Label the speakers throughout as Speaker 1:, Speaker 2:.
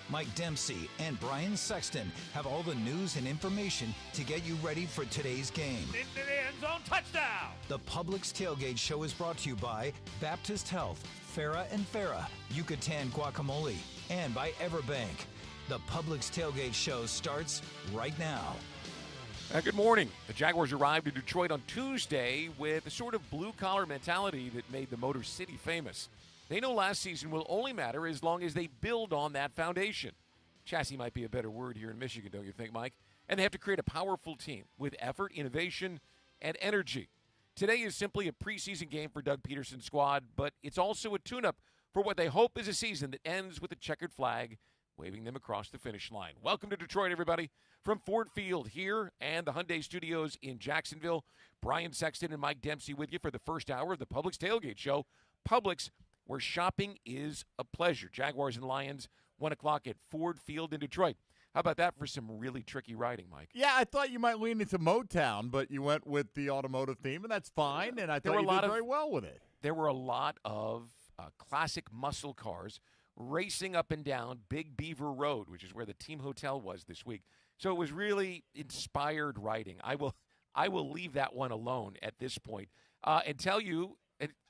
Speaker 1: Mike Dempsey, and Brian Sexton have all the news and information to get you ready for today's game.
Speaker 2: Into the end zone, touchdown!
Speaker 1: The Publix Tailgate Show is brought to you by Baptist Health, Farah and Farah, Yucatan Guacamole, and by EverBank. The Publix Tailgate Show starts right now.
Speaker 3: Good morning. The Jaguars arrived in Detroit on Tuesday with a sort of blue-collar mentality that made the Motor City famous. They know last season will only matter as long as they build on that foundation. Chassis might be a better word here in Michigan, don't you think, Mike? And they have to create a powerful team with effort, innovation, and energy. Today is simply a preseason game for Doug Peterson's squad, but it's also a tune-up for what they hope is a season that ends with a checkered flag waving them across the finish line. Welcome to Detroit, everybody. From Ford Field here and the Hyundai Studios in Jacksonville, Brian Sexton and Mike Dempsey with you for the first hour of the Publix Tailgate Show. Publix, where shopping is a pleasure. Jaguars and Lions, 1 o'clock at Ford Field in Detroit. How about that for some really tricky writing, Mike?
Speaker 4: Yeah, I thought you might lean into Motown, but you went with the automotive theme, and that's fine, and I thought you did very well with it.
Speaker 3: There were a lot of classic muscle cars racing up and down Big Beaver Road, which is where the team hotel was this week. So it was really inspired writing. I will leave that one alone at this point and tell you,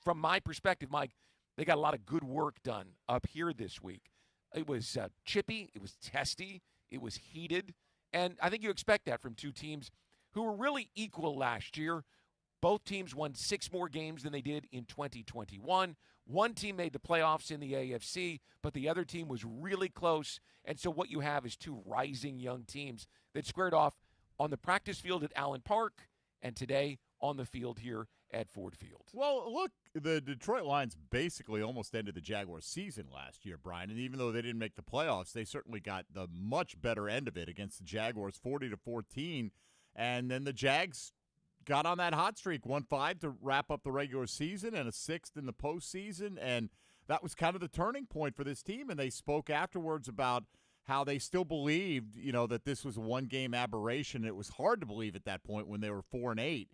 Speaker 3: from my perspective, Mike, they got a lot of good work done up here this week. It was chippy, it was testy, it was heated, and I think you expect that from two teams who were really equal last year. Both teams won 6 more games than they did in 2021. One team made the playoffs in the AFC, but the other team was really close. And so what you have is two rising young teams that squared off on the practice field at Allen Park and today on the field here at Ford Field.
Speaker 4: Well, look, the Detroit Lions basically almost ended the Jaguars season last year, Brian. And even though they didn't make the playoffs, they certainly got the much better end of it against the Jaguars, 40-14. And then the Jags got on that hot streak, won 5 to wrap up the regular season and a 6th in the postseason, and that was kind of the turning point for this team. And they spoke afterwards about how they still believed, that this was a one-game aberration. It was hard to believe at that point when they were 4-8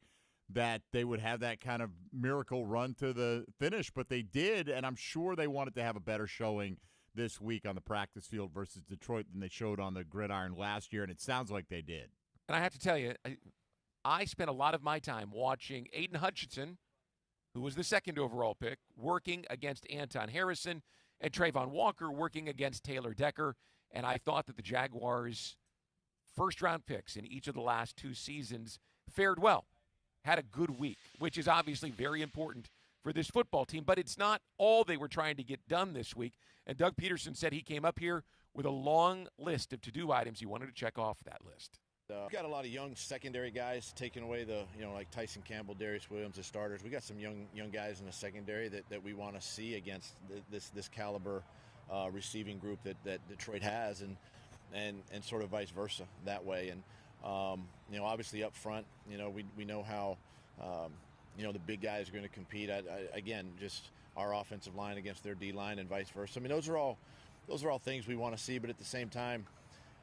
Speaker 4: that they would have that kind of miracle run to the finish, but they did, and I'm sure they wanted to have a better showing this week on the practice field versus Detroit than they showed on the gridiron last year, and it sounds like they did.
Speaker 3: And I have to tell you, I spent a lot of my time watching Aiden Hutchinson, who was the 2nd overall pick, working against Anton Harrison, and Trayvon Walker working against Taylor Decker. And I thought that the Jaguars' first-round picks in each of the last 2 seasons fared well, had a good week, which is obviously very important for this football team. But it's not all they were trying to get done this week. And Doug Peterson said he came up here with a long list of to-do items he wanted to check off that list.
Speaker 5: We've got a lot of young secondary guys taking away like Tyson Campbell, Darius Williams as starters. We got some young guys in the secondary that we want to see against this caliber receiving group that Detroit has, and sort of vice versa that way. And obviously up front, we know how the big guys are going to compete. Again, just our offensive line against their D line and vice versa. I mean, those are all things we want to see, but at the same time,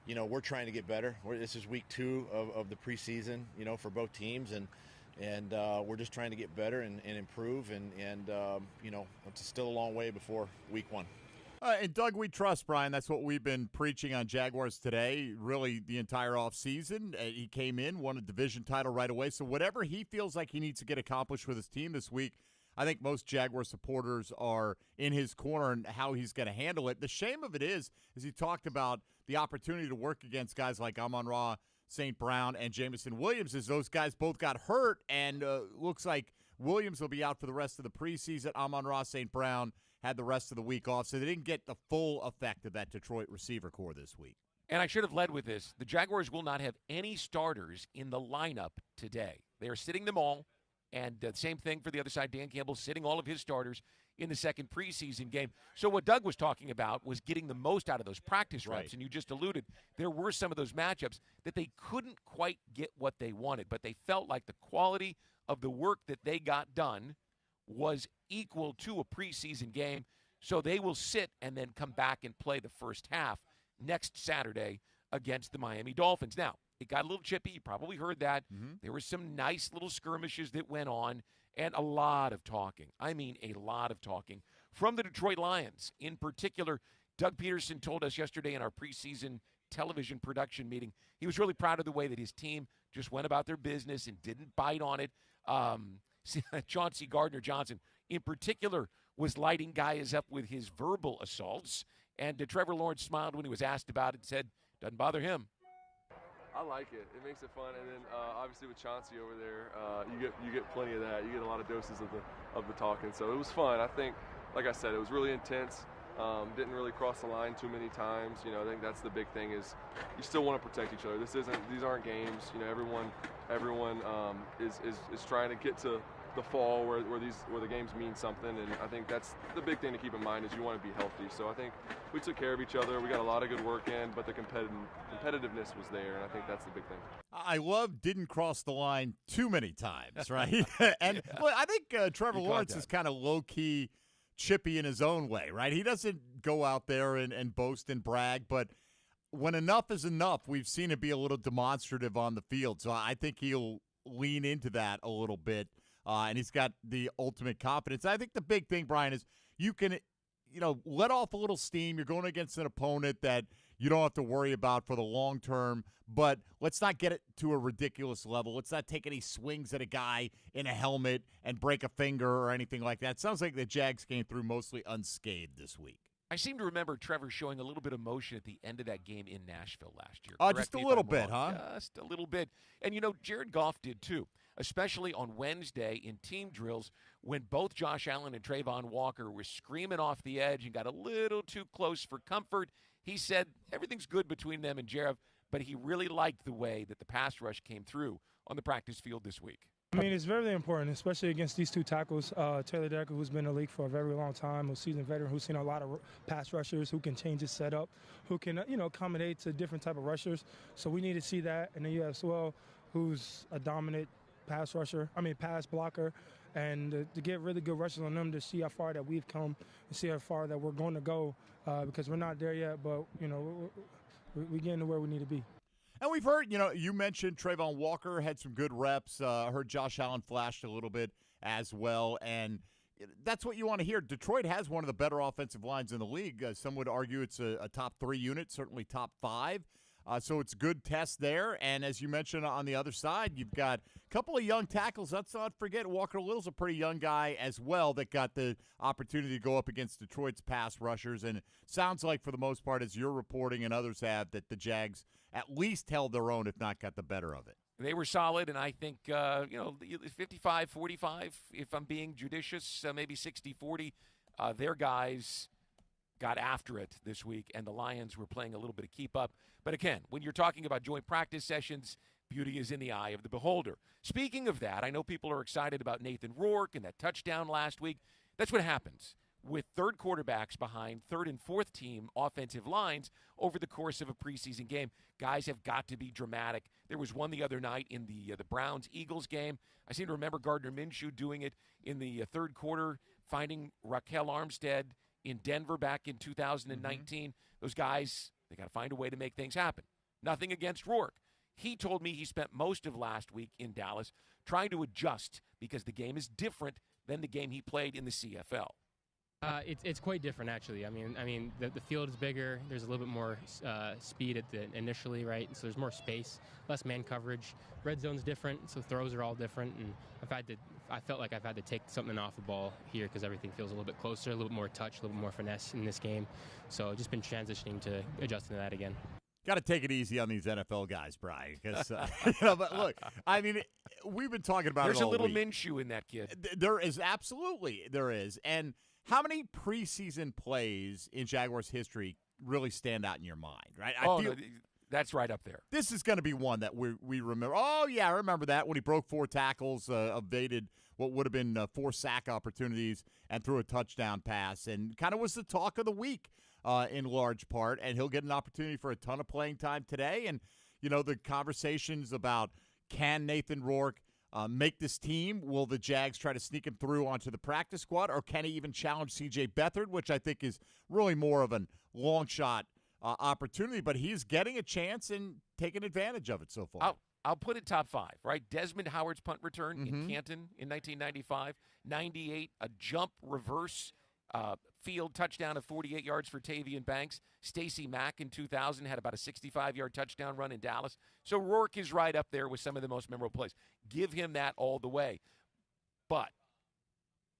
Speaker 5: we're trying to get better. This is week 2 of the preseason, for both teams, and we're just trying to get better and improve, and it's still a long way before week 1.
Speaker 4: And Doug, we trust, Brian. That's what we've been preaching on Jaguars Today, really the entire offseason. He came in, won a division title right away, so whatever he feels like he needs to get accomplished with his team this week, I think most Jaguar supporters are in his corner and how he's going to handle it. The shame of it is he talked about the opportunity to work against guys like Amon-Ra, St. Brown, and Jamison Williams, as those guys both got hurt, and looks like Williams will be out for the rest of the preseason. Amon-Ra, St. Brown had the rest of the week off, so they didn't get the full effect of that Detroit receiver core this week.
Speaker 3: And I should have led with this. The Jaguars will not have any starters in the lineup today. They are sitting them all. And the same thing for the other side. Dan Campbell sitting all of his starters in the second preseason game. So what Doug was talking about was getting the most out of those practice reps. Right. And you just alluded, there were some of those matchups that they couldn't quite get what they wanted, but they felt like the quality of the work that they got done was equal to a preseason game. So they will sit and then come back and play the first half next Saturday against the Miami Dolphins. Now, it got a little chippy. You probably heard that. Mm-hmm. There were some nice little skirmishes that went on and a lot of talking. I mean, a lot of talking from the Detroit Lions, in particular, Doug Peterson told us yesterday in our preseason television production meeting he was really proud of the way that his team just went about their business and didn't bite on it. Chauncey Gardner-Johnson, in particular, was lighting guys up with his verbal assaults. And Trevor Lawrence smiled when he was asked about it and said, doesn't bother him.
Speaker 6: I like it. It makes it fun. And then obviously with Chauncey over there, you get plenty of that. You get a lot of doses of the talking. So it was fun. I think, like I said, it was really intense. Didn't really cross the line too many times. I think that's the big thing is you still want to protect each other. These aren't games. Everyone is trying to get to the fall where the games mean something, and I think that's the big thing to keep in mind is you want to be healthy. So I think we took care of each other. We got a lot of good work in, but the competitiveness was there, and I think that's the big thing.
Speaker 4: I love didn't cross the line too many times, right? And well, I think Trevor Lawrence is kind of low-key chippy in his own way, right? He doesn't go out there and boast and brag, but when enough is enough, we've seen it be a little demonstrative on the field. So I think he'll lean into that a little bit, and he's got the ultimate confidence. I think the big thing, Brian, is you can, let off a little steam. You're going against an opponent that you don't have to worry about for the long term, but let's not get it to a ridiculous level. Let's not take any swings at a guy in a helmet and break a finger or anything like that. Sounds like the Jags came through mostly unscathed this week.
Speaker 3: I seem to remember Trevor showing a little bit of motion at the end of that game in Nashville last year.
Speaker 4: Just a little bit, huh?
Speaker 3: Just a little bit. And, Jared Goff did too, especially on Wednesday in team drills when both Josh Allen and Trayvon Walker were screaming off the edge and got a little too close for comfort. He said everything's good between them and Jared, but he really liked the way that the pass rush came through on the practice field this week.
Speaker 7: It's very important, especially against these two tackles. Taylor Decker, who's been in the league for a very long time, a seasoned veteran who's seen a lot of pass rushers, who can change his setup, who can, accommodate to different type of rushers. So we need to see that. And then you have Swell, who's a dominant pass blocker. And to get really good rushes on them to see how far that we've come and see how far that we're going to go because we're not there yet, but, we're getting to where we need to be.
Speaker 4: And we've heard, you mentioned Trayvon Walker had some good reps. Heard Josh Allen flashed a little bit as well. And that's what you want to hear. Detroit has one of the better offensive lines in the league. Some would argue it's a top 3 unit, certainly top 5. So it's good test there. And as you mentioned on the other side, you've got a couple of young tackles. Let's not forget Walker Little's a pretty young guy as well that got the opportunity to go up against Detroit's pass rushers. And it sounds like for the most part, as you're reporting and others have, that the Jags at least held their own, if not got the better of it.
Speaker 3: They were solid, and I think, 55-45, if I'm being judicious, maybe 60-40. Their guys got after it this week, and the Lions were playing a little bit of keep up. But again, when you're talking about joint practice sessions, beauty is in the eye of the beholder. Speaking of that, I know people are excited about Nathan Rourke and that touchdown last week. That's what happens with third quarterbacks behind third and fourth team offensive lines over the course of a preseason game. Guys have got to be dramatic. There was one the other night in the Browns-Eagles game. I seem to remember Gardner Minshew doing it in the third quarter, finding Raquel Armstead in Denver back in 2019. Those guys, they got to find a way to make things happen. Nothing against Rourke. He told me he spent most of last week in Dallas trying to adjust because the game is different than the game he played in the CFL.
Speaker 8: It's quite different, actually. The field is bigger. There's a little bit more speed initially, right? So there's more space, less man coverage. Red zone's different, so throws are all different. And I felt like I've had to take something off the ball here because everything feels a little bit closer, a little bit more touch, a little bit more finesse in this game. So just been transitioning to adjusting to that again.
Speaker 4: Got to take it easy on these NFL guys, Brian. Because, but look, we've been talking about
Speaker 3: There's
Speaker 4: it all
Speaker 3: a little
Speaker 4: week.
Speaker 3: Minshew in that kid.
Speaker 4: There is, absolutely, there is. And how many preseason plays in Jaguars history really stand out in your mind, right?
Speaker 3: That's right up there.
Speaker 4: This is going to be one that we remember. Oh, yeah, I remember that when he broke 4 tackles, evaded what would have been 4 sack opportunities, and threw a touchdown pass, and kind of was the talk of the week in large part. And he'll get an opportunity for a ton of playing time today. And, the conversations about can Nathan Rourke make this team? Will the Jags try to sneak him through onto the practice squad, or can he even challenge C.J. Beathard, which I think is really more of a long shot opportunity, but he's getting a chance and taking advantage of it so far.
Speaker 3: I'll put it top 5, right? Desmond Howard's punt return in Canton in 1995. 98, a jump reverse field touchdown of 48 yards for Tavian Banks. Stacey Mack in 2000 had about a 65-yard touchdown run in Dallas. So Rourke is right up there with some of the most memorable plays. Give him that all the way. But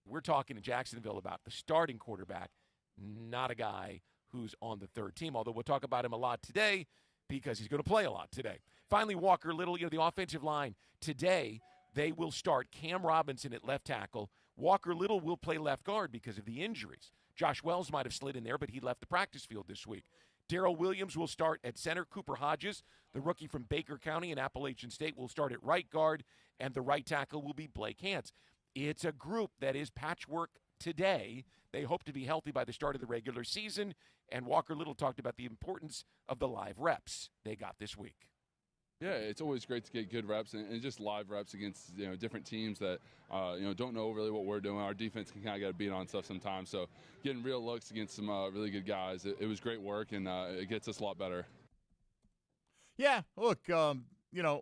Speaker 3: we're talking in Jacksonville about the starting quarterback, not a guy who's on the third team, although we'll talk about him a lot today because he's going to play a lot today. Finally, Walker Little, the offensive line. Today, they will start Cam Robinson at left tackle. Walker Little will play left guard because of the injuries. Josh Wells might have slid in there, but he left the practice field this week. Darrell Williams will start at center. Cooper Hodges, the rookie from Baker County in Appalachian State, will start at right guard, and the right tackle will be Blake Hance. It's a group that is patchwork today. They hope to be healthy by the start of the regular season, and Walker Little talked about the importance of the live reps they got this week.
Speaker 9: Yeah, it's always great to get good reps and just live reps against different teams that don't know really what we're doing. Our defense can kind of get a beat on stuff sometimes. So getting real looks against some really good guys, it was great work, and it gets us a lot better.
Speaker 4: Yeah, look,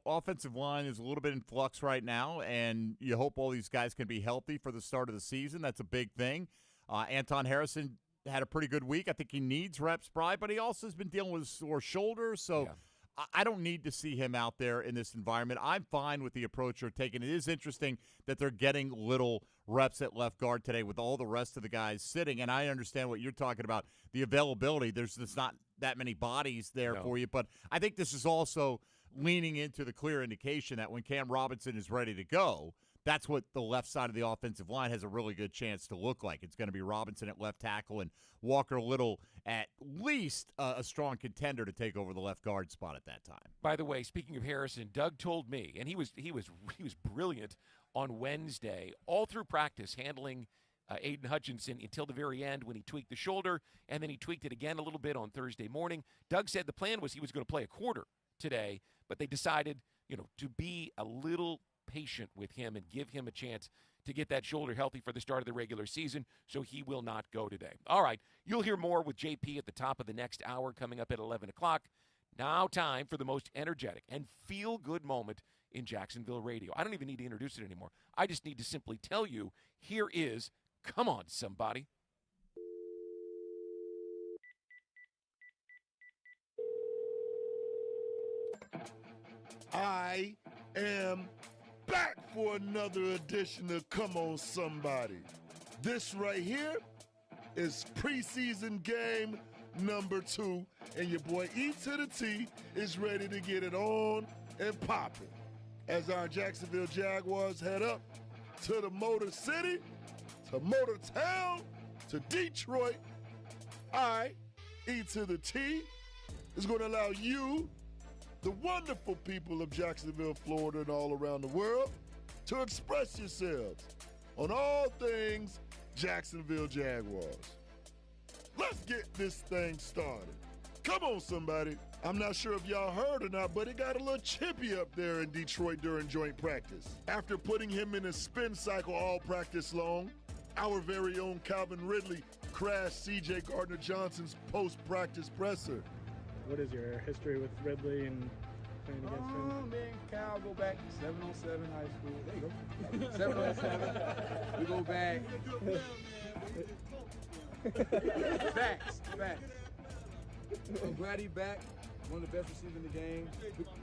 Speaker 4: offensive line is a little bit in flux right now, and you hope all these guys can be healthy for the start of the season. That's a big thing. Anton Harrison had a pretty good week. I think he needs reps, Bri, but he also has been dealing with a sore shoulder, so yeah. I don't need to see him out there in this environment. I'm fine with the approach they're taking. It is interesting that they're getting little reps at left guard today with all the rest of the guys sitting, and I understand what you're talking about, the availability. There's not that many bodies there for you, but I think this is also leaning into the clear indication that when Cam Robinson is ready to go, that's what the left side of the offensive line has a really good chance to look like. It's going to be Robinson at left tackle and Walker Little at least a strong contender to take over the left guard spot at that time.
Speaker 3: By the way, speaking of Harrison, Doug told me, and he was brilliant on Wednesday, all through practice, handling Aiden Hutchinson until the very end when he tweaked the shoulder, and then he tweaked it again a little bit on Thursday morning. Doug said the plan was he was going to play a quarter today, but they decided, to be a little patient with him and give him a chance to get that shoulder healthy for the start of the regular season, so he will not go today. All right, you'll hear more with JP at the top of the next hour coming up at 11 o'clock. Now time for the most energetic and feel-good moment in Jacksonville radio. I don't even need to introduce it anymore. I just need to simply tell you, here is Come On Somebody.
Speaker 10: I am back for another edition of Come On Somebody. This right here is preseason game number 2, and your boy E to the T is ready to get it on and popping as our Jacksonville Jaguars head up to the Motor City, to Motor Town, to Detroit. I, E to the T, is going to allow you, the wonderful people of Jacksonville, Florida, and all around the world, to express yourselves on all things Jacksonville Jaguars. Let's get this thing started. Come on, somebody. I'm not sure if y'all heard or not, but it got a little chippy up there in Detroit during joint practice. After putting him in a spin cycle all practice long, our very own Calvin Ridley crashed C.J. Gardner-Johnson's post-practice presser.
Speaker 11: What is your history with Ridley and playing against him?
Speaker 12: Me and Cal go back 707 high school. There you go. 707. We go back. Facts. I'm glad he's back. One of the best receivers in the game.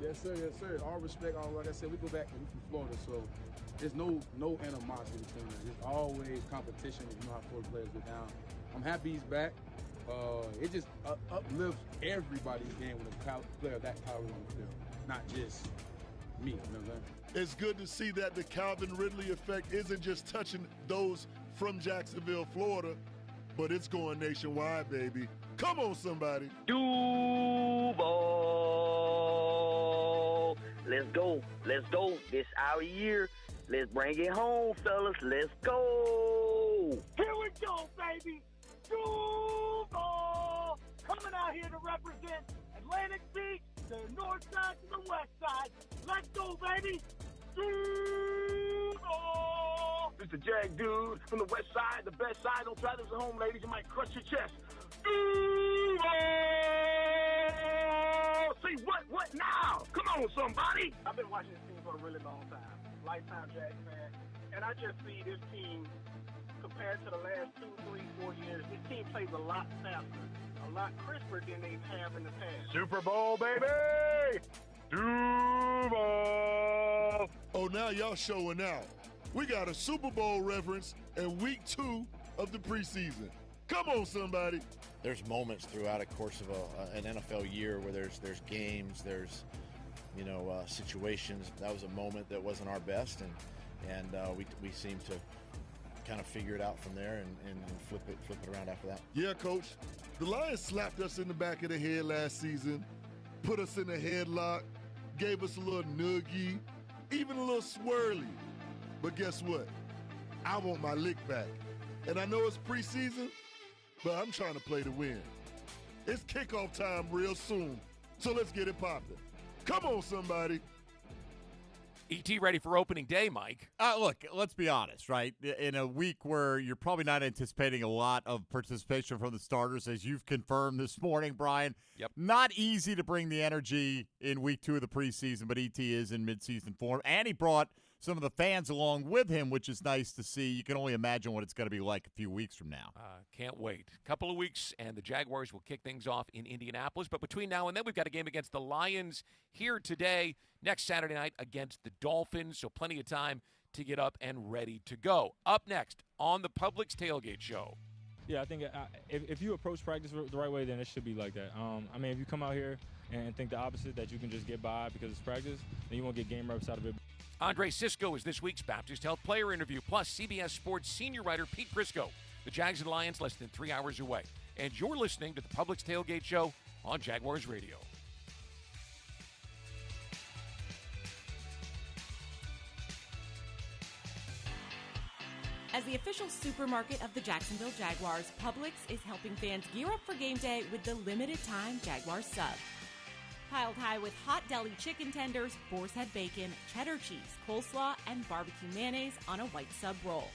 Speaker 12: Yes, sir. All respect. Like I said, we go back. We're from Florida, so there's no animosity between us. There's always competition. You know how Florida players get down. I'm happy he's back. It just uplifts everybody's game when a player of that caliber on the field, not just me. You know what I'm saying?
Speaker 10: It's good to see that the Calvin Ridley effect isn't just touching those from Jacksonville, Florida, but it's going nationwide, baby. Come on, somebody.
Speaker 13: Duval. Let's go. This our year. Let's bring it home, fellas. Let's go.
Speaker 2: Here we go, baby. Duval. Coming out here to represent Atlantic Beach, the north side to the west side. Let's go, baby. Duval.
Speaker 14: This the Jag dude from the west side, the best side. Don't try this at home, ladies. You might crush your chest. See what now? Come on, somebody.
Speaker 15: I've been watching this team for a really long time. Lifetime Jags fan. And I just see this team
Speaker 14: compared to the last 2, 3, 4 years, this team plays a lot faster, a lot crisper than they have in the past.
Speaker 2: Super Bowl, baby! Duval!
Speaker 10: Oh, now y'all showing out. We got a Super Bowl reference in week 2 of the preseason. Come on, somebody.
Speaker 5: There's moments throughout a course of an NFL year where there's games, there's situations. That was a moment that wasn't our best, and we seem to kind of figure it out from there and flip it around after that.
Speaker 10: Yeah, Coach. The Lions slapped us in the back of the head last season, put us in a headlock, gave us a little noogie, even a little swirly. But guess what? I want my lick back. And I know it's preseason, but I'm trying to play to win. It's kickoff time real soon, so let's get it popping. Come on, somebody.
Speaker 3: ET ready for opening day, Mike.
Speaker 4: Look, let's be honest, right? In a week where you're probably not anticipating a lot of participation from the starters, as you've confirmed this morning, Brian.
Speaker 3: Yep.
Speaker 4: Not easy to bring the energy in week 2 of the preseason, but ET is in midseason form. And he brought some of the fans along with him, which is nice to see. You can only imagine what it's going to be like a few weeks from now.
Speaker 3: Can't wait. Couple of weeks, and the Jaguars will kick things off in Indianapolis. But between now and then, we've got a game against the Lions here today, next Saturday night against the Dolphins. So plenty of time to get up and ready to go. Up next on the Publix Tailgate Show.
Speaker 15: Yeah, I think if you approach practice the right way, then it should be like that. I mean, if you come out here and think the opposite, that you can just get by because it's practice, then you won't get game reps out of it.
Speaker 3: Andre Sisco is this week's Baptist Health Player Interview, plus CBS Sports senior writer Pete Prisco. The Jags and Lions less than 3 hours away. And you're listening to the Publix Tailgate Show on Jaguars Radio.
Speaker 16: As the official supermarket of the Jacksonville Jaguars, Publix is helping fans gear up for game day with the limited-time Jaguars sub. Piled high with hot deli chicken tenders, boar's head bacon, cheddar cheese, coleslaw, and barbecue mayonnaise on a white sub roll.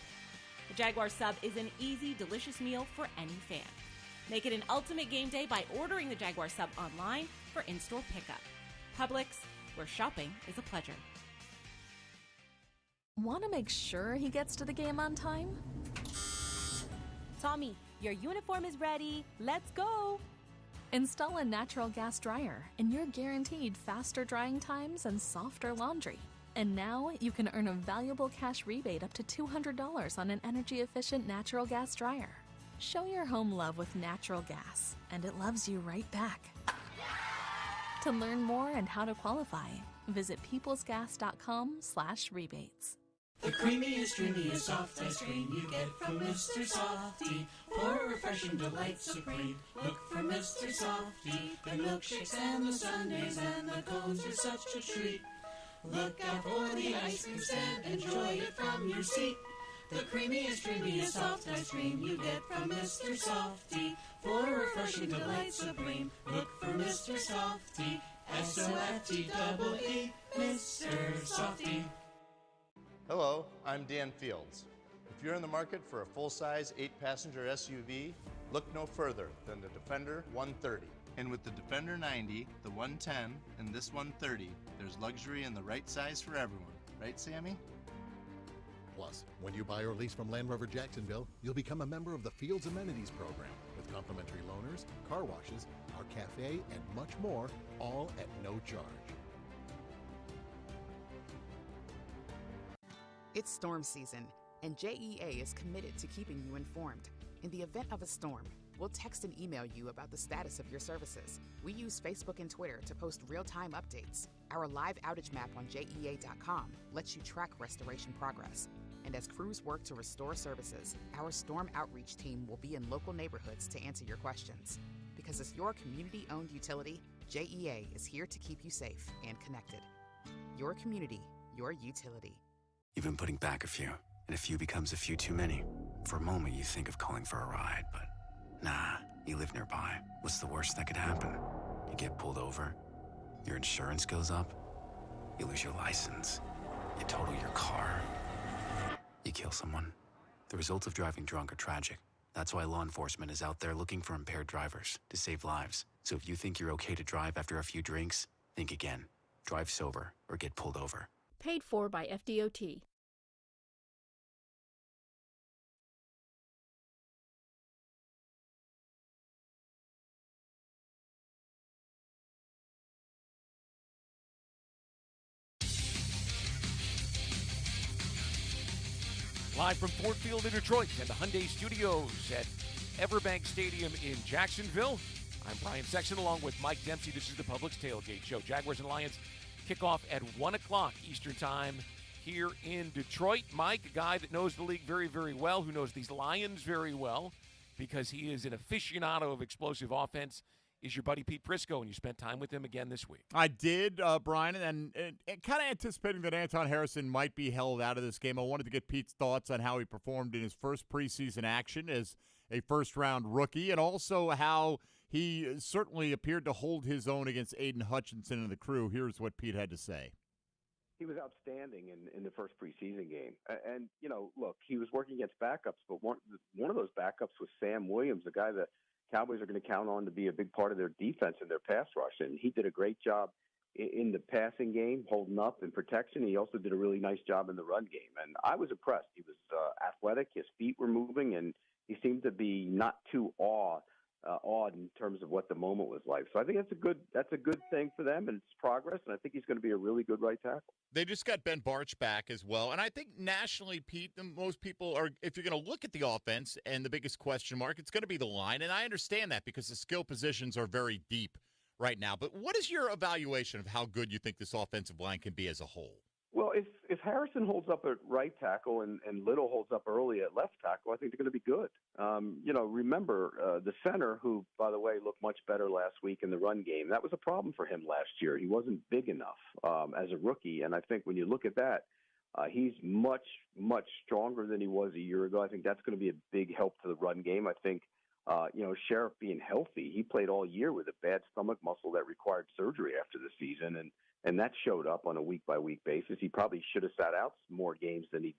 Speaker 16: The Jaguar sub is an easy, delicious meal for any fan. Make it an ultimate game day by ordering the Jaguar sub online for in-store pickup. Publix, where shopping is a pleasure.
Speaker 17: Want to make sure he gets to the game on time?
Speaker 16: Tommy, your uniform is ready. Let's go!
Speaker 17: Install a natural gas dryer, and you're guaranteed faster drying times and softer laundry. And now you can earn a valuable cash rebate up to $200 on an energy-efficient natural gas dryer. Show your home love with natural gas, and it loves you right back. To learn more and how to qualify, visit peoplesgas.com/rebates.
Speaker 18: The creamiest, dreamiest, soft ice cream you get from Mr. Softy. For a refreshing delight supreme, look for Mr. Softy. The milkshakes and the sundaes and the cones are such a treat. Look out for the ice cream stand, enjoy it from your seat. The creamiest, dreamiest, soft ice cream you get from Mr. Softy. For a refreshing delight supreme, look for Mr. Softy. S-O-F-T-E-E, Mr. Softy.
Speaker 19: Hello, I'm Dan Fields. If you're in the market for a full-size 8-passenger SUV, look no further than the Defender 130. And with the Defender 90, the 110, and this 130, there's luxury in the right size for everyone. Right, Sammy?
Speaker 20: Plus, when you buy or lease from Land Rover Jacksonville, you'll become a member of the Fields Amenities Program with complimentary loaners, car washes, our cafe, and much more, all at no charge.
Speaker 21: It's storm season, and JEA is committed to keeping you informed. In the event of a storm, we'll text and email you about the status of your services. We use Facebook and Twitter to post real-time updates. Our live outage map on JEA.com lets you track restoration progress. And as crews work to restore services, our storm outreach team will be in local neighborhoods to answer your questions. Because as your community-owned utility, JEA is here to keep you safe and connected. Your community, your utility.
Speaker 22: You've been putting back a few, and a few becomes a few too many. For a moment, you think of calling for a ride, but nah, you live nearby. What's the worst that could happen? You get pulled over, your insurance goes up, you lose your license, you total your car, you kill someone. The results of driving drunk are tragic. That's why law enforcement is out there looking for impaired drivers to save lives. So if you think you're okay to drive after a few drinks, think again. Drive sober or get pulled over.
Speaker 23: Paid for by FDOT.
Speaker 3: Live from Ford Field in Detroit and the Hyundai Studios at EverBank Stadium in Jacksonville, I'm Brian Sexton along with Mike Dempsey. This is the Publix Tailgate Show. Jaguars and Lions kick off at 1 o'clock Eastern Time here in Detroit. Mike, a guy that knows the league very, very well, who knows these Lions very well because he is an aficionado of explosive offense, is your buddy Pete Prisco, and you spent time with him again this week.
Speaker 4: I did, Brian, and kind of anticipating that Anton Harrison might be held out of this game. I wanted to get Pete's thoughts on how he performed in his first preseason action as a first-round rookie, and also how he certainly appeared to hold his own against Aiden Hutchinson and the crew. Here's what Pete had to say.
Speaker 1: He was outstanding in the first preseason game. And, look, he was working against backups, but one of those backups was Sam Williams, the guy that Cowboys are going to count on to be a big part of their defense and their pass rush. And he did a great job in the passing game, holding up in protection. He also did a really nice job in the run game. And I was impressed. He was athletic. His feet were moving, and he seemed to be not too awed in terms of what the moment was like. So I think that's a good thing for them, and it's progress, and I think he's going to be a really good right tackle.
Speaker 4: They just got Ben Barch back as well. And I think nationally, Pete, most people are, if you're going to look at the offense and the biggest question mark, it's going to be the line. And I understand that because the skill positions are very deep right now. But what is your evaluation of how good you think this offensive line can be as a whole?
Speaker 1: Well, if Harrison holds up at right tackle and Little holds up early at left tackle, I think they're going to be good. Remember the center, who, by the way, looked much better last week in the run game. That was a problem for him last year. He wasn't big enough as a rookie, and I think when you look at that, he's much, much stronger than he was a year ago. I think that's going to be a big help to the run game. I think, Sheriff being healthy, he played all year with a bad stomach muscle that required surgery after the season, and that showed up on a week-by-week basis. He probably should have sat out more games than he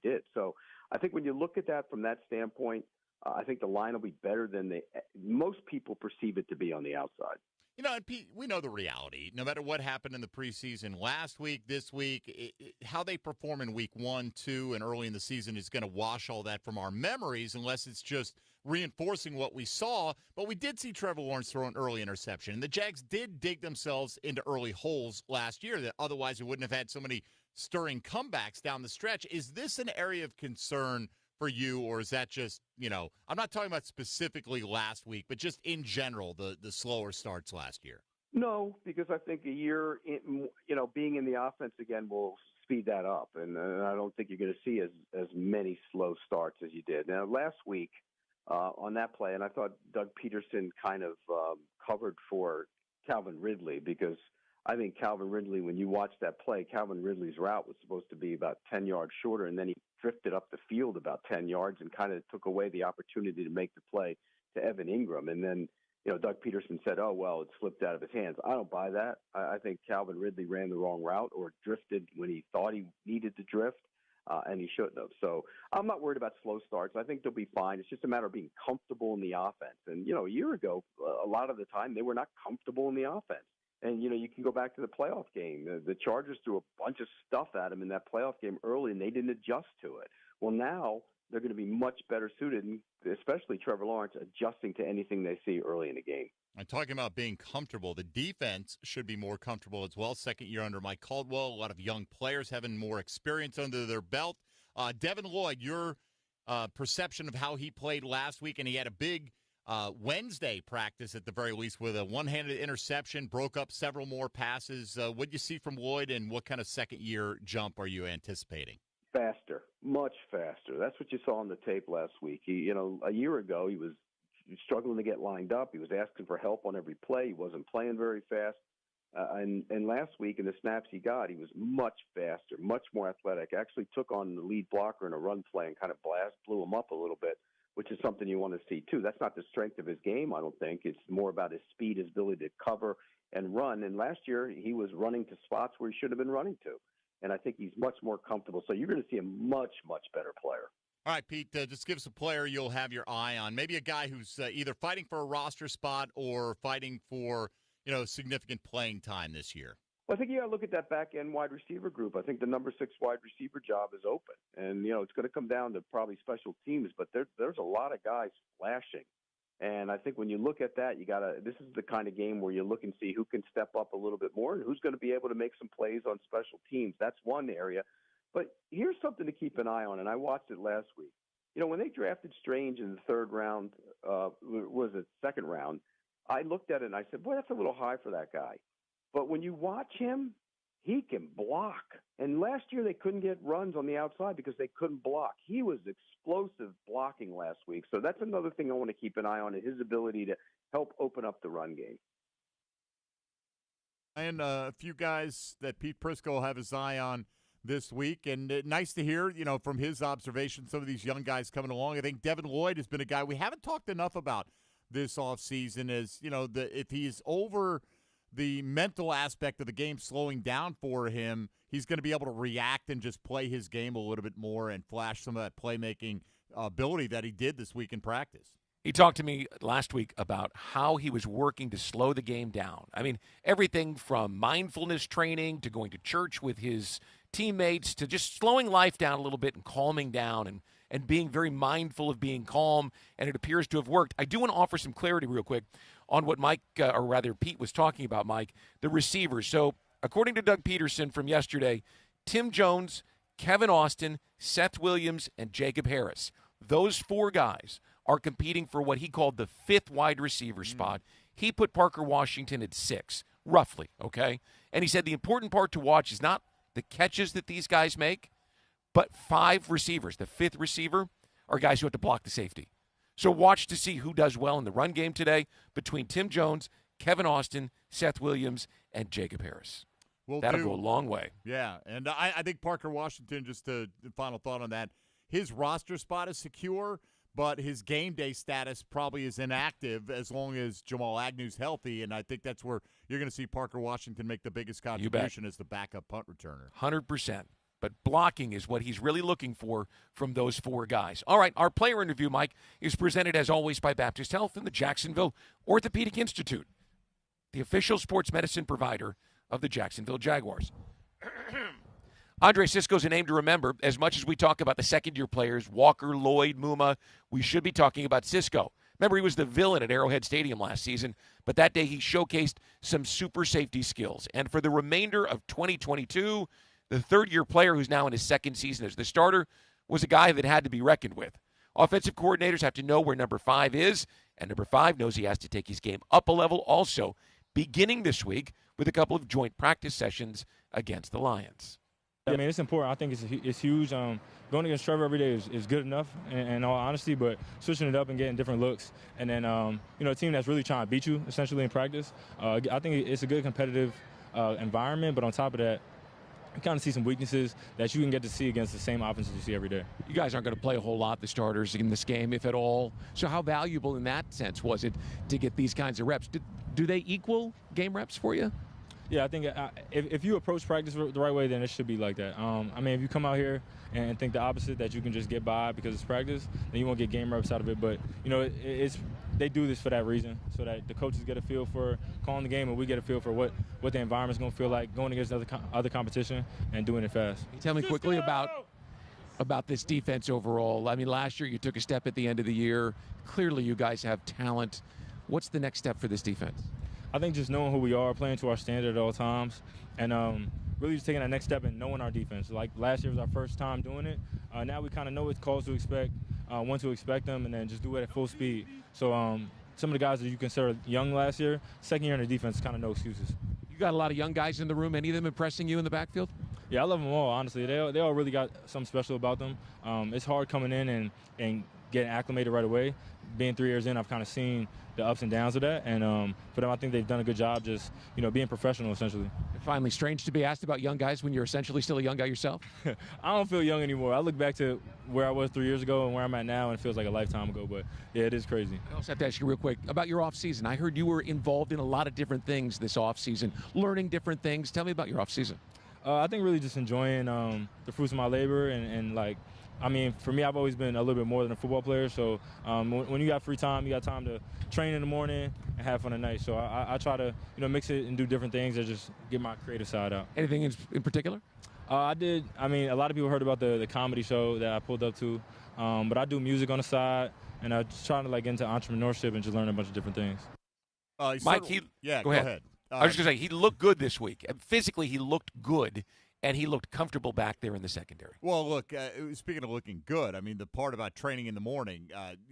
Speaker 1: did. So I think when you look at that from that standpoint, I think the line will be better than most people perceive it to be on the outside.
Speaker 4: And Pete, we know the reality. No matter what happened in the preseason last week, this week, how they perform in week 1, 2, and early in the season is going to wash all that from our memories unless it's just reinforcing what we saw. But we did see Trevor Lawrence throw an early interception. And the Jags did dig themselves into early holes last year that otherwise we wouldn't have had so many stirring comebacks down the stretch. Is this an area of concern for you, or is that just, I'm not talking about specifically last week, but just in general, the slower starts last year?
Speaker 1: No, because I think a year, being in the offense again will speed that up, and I don't think you're going to see as many slow starts as you did. Now, last week on that play, and I thought Doug Peterson kind of covered for Calvin Ridley, because I think Calvin Ridley, when you watch that play, Calvin Ridley's route was supposed to be about 10 yards shorter, and then he drifted up the field about 10 yards and kind of took away the opportunity to make the play to Evan Ingram. And then, Doug Peterson said, oh, well, it slipped out of his hands. I don't buy that. I think Calvin Ridley ran the wrong route or drifted when he thought he needed to drift, and he shouldn't have. So I'm not worried about slow starts. I think they'll be fine. It's just a matter of being comfortable in the offense. And, a year ago, a lot of the time, they were not comfortable in the offense. And, you can go back to the playoff game. The Chargers threw a bunch of stuff at them in that playoff game early, and they didn't adjust to it. Well, now they're going to be much better suited, and especially Trevor Lawrence, adjusting to anything they see early in the game.
Speaker 4: I'm talking about being comfortable. The defense should be more comfortable as well. Second year under Mike Caldwell, a lot of young players having more experience under their belt. Devin Lloyd, your perception of how he played last week, and he had a big Wednesday practice at the very least with a one-handed interception, broke up several more passes. What do you see from Lloyd, and what kind of second-year jump are you anticipating?
Speaker 1: Faster, much faster. That's what you saw on the tape last week. He, a year ago, he was struggling to get lined up. He was asking for help on every play. He wasn't playing very fast. And last week, in the snaps he got, he was much faster, much more athletic. Actually took on the lead blocker in a run play and kind of blew him up a little bit, which is something you want to see, too. That's not the strength of his game, I don't think. It's more about his speed, his ability to cover and run. And last year, he was running to spots where he should have been running to. And I think he's much more comfortable. So you're going to see a much, much better player.
Speaker 4: All right, Pete, just give us a player you'll have your eye on. Maybe a guy who's either fighting for a roster spot or fighting for, significant playing time this year.
Speaker 1: Well, I think you got to look at that back-end wide receiver group. I think the number 6 wide receiver job is open. And, it's going to come down to probably special teams, but there's a lot of guys flashing. And I think when you look at that, this is the kind of game where you look and see who can step up a little bit more and who's going to be able to make some plays on special teams. That's one area. But here's something to keep an eye on, and I watched it last week. When they drafted Strange in the third round, was it second round, I looked at it and I said, boy, that's a little high for that guy. But when you watch him, he can block. And last year they couldn't get runs on the outside because they couldn't block. He was explosive blocking last week. So that's another thing I want to keep an eye on, his ability to help open up the run game.
Speaker 4: And a few guys that Pete Prisco will have his eye on this week. And nice to hear, from his observation, some of these young guys coming along. I think Devin Lloyd has been a guy we haven't talked enough about this offseason as, if he's over the mental aspect of the game slowing down for him, he's going to be able to react and just play his game a little bit more and flash some of that playmaking ability that he did this week in practice.
Speaker 3: He talked to me last week about how he was working to slow the game down. I mean, everything from mindfulness training to going to church with his teammates to just slowing life down a little bit and calming down and being very mindful of being calm, and it appears to have worked. I do want to offer some clarity real quick on what Pete was talking about, Mike, the receivers. So according to Doug Peterson from yesterday, Tim Jones, Kevin Austin, Seth Williams, and Jacob Harris, those four guys are competing for what he called the fifth wide receiver spot. He put Parker Washington at 6, roughly, okay? And he said the important part to watch is not the catches that these guys make, but 5 receivers. The fifth receiver are guys who have to block the safety. So watch to see who does well in the run game today between Tim Jones, Kevin Austin, Seth Williams, and Jacob Harris. That'll go a long way.
Speaker 4: Yeah, and I think Parker Washington, just a final thought on that, his roster spot is secure, but his game day status probably is inactive as long as Jamal Agnew's healthy, and I think that's where you're going to see Parker Washington make the biggest contribution as the backup punt returner.
Speaker 3: 100%. But blocking is what he's really looking for from those 4 guys. All right, our player interview, Mike, is presented as always by Baptist Health and the Jacksonville Orthopedic Institute, the official sports medicine provider of the Jacksonville Jaguars. Andre Sisco's a name to remember. As much as we talk about the second-year players, Walker, Lloyd, Muma, we should be talking about Sisco. Remember, he was the villain at Arrowhead Stadium last season, but that day he showcased some super safety skills. And for the remainder of 2022, the third-year player who's now in his second season as the starter was a guy that had to be reckoned with. Offensive coordinators have to know where number 5 is, and number 5 knows he has to take his game up a level also, beginning this week with a couple of joint practice sessions against the Lions.
Speaker 15: I mean, it's important. I think it's huge. Going against Trevor every day is good enough, in all honesty, but switching it up and getting different looks. And then, a team that's really trying to beat you, essentially, in practice. I think it's a good competitive environment, but on top of that, you kind of see some weaknesses that you can get to see against the same offenses you see every day.
Speaker 3: You guys aren't going to play a whole lot, the starters, in this game, if at all. So how valuable in that sense was it to get these kinds of reps? Do they equal game reps for you?
Speaker 15: Yeah, I think if you approach practice the right way, then it should be like that. If you come out here and think the opposite, that you can just get by because it's practice, then you won't get game reps out of it. But, they do this for that reason, so that the coaches get a feel for calling the game and we get a feel for what the environment's going to feel like going against other competition and doing it fast.
Speaker 3: Can you tell me quickly about this defense overall? I mean, last year you took a step at the end of the year. Clearly you guys have talent. What's the next step for this defense?
Speaker 15: I think just knowing who we are, playing to our standard at all times, and really just taking that next step and knowing our defense. Like last year was our first time doing it. Now we kind of know what calls to expect, when to expect them, and then just do it at full speed. So some of the guys that you consider young last year, second year in the defense, kind of no excuses.
Speaker 3: You got a lot of young guys in the room. Any of them impressing you in the backfield?
Speaker 15: Yeah, I love them all, honestly. They all really got something special about them. It's hard coming in and getting acclimated right away. Being 3 years in, I've kind of seen the ups and downs of that. And for them, I think they've done a good job just, being professional, essentially.
Speaker 3: Finally, strange to be asked about young guys when you're essentially still a young guy yourself?
Speaker 15: I don't feel young anymore. I look back to where I was 3 years ago and where I'm at now, and it feels like a lifetime ago. But, yeah, it is crazy.
Speaker 3: I also have to ask you real quick about your offseason. I heard you were involved in a lot of different things this offseason, learning different things. Tell me about your offseason.
Speaker 15: I think really just enjoying the fruits of my labor and for me, I've always been a little bit more than a football player. So when you got free time, you got time to train in the morning and have fun at night. So I try to, mix it and do different things and just get my creative side out.
Speaker 3: Anything in particular?
Speaker 15: I did. A lot of people heard about the comedy show that I pulled up to. But I do music on the side, and I just try to get into entrepreneurship and just learn a bunch of different things.
Speaker 3: Mike,
Speaker 4: go ahead.
Speaker 3: I was just going to say, he looked good this week. Physically, he looked good and he looked comfortable back there in the secondary.
Speaker 4: Well, look, speaking of looking good, I mean, the part about training in the morning,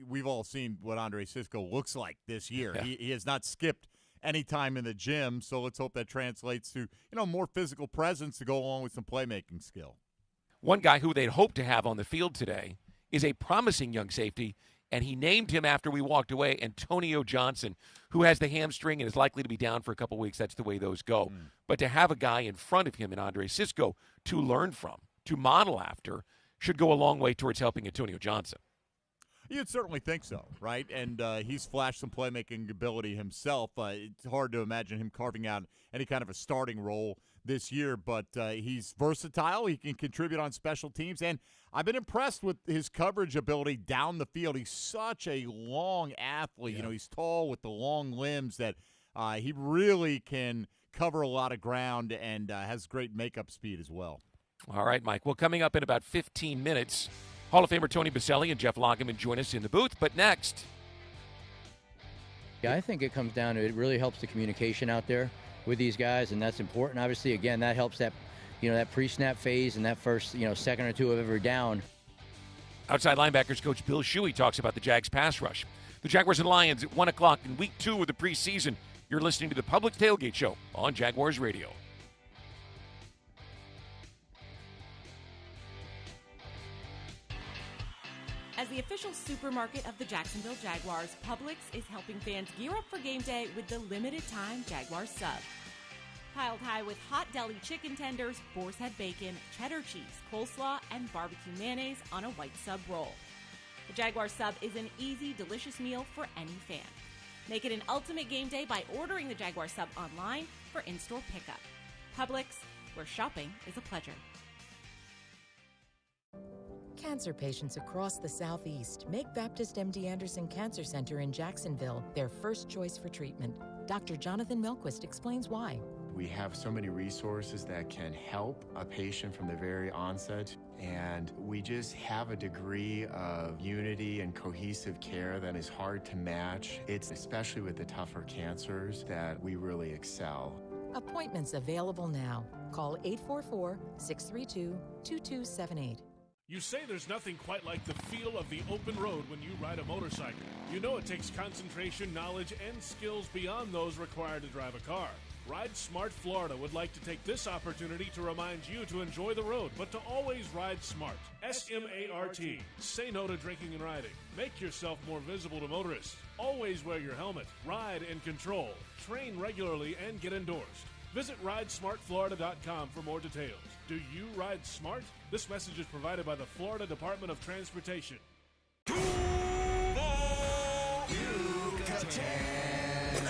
Speaker 4: we've all seen what Andre Cisco looks like this year.
Speaker 3: Yeah.
Speaker 4: He has not skipped any time in the gym, so let's hope that translates to, more physical presence to go along with some playmaking skill.
Speaker 3: One guy who they'd hoped to have on the field today is a promising young safety, and he named him after we walked away, Antonio Johnson, who has the hamstring and is likely to be down for a couple weeks. That's the way those go. But to have a guy in front of him in Andre Cisco to learn from, to model after, should go a long way towards helping Antonio Johnson.
Speaker 4: You'd certainly think so, right? And he's flashed some playmaking ability himself. It's hard to imagine him carving out any kind of a starting role this year, but he's versatile. He can contribute on special teams, and I've been impressed with his coverage ability down the field. He's such a long athlete.
Speaker 3: Yeah.
Speaker 4: He's tall with the long limbs that he really can cover a lot of ground and has great makeup speed as well.
Speaker 3: All right, Mike. Well, coming up in about 15 minutes, Hall of Famer Tony Baselli and Jeff Loggeman join us in the booth. But next,
Speaker 6: Yeah, I think it comes down to it really helps the communication out there with these guys, and that's important. Obviously, again, that helps that that pre-snap phase and that first second or two of every down.
Speaker 3: outside linebackers coach Bill Shuey talks about the Jags pass rush. The Jaguars and Lions at 1 o'clock in week 2 of the preseason. You're listening to the Publix Tailgate Show on Jaguars Radio.
Speaker 16: As the official supermarket of the Jacksonville Jaguars, Publix is helping fans gear up for game day with the limited-time Jaguars sub. Piled high with hot deli chicken tenders, boar's head bacon, cheddar cheese, coleslaw, and barbecue mayonnaise on a white sub roll. The Jaguars sub is an easy, delicious meal for any fan. Make it an ultimate game day by ordering the Jaguars sub online for in-store pickup. Publix, where shopping is a pleasure.
Speaker 7: Cancer patients across the Southeast make Baptist MD Anderson Cancer Center in Jacksonville their first choice for treatment. Dr. Jonathan Milquist explains why.
Speaker 23: We have so many resources that can help a patient from the very onset, and we just have a degree of unity and cohesive care that is hard to match. It's especially with the tougher cancers that we really excel.
Speaker 7: Appointments available now. Call 844-632-2278.
Speaker 24: You say there's nothing quite like the feel of the open road when you ride a motorcycle. You know it takes concentration, knowledge, and skills beyond those required to drive a car. Ride Smart Florida would like to take this opportunity to remind you to enjoy the road, but to always ride smart. S-M-A-R-T. Say no to drinking and riding. Make yourself more visible to motorists. Always wear your helmet. Ride in control. Train regularly and get endorsed. Visit ridesmartflorida.com for more details. Do you ride smart? This message is provided by the Florida Department of Transportation.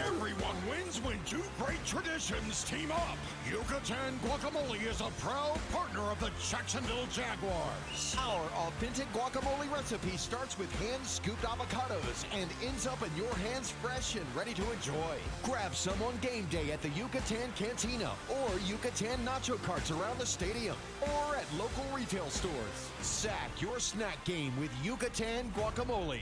Speaker 25: Everyone wins when two great traditions team up. Yucatan Guacamole is a proud partner of the Jacksonville Jaguars.
Speaker 26: Our authentic guacamole recipe starts with hand-scooped avocados and ends up in your hands fresh and ready to enjoy. Grab some on game day at the Yucatan Cantina or Yucatan nacho carts around the stadium or at local retail stores. Sack your snack game with Yucatan Guacamole.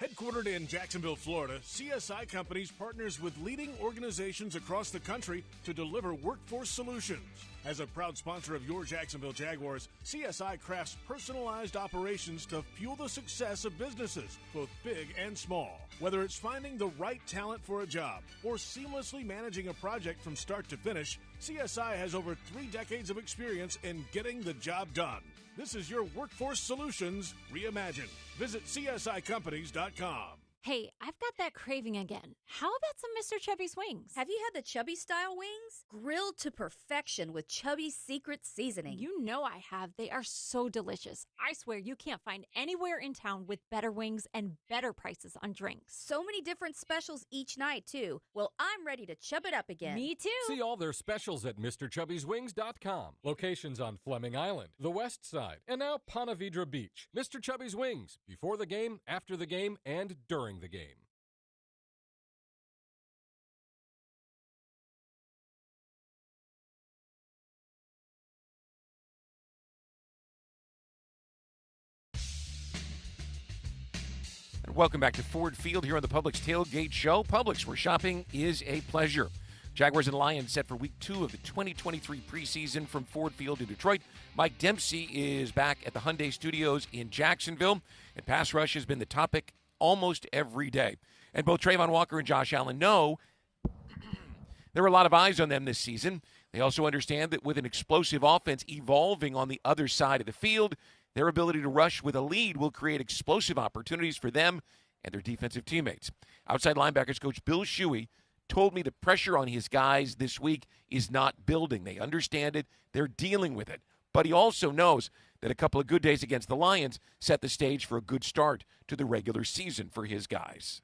Speaker 24: Headquartered in Jacksonville, Florida, CSI Companies partners with leading organizations across the country to deliver workforce solutions. As a proud sponsor of your Jacksonville Jaguars, CSI crafts personalized operations to fuel the success of businesses, both big and small. Whether it's finding the right talent for a job or seamlessly managing a project from start to finish, CSI has over 3 decades of experience in getting the job done. This is your Workforce Solutions reimagined. Visit CSICompanies.com.
Speaker 27: Hey, I've got that craving again. How about some Mr. Chubby's wings?
Speaker 28: Have you had the Chubby style wings? Grilled to perfection with Chubby's secret seasoning.
Speaker 27: You know I have. They are so delicious. I swear you can't find anywhere in town with better wings and better prices on drinks.
Speaker 28: So many different specials each night, too. Well, I'm ready to chub it up again.
Speaker 27: Me too.
Speaker 29: See all their specials at MrChubby'sWings.com. Locations on Fleming Island, the West Side, and now Ponte Vedra Beach. Mr. Chubby's Wings. Before the game, after the game, and during the game.
Speaker 3: And welcome back to Ford Field here on the Publix Tailgate Show. Publix, where shopping is a pleasure. Jaguars and Lions set for Week 2 of the 2023 preseason from Ford Field in Detroit. Mike Dempsey is back at the Hyundai Studios in Jacksonville, and pass rush has been the topic almost every day. And both Trayvon Walker and Josh Allen know there are a lot of eyes on them this season. They also understand that with an explosive offense evolving on the other side of the field, their ability to rush with a lead will create explosive opportunities for them and their defensive teammates. Outside linebackers coach Bill Shuey told me the pressure on his guys this week is not building. They understand it. They're dealing with it. But he also knows that a couple of good days against the Lions set the stage for a good start to the regular season for his guys.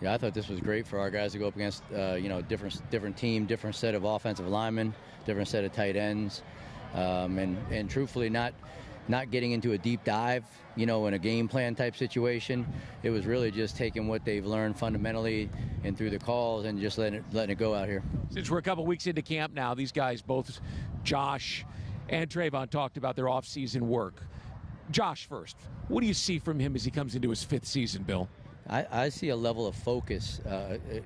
Speaker 6: Yeah, I thought this was great for our guys to go up against, different team, different set of offensive linemen, different set of tight ends, and truthfully not getting into a deep dive, in a game plan type situation. It was really just taking what they've learned fundamentally and through the calls and just letting it go out here.
Speaker 3: Since we're a couple weeks into camp now, these guys, both Josh and Trayvon, talked about their offseason work. Josh first. What do you see from him as he comes into his 5th season, Bill?
Speaker 6: I see a level of focus.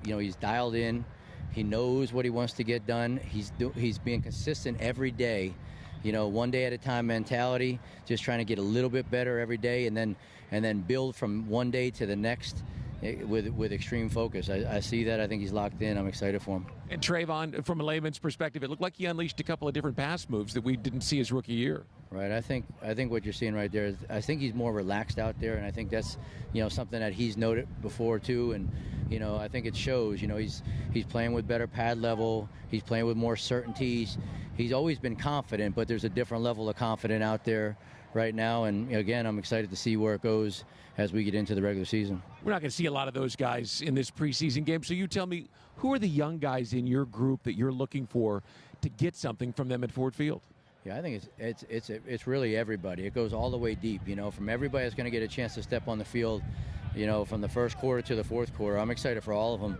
Speaker 6: He's dialed in. He knows what he wants to get done. He's being consistent every day. One day at a time mentality, just trying to get a little bit better every day, and then build from one day to the next with extreme focus. I see that. I think he's locked in. I'm excited for him.
Speaker 3: And Trayvon, from a layman's perspective, it looked like he unleashed a couple of different pass moves that we didn't see his rookie year.
Speaker 6: Right. I think what you're seeing right there is I think he's more relaxed out there, and I think that's something that he's noted before too. And I think it shows. He's playing with better pad level. He's playing with more certainties. He's always been confident, but there's a different level of confidence out there right now. And again, I'm excited to see where it goes as we get into the regular season.
Speaker 3: We're not going to see a lot of those guys in this preseason game. So you tell me, who are the young guys in your group that you're looking for to get something from them at Ford Field?
Speaker 6: Yeah, I think it's really everybody. It goes all the way deep. From everybody that's going to get a chance to step on the field. From the first quarter to the fourth quarter. I'm excited for all of them.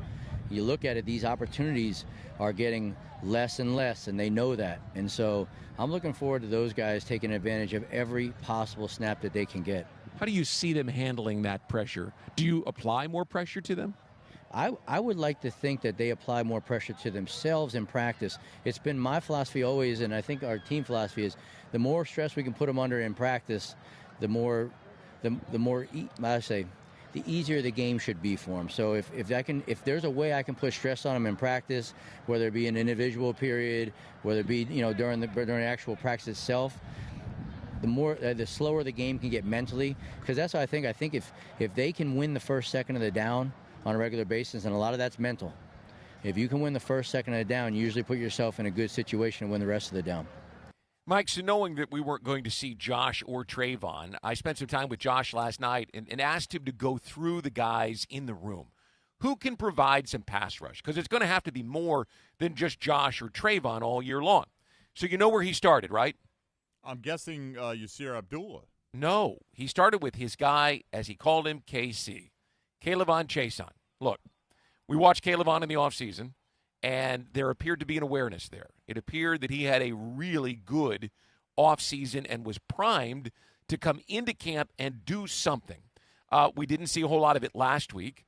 Speaker 6: You look at it, these opportunities are getting less and less, and they know that. And so I'm looking forward to those guys taking advantage of every possible snap that they can get.
Speaker 3: How do you see them handling that pressure? Do you apply more pressure to them?
Speaker 6: I would like to think that they apply more pressure to themselves in practice. It's been my philosophy always, and I think our team philosophy is the more stress we can put them under in practice, the easier the game should be for them. So if there's a way I can put stress on them in practice, whether it be an individual period, whether it be during the actual practice itself, the slower the game can get mentally, because that's what I think. I think if they can win the first second of the down on a regular basis, and a lot of that's mental. If you can win the first second of the down, you usually put yourself in a good situation to win the rest of the down.
Speaker 3: Mike, so knowing that we weren't going to see Josh or Trayvon, I spent some time with Josh last night and asked him to go through the guys in the room. Who can provide some pass rush? Because it's going to have to be more than just Josh or Trayvon all year long. So you know where he started, right?
Speaker 4: I'm guessing Yasir Abdullah.
Speaker 3: No, he started with his guy, as he called him, KC. Kayvon Chason. Look, we watched Kayvon in the offseason, and there appeared to be an awareness there. It appeared that he had a really good offseason and was primed to come into camp and do something. We didn't see a whole lot of it last week,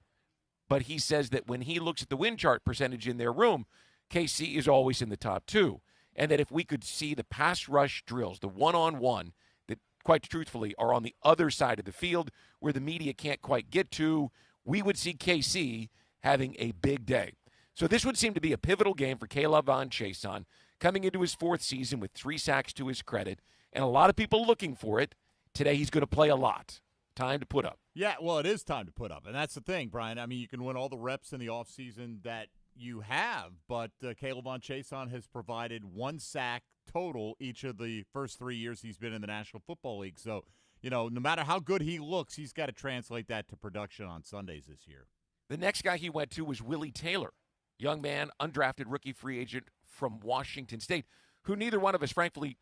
Speaker 3: but he says that when he looks at the win chart percentage in their room, KC is always in the top 2. And that if we could see the pass rush drills, the one-on-one, that quite truthfully are on the other side of the field where the media can't quite get to, we would see KC having a big day. So this would seem to be a pivotal game for Kayvon Chason, coming into his 4th season with 3 sacks to his credit, and a lot of people looking for it. Today he's going to play a lot. Time to put up.
Speaker 4: Yeah, well, it is time to put up, and that's the thing, Brian. I mean, you can win all the reps in the offseason that you have, but Kayvon Chason has provided 1 sack total each of the first 3 years he's been in the National Football League. So, no matter how good he looks, he's got to translate that to production on Sundays this year.
Speaker 3: The next guy he went to was Willie Taylor, young man, undrafted rookie free agent from Washington State, who neither one of us, frankly,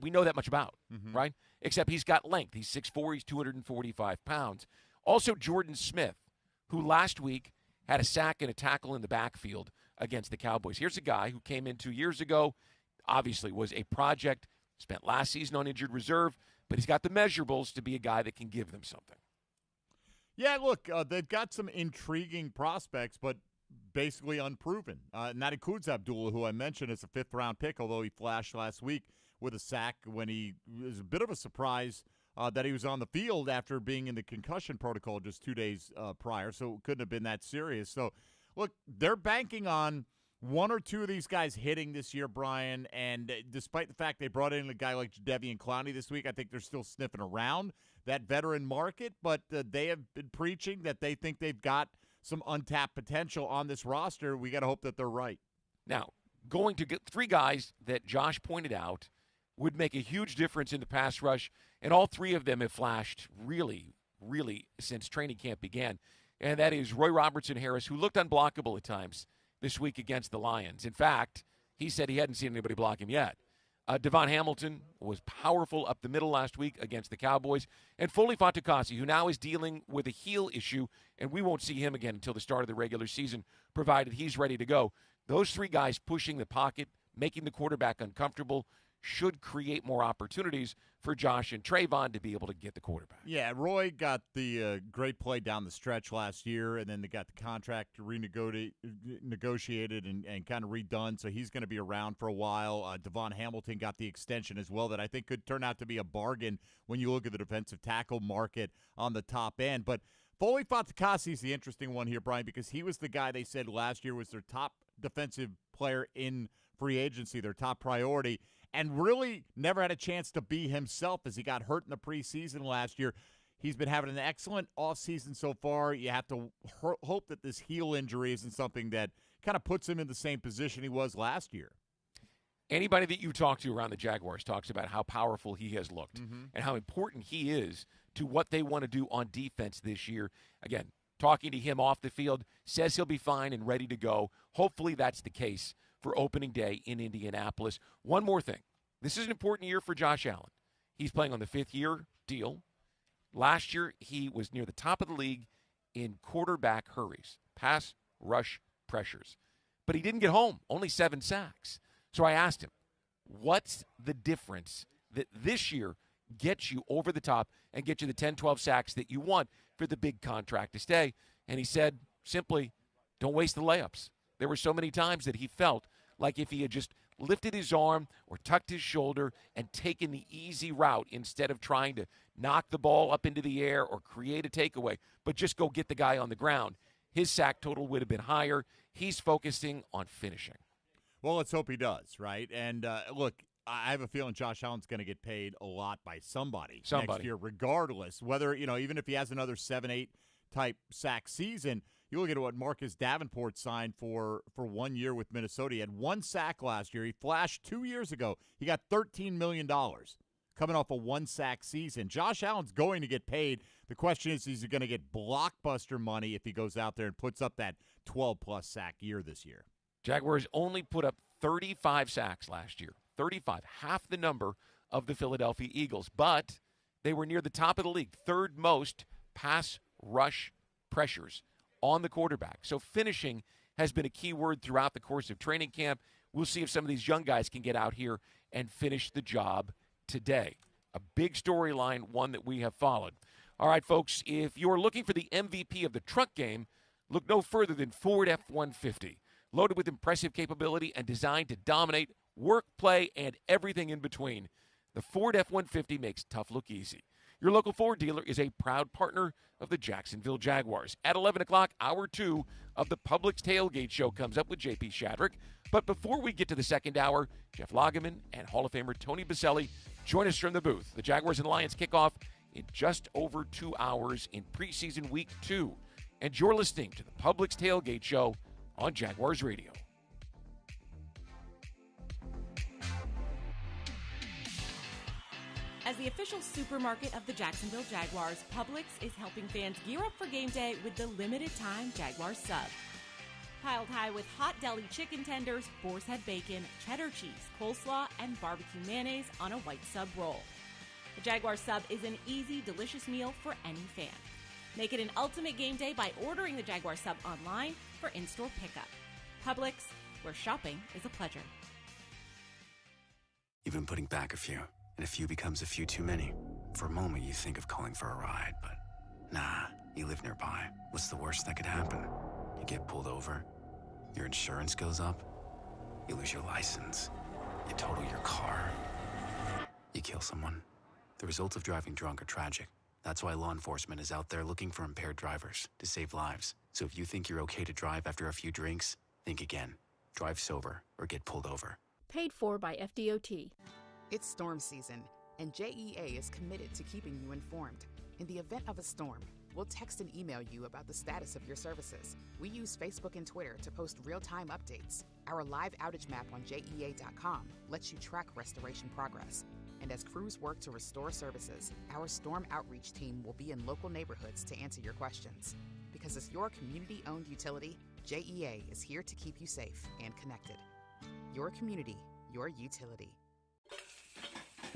Speaker 3: we know that much about, right? Except he's got length. He's 6'4", he's 245 pounds. Also, Jordan Smith, who last week had a sack and a tackle in the backfield against the Cowboys. Here's a guy who came in 2 years ago, obviously was a project, spent last season on injured reserve, but he's got the measurables to be a guy that can give them something.
Speaker 4: Yeah, look, they've got some intriguing prospects, but basically unproven. And that includes Abdullah, who I mentioned as a fifth-round pick, although he flashed last week with a sack when he was a bit of a surprise that he was on the field after being in the concussion protocol just 2 days prior, so it couldn't have been that serious. So, look, they're banking on one or two of these guys hitting this year, Brian, and despite the fact they brought in a guy like Jadeveon Clowney this week, I think they're still sniffing around that veteran market, but they have been preaching that they think they've got some untapped potential on this roster. We got to hope that they're right.
Speaker 3: Now, going to get three guys that Josh pointed out would make a huge difference in the pass rush, and all three of them have flashed really, really since training camp began, and that is Roy Robertson-Harris, who looked unblockable at times this week against the Lions. In fact, he said he hadn't seen anybody block him yet. Devon Hamilton was powerful up the middle last week against the Cowboys. And Foley Fatukasi, who now is dealing with a heel issue, and we won't see him again until the start of the regular season, provided he's ready to go. Those three guys pushing the pocket, making the quarterback uncomfortable, should create more opportunities for Josh and Trayvon to be able to get the quarterback.
Speaker 4: Yeah, Roy got the great play down the stretch last year, and then they got the contract renegotiated and kind of redone, so he's going to be around for a while. Devon Hamilton got the extension as well that I think could turn out to be a bargain when you look at the defensive tackle market on the top end. But Foley Fatukasi is the interesting one here, Brian, because he was the guy they said last year was their top defensive player in free agency, their top priority, and really never had a chance to be himself as he got hurt in the preseason last year. He's been having an excellent offseason so far. You have to hope that this heel injury isn't something that kind of puts him in the same position he was last year.
Speaker 3: Anybody that you talk to around the Jaguars talks about how powerful he has looked and how important he is to what they want to do on defense this year. Again, talking to him off the field, says he'll be fine and ready to go. Hopefully that's the case for opening day in Indianapolis. One more thing. This is an important year for Josh Allen. He's playing on the fifth-year deal. Last year, he was near the top of the league in quarterback hurries, pass rush pressures. But he didn't get home, only 7 sacks. So I asked him, what's the difference that this year gets you over the top and get you the 10, 12 sacks that you want for the big contract to stay? And he said, simply, don't waste the layups. There were so many times that he felt like if he had just lifted his arm or tucked his shoulder and taken the easy route instead of trying to knock the ball up into the air or create a takeaway, but just go get the guy on the ground, his sack total would have been higher. He's focusing on finishing.
Speaker 4: Well, let's hope he does, right? And, look, I have a feeling Josh Allen's going to get paid a lot by somebody next year, regardless. Whether, even if he has another 7-8 type sack season, you look at what Marcus Davenport signed for 1 year with Minnesota. He had 1 sack last year. He flashed 2 years ago. He got $13 million coming off a 1 sack season. Josh Allen's going to get paid. The question is he going to get blockbuster money if he goes out there and puts up that 12-plus sack year this year?
Speaker 3: Jaguars only put up 35 sacks last year. 35, half the number of the Philadelphia Eagles. But they were near the top of the league, third most pass rush pressures on the quarterback. So finishing has been a key word throughout the course of training camp. We'll see if some of these young guys can get out here and finish the job today. A big storyline, one that we have followed. All right, folks, if you're looking for the MVP of the truck game, look no further than Ford F-150. Loaded with impressive capability and designed to dominate work, play, and everything in between. The Ford F-150 makes tough look easy. Your local Ford dealer is a proud partner of the Jacksonville Jaguars. At 11 o'clock, hour 2 of the Publix Tailgate Show comes up with J.P. Shadrick. But before we get to the second hour, Jeff Lageman and Hall of Famer Tony Baselli join us from the booth. The Jaguars and Lions kick off in just over 2 hours in preseason week 2. And you're listening to the Publix Tailgate Show on Jaguars Radio.
Speaker 16: As the official supermarket of the Jacksonville Jaguars, Publix is helping fans gear up for game day with the limited-time Jaguars sub. Piled high with hot deli chicken tenders, boar's head bacon, cheddar cheese, coleslaw, and barbecue mayonnaise on a white sub roll. The Jaguars sub is an easy, delicious meal for any fan. Make it an ultimate game day by ordering the Jaguars sub online for in-store pickup. Publix, where shopping is a pleasure.
Speaker 22: You've been putting back a few. And a few becomes a few too many. For a moment, you think of calling for a ride, but nah, you live nearby. What's the worst that could happen? You get pulled over. Your insurance goes up. You lose your license. You total your car. You kill someone. The results of driving drunk are tragic. That's why law enforcement is out there looking for impaired drivers to save lives. So if you think you're okay to drive after a few drinks, think again. Drive sober or get pulled over.
Speaker 17: Paid for by FDOT.
Speaker 21: It's storm season, and JEA is committed to keeping you informed. In the event of a storm, we'll text and email you about the status of your services. We use Facebook and Twitter to post real-time updates. Our live outage map on JEA.com lets you track restoration progress. And as crews work to restore services, our storm outreach team will be in local neighborhoods to answer your questions. Because as your community-owned utility, JEA is here to keep you safe and connected. Your community, your utility.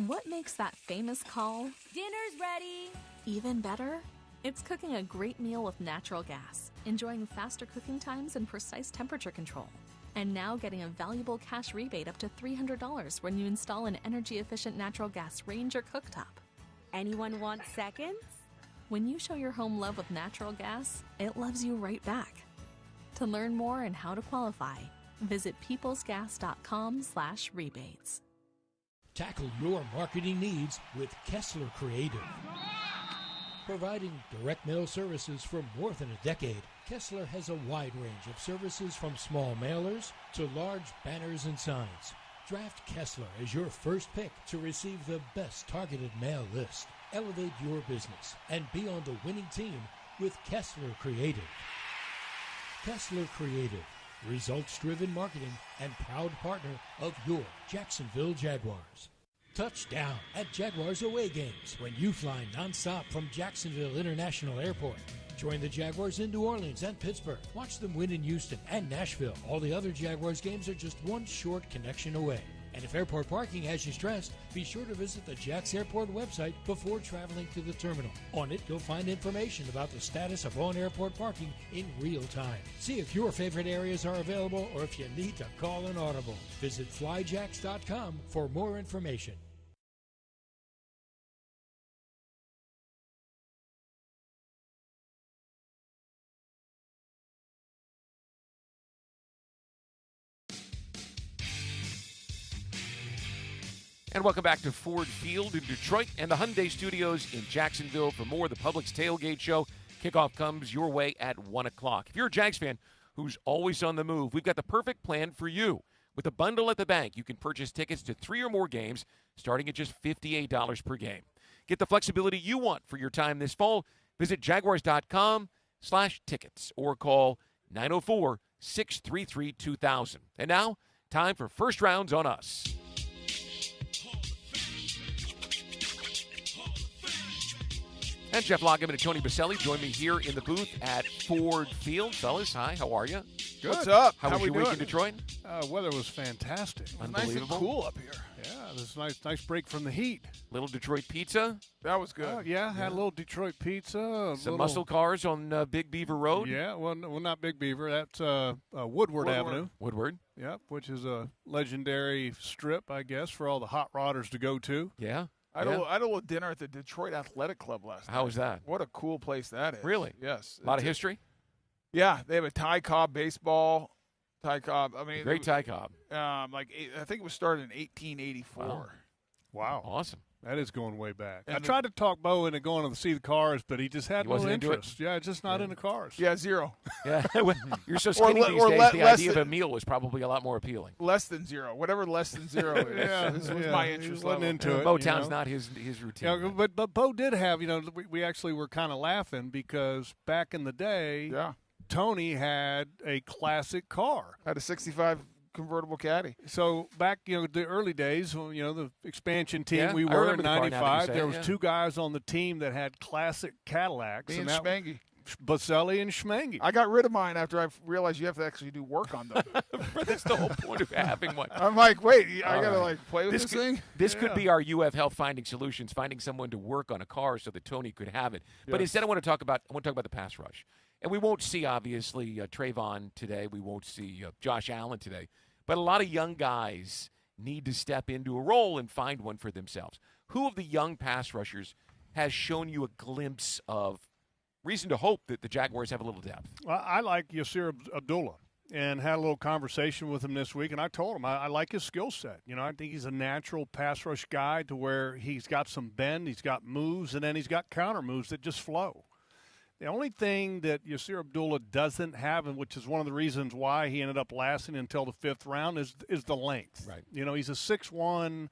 Speaker 17: What makes that famous call
Speaker 28: Dinner's ready!
Speaker 17: even better? It's cooking a great meal with natural gas, enjoying faster cooking times and precise temperature control. And now getting a valuable cash rebate up to $300 when you install an energy-efficient natural gas range or cooktop.
Speaker 28: Anyone want seconds?
Speaker 17: When you show your home love with natural gas, it loves you right back. To learn more and how to qualify, visit peoplesgas.com/rebates.
Speaker 2: Tackle your marketing needs with Kessler Creative. Providing direct mail services for more than a decade, Kessler has a wide range of services from small mailers to large banners and signs. Draft Kessler as your first pick to receive the best targeted mail list. Elevate your business and be on the winning team with Kessler Creative. Kessler Creative, results-driven marketing and proud partner of your Jacksonville Jaguars. Touchdown at Jaguars away games when you fly nonstop from Jacksonville International Airport. Join the Jaguars in New Orleans and Pittsburgh. Watch them win in Houston and Nashville. All the other Jaguars games are just one short connection away. And if airport parking has you stressed, be sure to visit the Jax Airport website before traveling to the terminal. On it, you'll find information about the status of on-airport parking in real time. See if your favorite areas are available or if you need to call an audible. Visit flyjax.com for more information.
Speaker 3: And welcome back to Ford Field in Detroit and the Hyundai Studios in Jacksonville for more of the Publix Tailgate Show. Kickoff comes your way at 1 o'clock. If you're a Jags fan who's always on the move, we've got the perfect plan for you. With a bundle at the bank, you can purchase tickets to 3 or more games starting at just $58 per game. Get the flexibility you want for your time this fall. Visit jaguars.com/tickets or call 904-633-2000. And now, time for First Rounds on Us. And Jeff Loggeman and Tony Baselli join me here in the booth at Ford Field. Fellas, hi, how are you?
Speaker 5: Good. What's up?
Speaker 3: How was your week in Detroit?
Speaker 5: Weather was fantastic. It was
Speaker 3: Unbelievable.
Speaker 5: nice and cool up here. Yeah, this is nice break from the heat.
Speaker 3: Little Detroit pizza?
Speaker 5: That was good. Had a little Detroit pizza.
Speaker 3: Some muscle cars on Big Beaver Road?
Speaker 5: Yeah, well, not Big Beaver. That's Woodward Avenue.
Speaker 3: Woodward.
Speaker 5: Yep, which is a legendary strip, I guess, for all the hot rodders to go to.
Speaker 3: Yeah.
Speaker 5: I
Speaker 8: had a little dinner at the Detroit Athletic Club last night.
Speaker 3: How was that?
Speaker 8: What a cool place that is.
Speaker 3: Really?
Speaker 8: Yes.
Speaker 3: A lot of history?
Speaker 8: Yeah. They have a Ty Cobb baseball. Ty Cobb. I mean,
Speaker 3: great Ty Cobb.
Speaker 8: I think it was started in 1884.
Speaker 5: Wow.
Speaker 3: Awesome.
Speaker 5: That is going way back.
Speaker 8: And
Speaker 5: I tried to talk Bo into going to see the cars, but he just had no
Speaker 3: wasn't into it?
Speaker 5: interest. Yeah, just not into cars.
Speaker 8: Yeah, zero.
Speaker 3: Yeah, you're so skinny these days, the idea of a meal was probably a lot more appealing.
Speaker 8: Less than zero. Whatever less than zero is. This was my interest level.
Speaker 5: Into it.
Speaker 3: Motown's not his routine.
Speaker 5: Yeah, but Bo did have, we actually were kind of laughing because back in the day, Tony had a classic car.
Speaker 8: Had a 65 convertible Caddy.
Speaker 5: So back, the early days, the expansion team we
Speaker 3: I
Speaker 5: were in
Speaker 3: remember the car now that you
Speaker 5: '95,
Speaker 3: say
Speaker 5: there
Speaker 3: it,
Speaker 5: was
Speaker 3: yeah.
Speaker 5: 2 guys on the team that had classic Cadillacs.
Speaker 8: Me and Schmengi.
Speaker 5: Baselli and Schmengi.
Speaker 8: I got rid of mine after I realized you have to actually do work on them.
Speaker 3: That's the whole point of having one.
Speaker 8: I'm like, wait, I got to play with this thing?
Speaker 3: This could be our UF Health Finding Solutions, finding someone to work on a car so that Tony could have it. But instead I want to talk about the pass rush. And we won't see, obviously, Trayvon today. We won't see Josh Allen today. But a lot of young guys need to step into a role and find one for themselves. Who of the young pass rushers has shown you a glimpse of reason to hope that the Jaguars have a little depth?
Speaker 5: Well, I like Yasir Abdullah. and had a little conversation with him this week, and I told him I like his skill set. You know, I think he's a natural pass rush guy to where he's got some bend, he's got moves, and then he's got counter moves that just flow. The only thing that Yasir Abdullah doesn't have, and which is one of the reasons why he ended up lasting until the 5th round, is the length.
Speaker 3: Right.
Speaker 5: You know, he's a 6'1",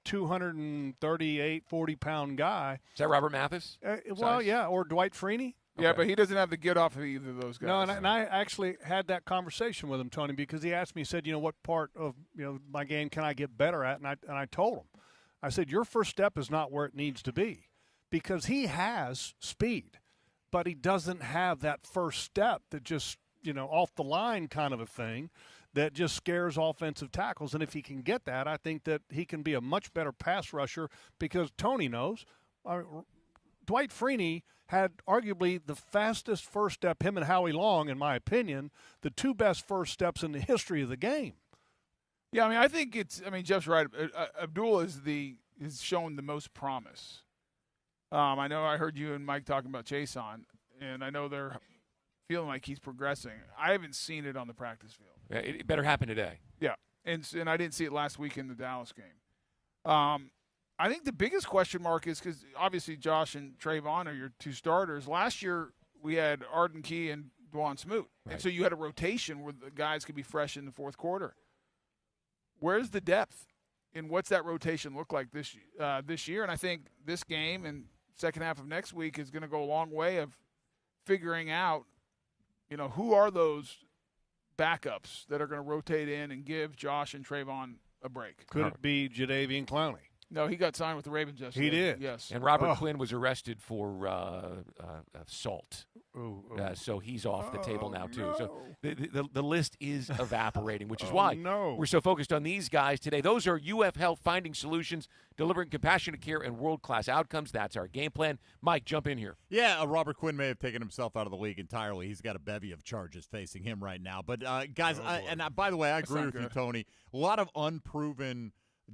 Speaker 5: 238, 40-pound guy.
Speaker 3: Is that Robert Mathis?
Speaker 5: Well, yeah, or Dwight Freeney.
Speaker 8: Yeah, but he doesn't have the get off of either of those guys.
Speaker 5: No, and I actually had that conversation with him, Tony, because he asked me, he said, what part of my game can I get better at? And I told him, I said, your first step is not where it needs to be, because he has speed, but he doesn't have that first step that just, off the line kind of a thing that just scares offensive tackles. And if he can get that, I think that he can be a much better pass rusher, because Tony knows Dwight Freeney had arguably the fastest first step, him and Howie Long, in my opinion, the two best first steps in the history of the game.
Speaker 8: Yeah, I think Jeff's right. Abdullah is shown the most promise. I know I heard you and Mike talking about Chason, and I know they're feeling like he's progressing. I haven't seen it on the practice field.
Speaker 3: Yeah, it better happen today.
Speaker 8: Yeah, and I didn't see it last week in the Dallas game. I think the biggest question mark is because obviously Josh and Trayvon are your two starters. Last year we had Arden Key and Dwan Smoot, and so you had a rotation where the guys could be fresh in the fourth quarter. Where's the depth, and what's that rotation look like this year? And I think this game and second half of next week is going to go a long way of figuring out, who are those backups that are going to rotate in and give Josh and Trayvon a break.
Speaker 5: Could it be Jadeveon Clowney?
Speaker 8: No, he got signed with the Ravens yesterday.
Speaker 5: He did.
Speaker 8: Yes.
Speaker 3: And Robert Quinn was arrested for assault. So he's off the table now, too.
Speaker 5: No.
Speaker 3: So the list is evaporating, which is why we're so focused on these guys today. Those are UF Health finding solutions, delivering compassionate care and world-class outcomes. That's our game plan. Mike, jump in here.
Speaker 4: Yeah, Robert Quinn may have taken himself out of the league entirely. He's got a bevy of charges facing him right now. But, guys, by the way, I agree with you, Tony. A lot of unproven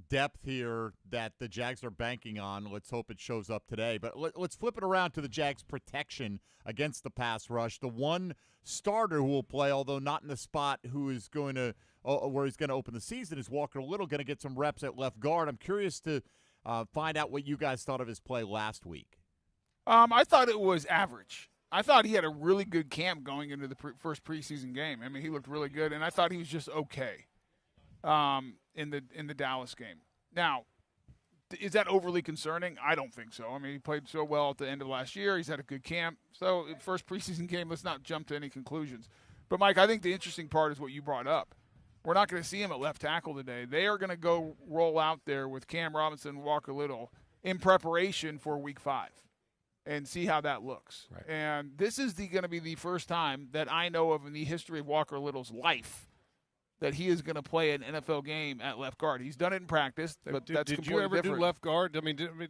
Speaker 4: depth here that the Jags are banking on. Let's hope it shows up today. But let's flip it around to the Jags' protection against the pass rush. The one starter who will play, although not in the spot who is going to where he's going to open the season, is Walker Little, going to get some reps at left guard. I'm curious to find out what you guys thought of his play last week.
Speaker 8: I thought it was average. I thought he had a really good camp going into the first preseason game. He looked really good, and I thought he was just okay. In the Dallas game. Now, is that overly concerning? I don't think so. He played so well at the end of last year. He's had a good camp. So, first preseason game, let's not jump to any conclusions. But, Mike, I think the interesting part is what you brought up. We're not going to see him at left tackle today. They are going to go roll out there with Cam Robinson and Walker Little in preparation for Week 5 and see how that looks.
Speaker 3: Right.
Speaker 8: And this is going to be the first time that I know of in the history of Walker Little's life that he is going to play an NFL game at left guard. He's done it in practice, but that's
Speaker 5: did
Speaker 8: completely
Speaker 5: you ever
Speaker 8: different.
Speaker 5: do left guard?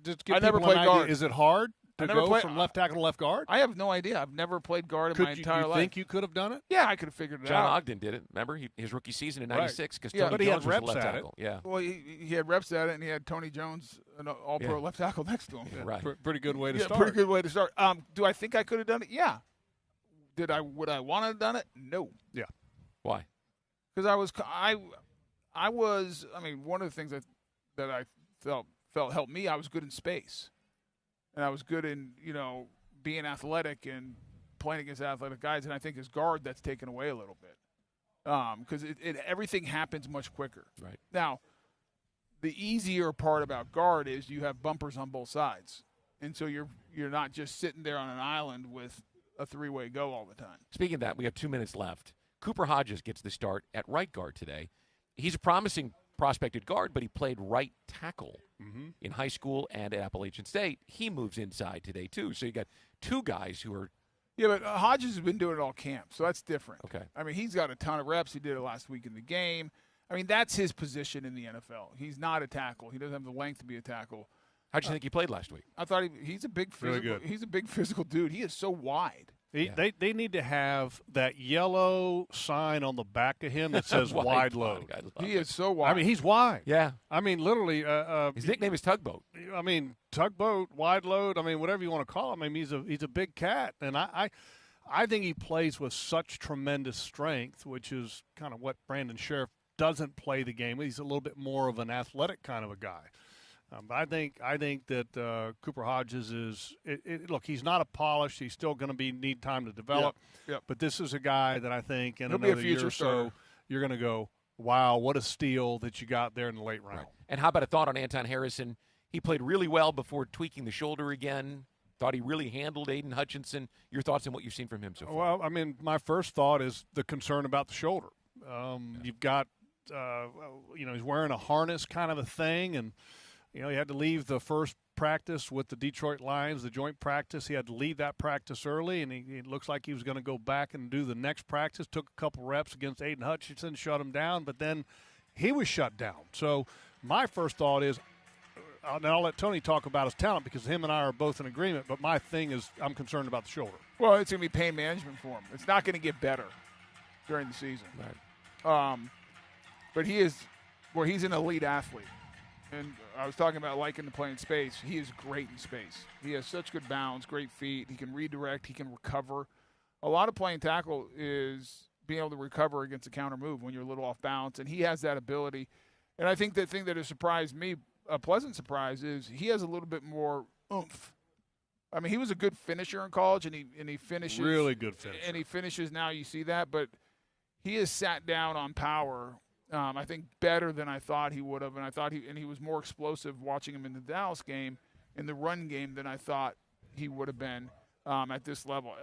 Speaker 5: Just give
Speaker 8: I never
Speaker 5: people an
Speaker 8: played
Speaker 5: idea.
Speaker 8: guard.
Speaker 5: Is it hard to go from left tackle to left guard?
Speaker 8: I have no idea. I've never played guard in my entire life.
Speaker 5: You think you could have done it?
Speaker 8: Yeah, I could have figured it
Speaker 3: John
Speaker 8: out.
Speaker 3: Ogden did it. Remember his rookie season in '96 because
Speaker 8: Yeah,
Speaker 3: Tony
Speaker 8: but he
Speaker 3: Jones
Speaker 8: had
Speaker 3: was
Speaker 8: reps
Speaker 3: a left
Speaker 8: at
Speaker 3: tackle.
Speaker 8: it.
Speaker 3: Yeah.
Speaker 8: Well, he had reps at it, and he had Tony Jones, an all-pro left tackle, next to him.
Speaker 3: Yeah, right.
Speaker 5: Pretty good way to start.
Speaker 8: Pretty good way to start. Do I think I could have done it? Yeah. Would I want to have done it? No.
Speaker 5: Yeah.
Speaker 3: Why?
Speaker 8: Because one of the things that I felt helped me, I was good in space. And I was good in, being athletic and playing against athletic guys. And I think as guard, that's taken away a little bit. Because everything happens much quicker.
Speaker 3: Right.
Speaker 8: Now, the easier part about guard is you have bumpers on both sides. And so you're not just sitting there on an island with a three-way go all the time.
Speaker 3: Speaking of that, we have 2 minutes left. Cooper Hodges gets the start at right guard today. He's a promising prospected guard, but he played right tackle in high school and at Appalachian State. He moves inside today, too. So you got two guys who are –
Speaker 8: Yeah, but Hodges has been doing it all camp, so that's different.
Speaker 3: Okay.
Speaker 8: He's got a ton of reps. He did it last week in the game. That's his position in the NFL. He's not a tackle. He doesn't have the length to be a tackle.
Speaker 3: How'd you think he played last week?
Speaker 8: I thought he's a big physical.
Speaker 5: Really good.
Speaker 8: He's a big physical dude. He is so wide.
Speaker 5: They need to have that yellow sign on the back of him that says wide load.
Speaker 8: He is so wide.
Speaker 5: He's wide.
Speaker 3: Yeah.
Speaker 5: Literally.
Speaker 3: His nickname is Tugboat.
Speaker 5: Tugboat, wide load. Whatever you want to call him. He's a big cat, and I think he plays with such tremendous strength, which is kind of what Brandon Sheriff doesn't play the game. He's a little bit more of an athletic kind of a guy. But I think that Cooper Hodges is look. He's not a polished. He's still going to need time to develop.
Speaker 8: Yep.
Speaker 5: But this is a guy that I think in
Speaker 8: He'll be a
Speaker 5: another
Speaker 8: future
Speaker 5: year or so you're going to go, wow, what a steal that you got there in the late round.
Speaker 3: Right. And how about a thought on Anton Harrison? He played really well before tweaking the shoulder again. Thought he really handled Aiden Hutchinson. Your thoughts on what you've seen from him so far?
Speaker 5: Well, I mean, my first thought is the concern about the shoulder. You've got, he's wearing a harness kind of a thing, and he had to leave the first practice with the Detroit Lions, the joint practice. He had to leave that practice early, and it looks like he was going to go back and do the next practice. Took a couple reps against Aiden Hutchinson, shut him down, but then he was shut down. So my first thought is, and I'll let Tony talk about his talent because him and I are both in agreement, but my thing is I'm concerned about the shoulder.
Speaker 8: Well, it's going to be pain management for him. It's not going to get better during the season.
Speaker 3: Right.
Speaker 8: But he's an elite athlete. And I was talking about liking to play in space. He is great in space. He has such good balance, great feet. He can redirect. He can recover. A lot of playing tackle is being able to recover against a counter move when you're a little off balance, and he has that ability. And I think the thing that has surprised me, a pleasant surprise, is he has a little bit more oomph. I mean, he was a good finisher in college, and he finishes
Speaker 5: really good finisher.
Speaker 8: And he finishes now. You see that, but he has sat down on power. I think better than I thought he would have, and he was more explosive watching him in the Dallas game, in the run game, than I thought he would have been at this level.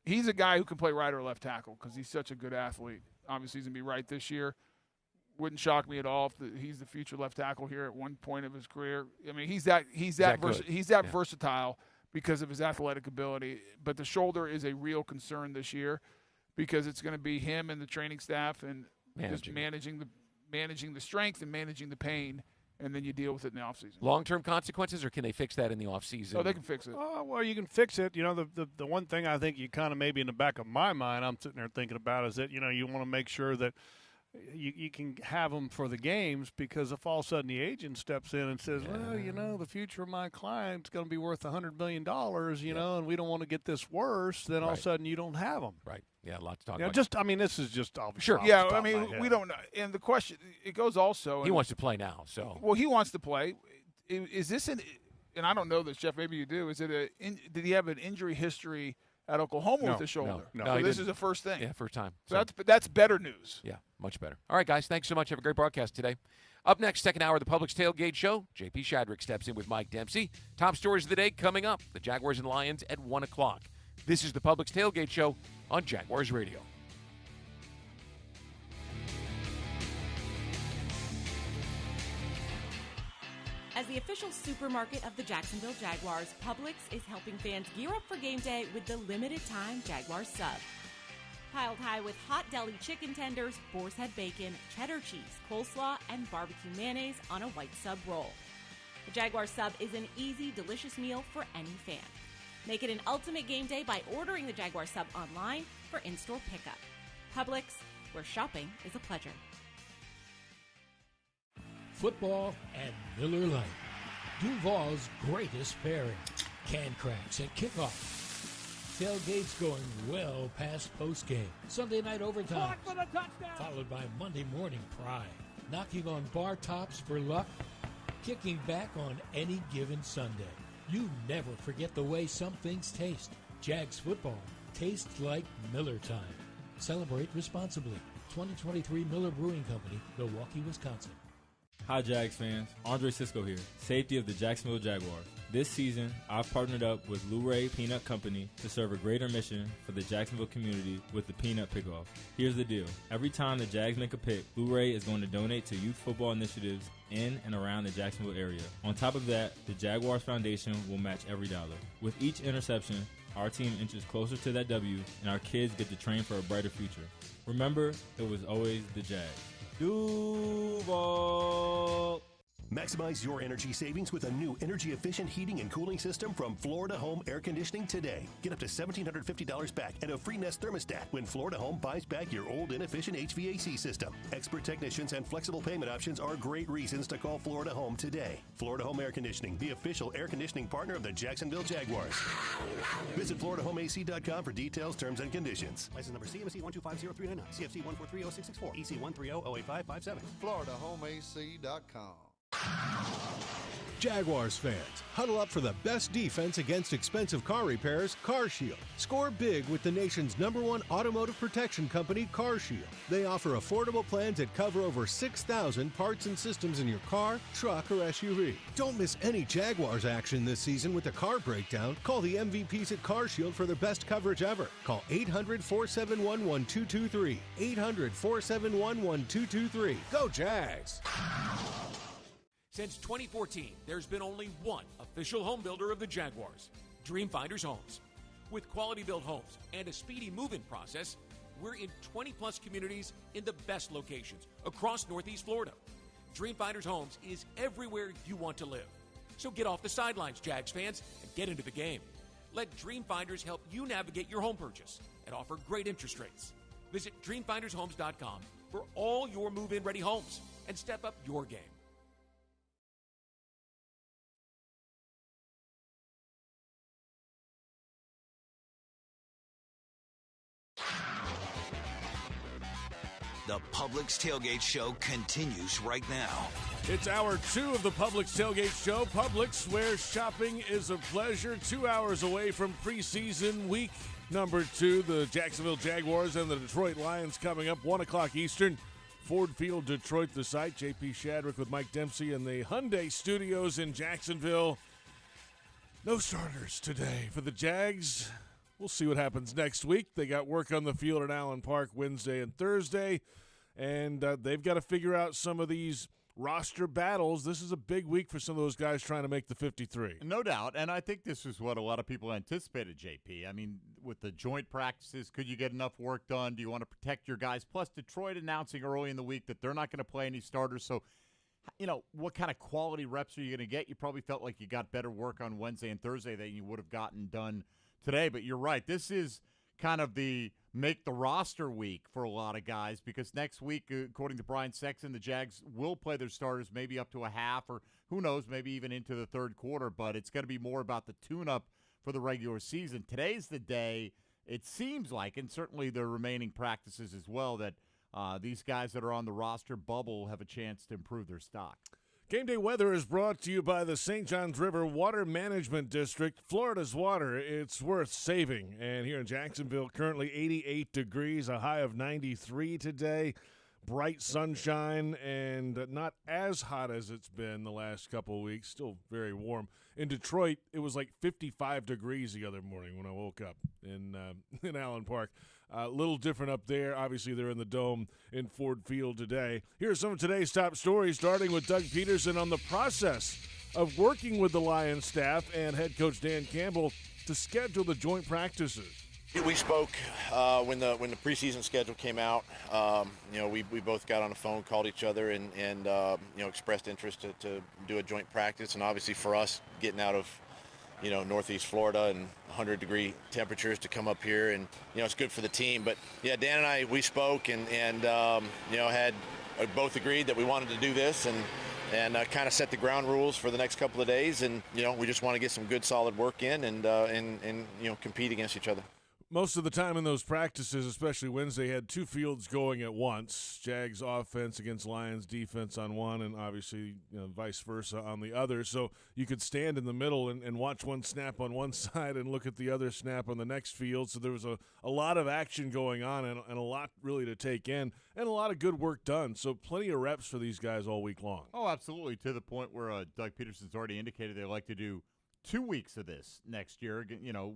Speaker 8: He's a guy who can play right or left tackle because he's such a good athlete. Obviously, he's going to be right this year. Wouldn't shock me at all if he's the future left tackle here at one point of his career. I mean, he's that versatile because of his athletic ability. But the shoulder is a real concern this year because it's going to be him and the training staff and just managing the strength and managing the pain, and then you deal with it in the offseason.
Speaker 3: Long-term consequences, or can they fix that in the offseason?
Speaker 8: Oh, they can fix it.
Speaker 5: Well, you can fix it. The one thing I think you kind of maybe in the back of my mind I'm sitting there thinking about is that, you want to make sure that you can have them for the games, because if all of a sudden the agent steps in and says, well, the future of my client's going to be worth $100 million, and we don't want to get this worse, then all of a sudden you don't have them.
Speaker 3: Right. Yeah, a lot to talk about.
Speaker 5: This is just obviously.
Speaker 8: Sure. Yeah, I mean, we don't know. And the question, it goes also.
Speaker 3: He wants to play now, so.
Speaker 8: Well, he wants to play. Is this and I don't know this, Jeff, maybe you do. Did he have an injury history at Oklahoma with the shoulder?
Speaker 3: No.
Speaker 8: So this is the first thing.
Speaker 3: Yeah, first time.
Speaker 8: So that's better news.
Speaker 3: Yeah, much better. All right, guys, thanks so much. Have a great broadcast today. Up next, second hour of the Publix Tailgate Show. JP Shadrick steps in with Mike Dempsey. Top stories of the day coming up. The Jaguars and Lions at 1 o'clock. This is the Publix Tailgate Show on Jaguars Radio.
Speaker 16: As the official supermarket of the Jacksonville Jaguars, Publix is helping fans gear up for game day with the limited-time Jaguars sub. Piled high with hot deli chicken tenders, boar's head bacon, cheddar cheese, coleslaw, and barbecue mayonnaise on a white sub roll. The Jaguars sub is an easy, delicious meal for any fan. Make it an ultimate game day by ordering the Jaguars sub online for in-store pickup. Publix, where shopping is a pleasure.
Speaker 2: Football and Miller Lite. Duval's greatest pairing. Can cracks and kickoff. Tailgates going well past postgame. Sunday night overtime. Followed by Monday morning pride. Knocking on bar tops for luck. Kicking back on any given Sunday. You never forget the way some things taste. Jags football tastes like Miller time. Celebrate responsibly. 2023 Miller Brewing Company, Milwaukee, Wisconsin.
Speaker 15: Hi, Jags fans. Andre Cisco here, safety of the Jacksonville Jaguars. This season, I've partnered up with Lou Ray Peanut Company to serve a greater mission for the Jacksonville community with the Peanut Pickoff. Here's the deal. Every time the Jags make a pick, Lou Ray is going to donate to youth football initiatives in and around the Jacksonville area. On top of that, the Jaguars Foundation will match every dollar. With each interception, our team inches closer to that W, and our kids get to train for a brighter future. Remember, it was always the Jags. Duval!
Speaker 9: Maximize your energy savings with a new energy-efficient heating and cooling system from Florida Home Air Conditioning today. Get up to $1,750 back and a free Nest thermostat when Florida Home buys back your old inefficient HVAC system. Expert technicians and flexible payment options are great reasons to call Florida Home today. Florida Home Air Conditioning, the official air conditioning partner of the Jacksonville Jaguars. Visit FloridaHomeAC.com for details, terms, and conditions.
Speaker 10: License number CMC 1250399, CFC 1430664, EC 130-08557.
Speaker 11: FloridaHomeAC.com.
Speaker 12: Jaguars fans, huddle up for the best defense against expensive car repairs, CarShield. Score big with the nation's #1 automotive protection company, CarShield. They offer affordable plans that cover over 6,000 parts and systems in your car, truck, or SUV. Don't miss any Jaguars action this season with a car breakdown. Call the MVPs at CarShield for their best coverage ever. Call 800-471-1223. 800-471-1223. Go Jags!
Speaker 3: Since 2014, there's been only one official home builder of the Jaguars, Dreamfinders Homes. With quality-built homes and a speedy move-in process, we're in 20-plus communities in the best locations across Northeast Florida. Dreamfinders Homes is everywhere you want to live. So get off the sidelines, Jags fans, and get into the game. Let Dreamfinders help you navigate your home purchase and offer great interest rates. Visit DreamfindersHomes.com for all your move-in ready homes and step up your game.
Speaker 13: The Publix Tailgate Show continues right now.
Speaker 24: It's hour 2 of the Publix Tailgate Show. Publix, where shopping is a pleasure. 2 hours away from preseason week number 2. The Jacksonville Jaguars and the Detroit Lions coming up 1 o'clock Eastern. Ford Field, Detroit, the site. JP Shadrick with Mike Dempsey in the Hyundai Studios in Jacksonville. No starters today for the Jags. We'll see what happens next week. They got work on the field at Allen Park Wednesday and Thursday, and they've got to figure out some of these roster battles. This is a big week for some of those guys trying to make the 53.
Speaker 4: No doubt, and I think this is what a lot of people anticipated, JP. I mean, with the joint practices, could you get enough work done? Do you want to protect your guys? Plus, Detroit announcing early in the week that they're not going to play any starters, so what kind of quality reps are you going to get? You probably felt like you got better work on Wednesday and Thursday than you would have gotten done today, but you're right. This is kind of the make the roster week for a lot of guys because next week, according to Brian Sexton, the Jags will play their starters maybe up to a half or who knows, maybe even into the third quarter, but it's going to be more about the tune-up for the regular season. Today's the day, it seems like, and certainly the remaining practices as well, that these guys that are on the roster bubble have a chance to improve their stock.
Speaker 24: Game day weather is brought to you by the St. Johns River Water Management District. Florida's water, it's worth saving. And here in Jacksonville, currently 88 degrees, a high of 93 today. Bright sunshine and not as hot as it's been the last couple of weeks. Still very warm. In Detroit, it was like 55 degrees the other morning when I woke up in Allen Park. A little different up there. Obviously, they're in the Dome in Ford Field today. Here are some of today's top stories, starting with Doug Peterson on the process of working with the Lions staff and head coach Dan Campbell to schedule the joint practices.
Speaker 14: We spoke when the preseason schedule came out. We both got on the phone, called each other, and expressed interest to do a joint practice. And obviously for us, getting out of Northeast Florida and 100-degree temperatures to come up here, and it's good for the team. But yeah, Dan and I, we spoke and had both agreed that we wanted to do this and kind of set the ground rules for the next couple of days. And we just want to get some good, solid work in and compete against each other.
Speaker 24: Most of the time in those practices, especially Wednesday, had two fields going at once. Jags offense against Lions defense on one, and obviously vice versa on the other. So you could stand in the middle and watch one snap on one side and look at the other snap on the next field. So there was a lot of action going on and a lot really to take in and a lot of good work done. So plenty of reps for these guys all week long.
Speaker 4: Oh, absolutely, to the point where Doug Peterson's already indicated they like to do 2 weeks of this next year,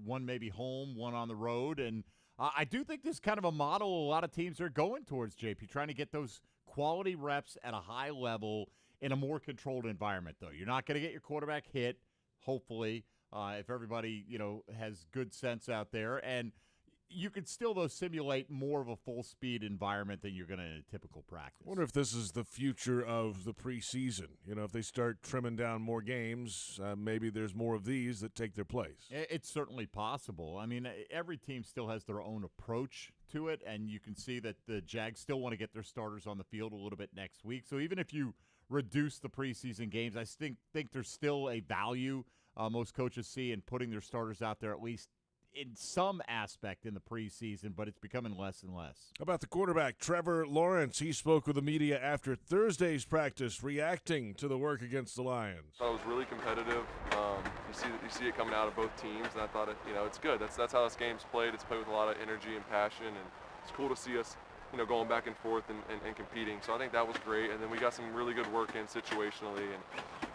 Speaker 4: one maybe home, one on the road. And I do think this is kind of a model a lot of teams are going towards, JP, trying to get those quality reps at a high level in a more controlled environment, though. You're not going to get your quarterback hit, hopefully, if everybody, has good sense out there. And you could still, though, simulate more of a full-speed environment than you're going to in a typical practice.
Speaker 1: I wonder if this is the future of the preseason. You know, if they start trimming down more games, maybe there's more of these that take their place.
Speaker 4: It's certainly possible. I mean, every team still has their own approach to it, and you can see that the Jags still want to get their starters on the field a little bit next week. So even if you reduce the preseason games, I think there's still a value most coaches see in putting their starters out there at least in some aspect in the preseason, but it's becoming less and less.
Speaker 1: How about the quarterback, Trevor Lawrence? He spoke with the media after Thursday's practice, reacting to the work against the Lions.
Speaker 7: I thought it was really competitive. You see it coming out of both teams, and I thought it's good. That's how this game's played. It's played with a lot of energy and passion, and it's cool to see us going back and forth and competing. So I think that was great. And then we got some really good work in situationally and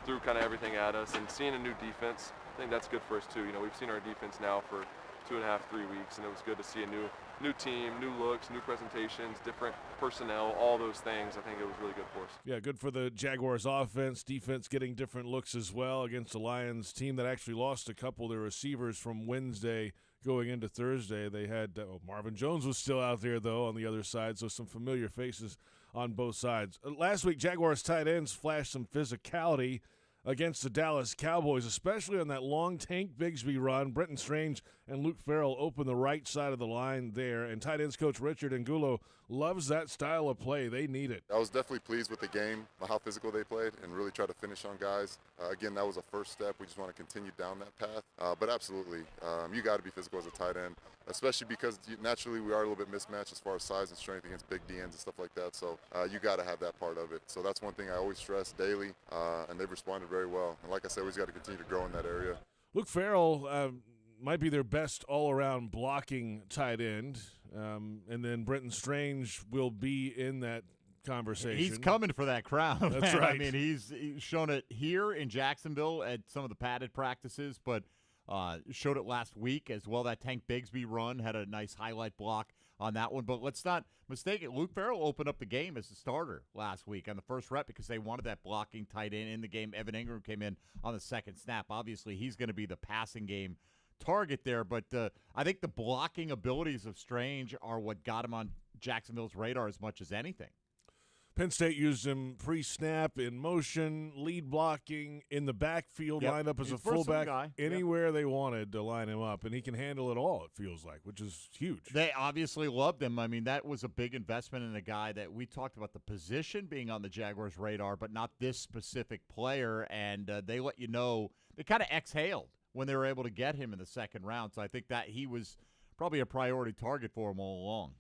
Speaker 7: threw kind of everything at us. And seeing a new defense, I think that's good for us too. We've seen our defense now for 2.5, 3 weeks, and it was good to see a new team, new looks, new presentations, different personnel, all those things. I think it was really good for us.
Speaker 1: Yeah, good for the Jaguars offense, defense getting different looks as well against the Lions team that actually lost a couple of their receivers from Wednesday going into Thursday. They had Marvin Jones was still out there, though, on the other side, so some familiar faces on both sides. Last week, Jaguars tight ends flashed some physicality against the Dallas Cowboys, especially on that long Tank Bigsby run. Brenton Strange and Luke Farrell opened the right side of the line there, and tight ends coach Richard Angulo loves that style of play. They need it.
Speaker 18: I was definitely pleased with the game, how physical they played, and really tried to finish on guys. Again, that was a first step. We just want to continue down that path. But absolutely, you got to be physical as a tight end, especially because naturally we are a little bit mismatched as far as size and strength against big DNs and stuff like that. So you got to have that part of it. So that's one thing I always stress daily, and they've responded very well. And like I said, we just got to continue to grow in that area.
Speaker 1: Luke Farrell might be their best all-around blocking tight end, and then Brenton Strange will be in that conversation.
Speaker 4: He's coming for that crowd.
Speaker 1: That's
Speaker 4: man.
Speaker 1: right.
Speaker 4: I mean, he's shown it here in Jacksonville at some of the padded practices, but showed it last week as well. That Tank Bigsby run had a nice highlight block on that one. But let's not mistake it. Luke Farrell opened up the game as a starter last week on the first rep because they wanted that blocking tight end in the game. Evan Ingram came in on the second snap. Obviously, he's going to be the passing game target there, but I think the blocking abilities of Strange are what got him on Jacksonville's radar as much as anything.
Speaker 1: Penn State used him pre-snap, in motion, lead blocking, in the backfield, lined up as a fullback, anywhere they wanted to line him up, and he can handle it all, it feels like, which is huge.
Speaker 4: They obviously loved him. I mean, that was a big investment in a guy that we talked about the position being on the Jaguars' radar, but not this specific player, and they let you know, they kind of exhaled when they were able to get him in the second round, so I think that he was probably a priority target for him all along.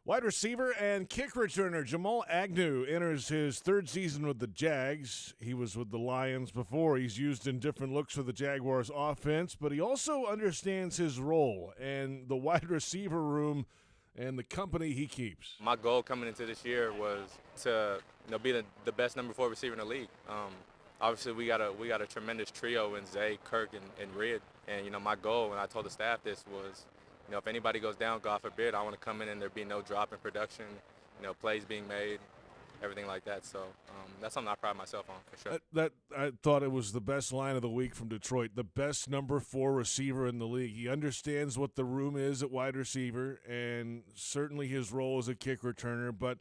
Speaker 1: Wide receiver and kick returner Jamal Agnew enters his third season with the Jags. He was with the Lions before. He's used in different looks for the Jaguars offense, but he also understands his role and the wide receiver room and the company he keeps.
Speaker 19: My goal coming into this year was to be the best number 4 receiver in the league. Obviously, we got a tremendous trio in Zay, Kirk, and Reed. And, my goal when I told the staff this was, if anybody goes down, God forbid, I want to come in and there be no drop in production, plays being made, everything like that. So that's something I pride myself on for sure.
Speaker 1: I thought it was the best line of the week from Detroit, the best number 4 receiver in the league. He understands what the room is at wide receiver and certainly his role as a kick returner, but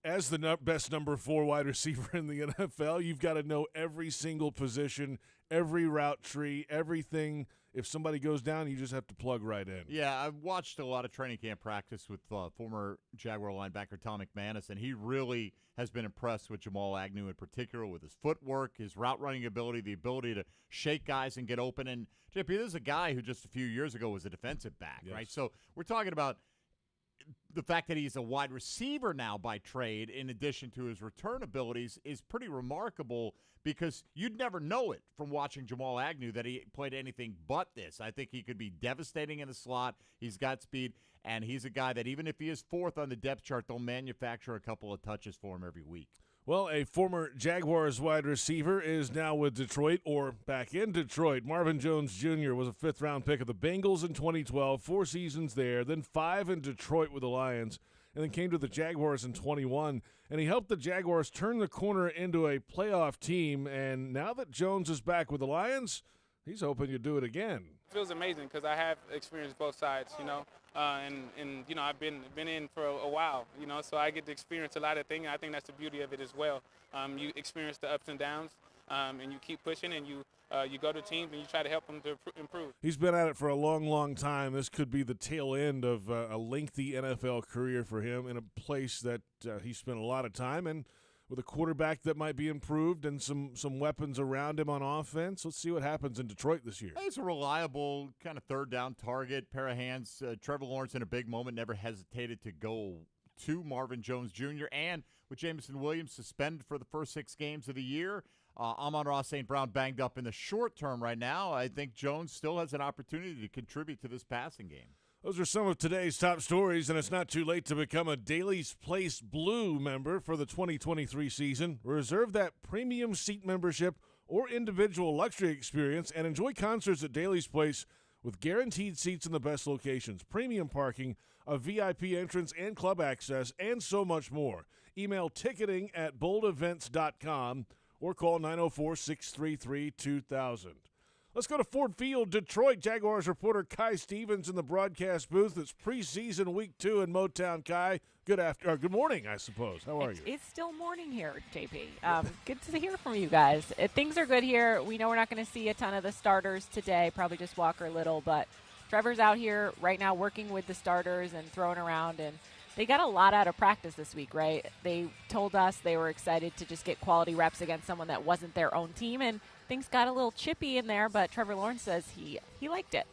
Speaker 1: as the best number 4 wide receiver in the NFL, you've got to know every single position, every route tree, everything. If somebody goes down, you just have to plug right in.
Speaker 4: Yeah, I've watched a lot of training camp practice with former Jaguar linebacker Tom McManus, and he really has been impressed with Jamal Agnew in particular with his footwork, his route running ability, the ability to shake guys and get open. And, JP, this is a guy who just a few years ago was a defensive back, right? So we're talking about the fact that he's a wide receiver now by trade, in addition to his return abilities, is pretty remarkable because you'd never know it from watching Jamal Agnew that he played anything but this. I think he could be devastating in the slot. He's got speed, and he's a guy that even if he is 4th on the depth chart, they'll manufacture a couple of touches for him every week.
Speaker 1: Well, a former Jaguars wide receiver is now with Detroit, or back in Detroit. Marvin Jones Jr. was a 5th-round pick of the Bengals in 2012, 4 seasons there, then 5 in Detroit with the Lions, and then came to the Jaguars in 21. And he helped the Jaguars turn the corner into a playoff team. And now that Jones is back with the Lions, He's hoping you do it again.
Speaker 6: It feels amazing because I have experienced both sides, and I've been in for a while, so I get to experience a lot of things. I think that's the beauty of it as well. You experience the ups and downs, and you keep pushing, and you go to teams and you try to help them to improve.
Speaker 1: He's been at it for a long, long time. This could be the tail end of a lengthy NFL career for him in a place that he spent a lot of time in, with a quarterback that might be improved and some weapons around him on offense. Let's see what happens in Detroit this year.
Speaker 4: He's a reliable kind of third down target, pair of hands. Trevor Lawrence in a big moment never hesitated to go to Marvin Jones Jr. And with Jameson Williams suspended for the first 6 games of the year, Amon-Ra St. Brown banged up in the short term right now, I think Jones still has an opportunity to contribute to this passing game.
Speaker 1: Those are some of today's top stories, and it's not too late to become a Daly's Place Blue member for the 2023 season. Reserve that premium seat membership or individual luxury experience and enjoy concerts at Daly's Place with guaranteed seats in the best locations, premium parking, a VIP entrance and club access, and so much more. Email ticketing@boldevents.com or call 904-633-2000. Let's go to Ford Field, Detroit. Jaguars reporter Kai Stevens in the broadcast booth. It's preseason week 2 in Motown. Kai, good morning, I suppose. How are you?
Speaker 20: It's still morning here, JP. Good to hear from you guys. Things are good here. We know we're not going to see a ton of the starters today, probably just Walker Little, but Trevor's out here right now working with the starters and throwing around, and they got a lot out of practice this week, right? They told us they were excited to just get quality reps against someone that wasn't their own team, and things got a little chippy in there, but Trevor Lawrence says he liked it.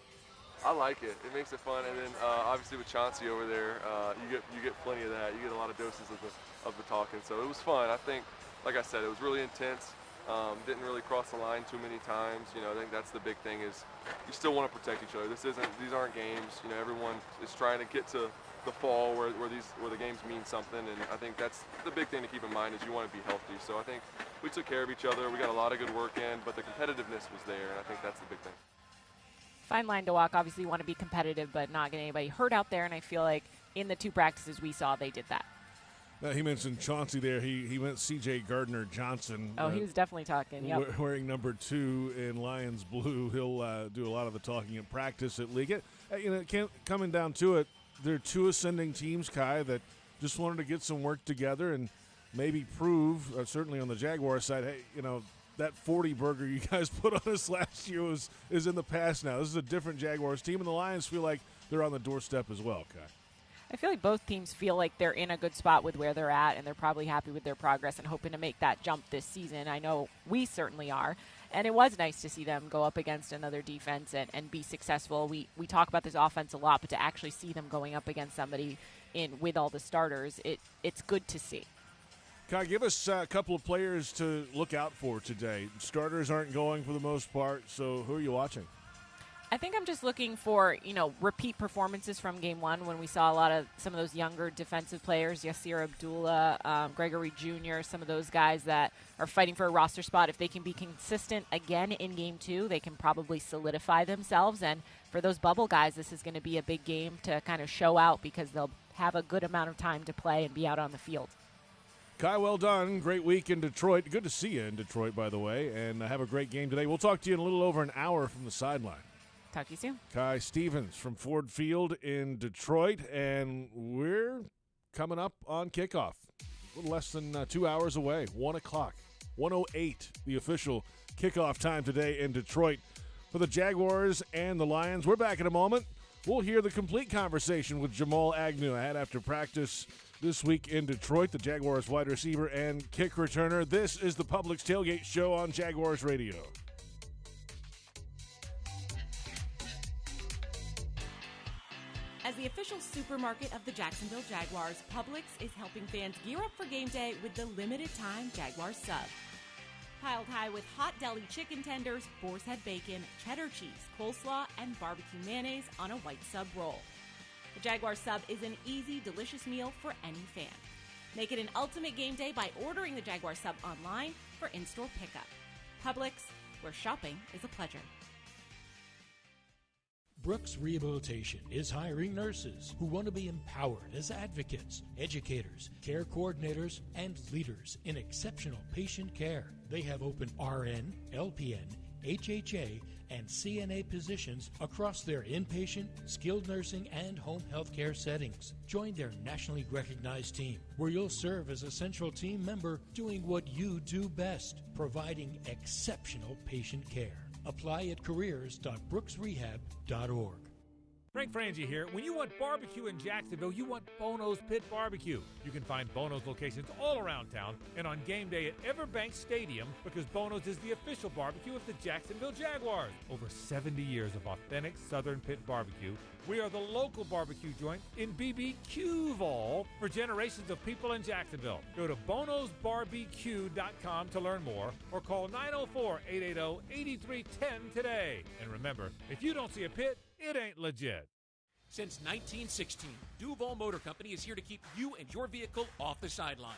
Speaker 7: I like it. It makes it fun, and then obviously with Chauncey over there, you get plenty of that. You get a lot of doses of the talking, so it was fun. I think, like I said, it was really intense. Didn't really cross the line too many times. I think that's the big thing is you still want to protect each other. These aren't games. Everyone is trying to get to the fall where the games mean something, and I think that's the big thing to keep in mind is you want to be healthy. So I think we took care of each other. We got a lot of good work in, but the competitiveness was there, and I think that's the big thing.
Speaker 20: Fine line to walk. Obviously, you want to be competitive, but not get anybody hurt out there, and I feel like in the 2 practices we saw, they did that.
Speaker 1: He mentioned Chauncey there. He went C.J. Gardner-Johnson.
Speaker 20: Oh, he was definitely talking, yep.
Speaker 1: Wearing number 2 in Lions blue. He'll do a lot of the talking in practice at league. Coming down to it, there are 2 ascending teams, Kai, that just wanted to get some work together and maybe prove, certainly on the Jaguars side, hey, that 40 burger you guys put on us last year is in the past now. This is a different Jaguars team, and the Lions feel like they're on the doorstep as well, Kai.
Speaker 20: I feel like both teams feel like they're in a good spot with where they're at, and they're probably happy with their progress and hoping to make that jump this season. I know we certainly are. And it was nice to see them go up against another defense and be successful. We talk about this offense a lot, but to actually see them going up against somebody with all the starters, it's good to see.
Speaker 1: Kai, give us a couple of players to look out for today. Starters aren't going for the most part, so who are you watching?
Speaker 20: I think I'm just looking for, repeat performances from game 1 when we saw some of those younger defensive players, Yasir Abdullah, Gregory Jr., some of those guys that are fighting for a roster spot. If they can be consistent again in game 2, they can probably solidify themselves. And for those bubble guys, this is going to be a big game to kind of show out because they'll have a good amount of time to play and be out on the field.
Speaker 1: Kai, well done. Great week in Detroit. Good to see you in Detroit, by the way, and have a great game today. We'll talk to you in a little over an hour from the sideline.
Speaker 20: Talk to you soon.
Speaker 1: Kai Stevens from Ford Field in Detroit, and we're coming up on kickoff. A little less than 2 hours away, 1 o'clock, 1:08, the official kickoff time today in Detroit for the Jaguars and the Lions. We're back in a moment. We'll hear the complete conversation with Jamal Agnew I had after practice this week in Detroit, the Jaguars wide receiver and kick returner. This is the Publix Tailgate Show on Jaguars Radio.
Speaker 16: As the official supermarket of the Jacksonville Jaguars, Publix is helping fans gear up for game day with the limited-time Jaguars sub. Piled high with hot deli chicken tenders, boar's head bacon, cheddar cheese, coleslaw, and barbecue mayonnaise on a white sub roll. The Jaguars sub is an easy, delicious meal for any fan. Make it an ultimate game day by ordering the Jaguars sub online for in-store pickup. Publix, where shopping is a pleasure.
Speaker 2: Brooks Rehabilitation is hiring nurses who want to be empowered as advocates, educators, care coordinators, and leaders in exceptional patient care. They have open RN, LPN, HHA and CNA positions across their inpatient, skilled nursing, and home health care settings. Join their nationally recognized team, where you'll serve as a central team member doing what you do best, providing exceptional patient care. Apply at careers.brooksrehab.org.
Speaker 17: Frank Frangie here. When you want barbecue in Jacksonville, you want Bono's Pit Barbecue. You can find Bono's locations all around town and on game day at EverBank Stadium, because Bono's is the official barbecue of the Jacksonville Jaguars. Over 70 years of authentic Southern Pit barbecue. We are the local barbecue joint in BBQval for generations of people in Jacksonville. Go to bonosbarbecue.com to learn more, or call 904-880-8310 today. And remember, if you don't see a pit, it ain't legit.
Speaker 3: Since 1916, Duval Motor Company is here to keep you and your vehicle off the sidelines.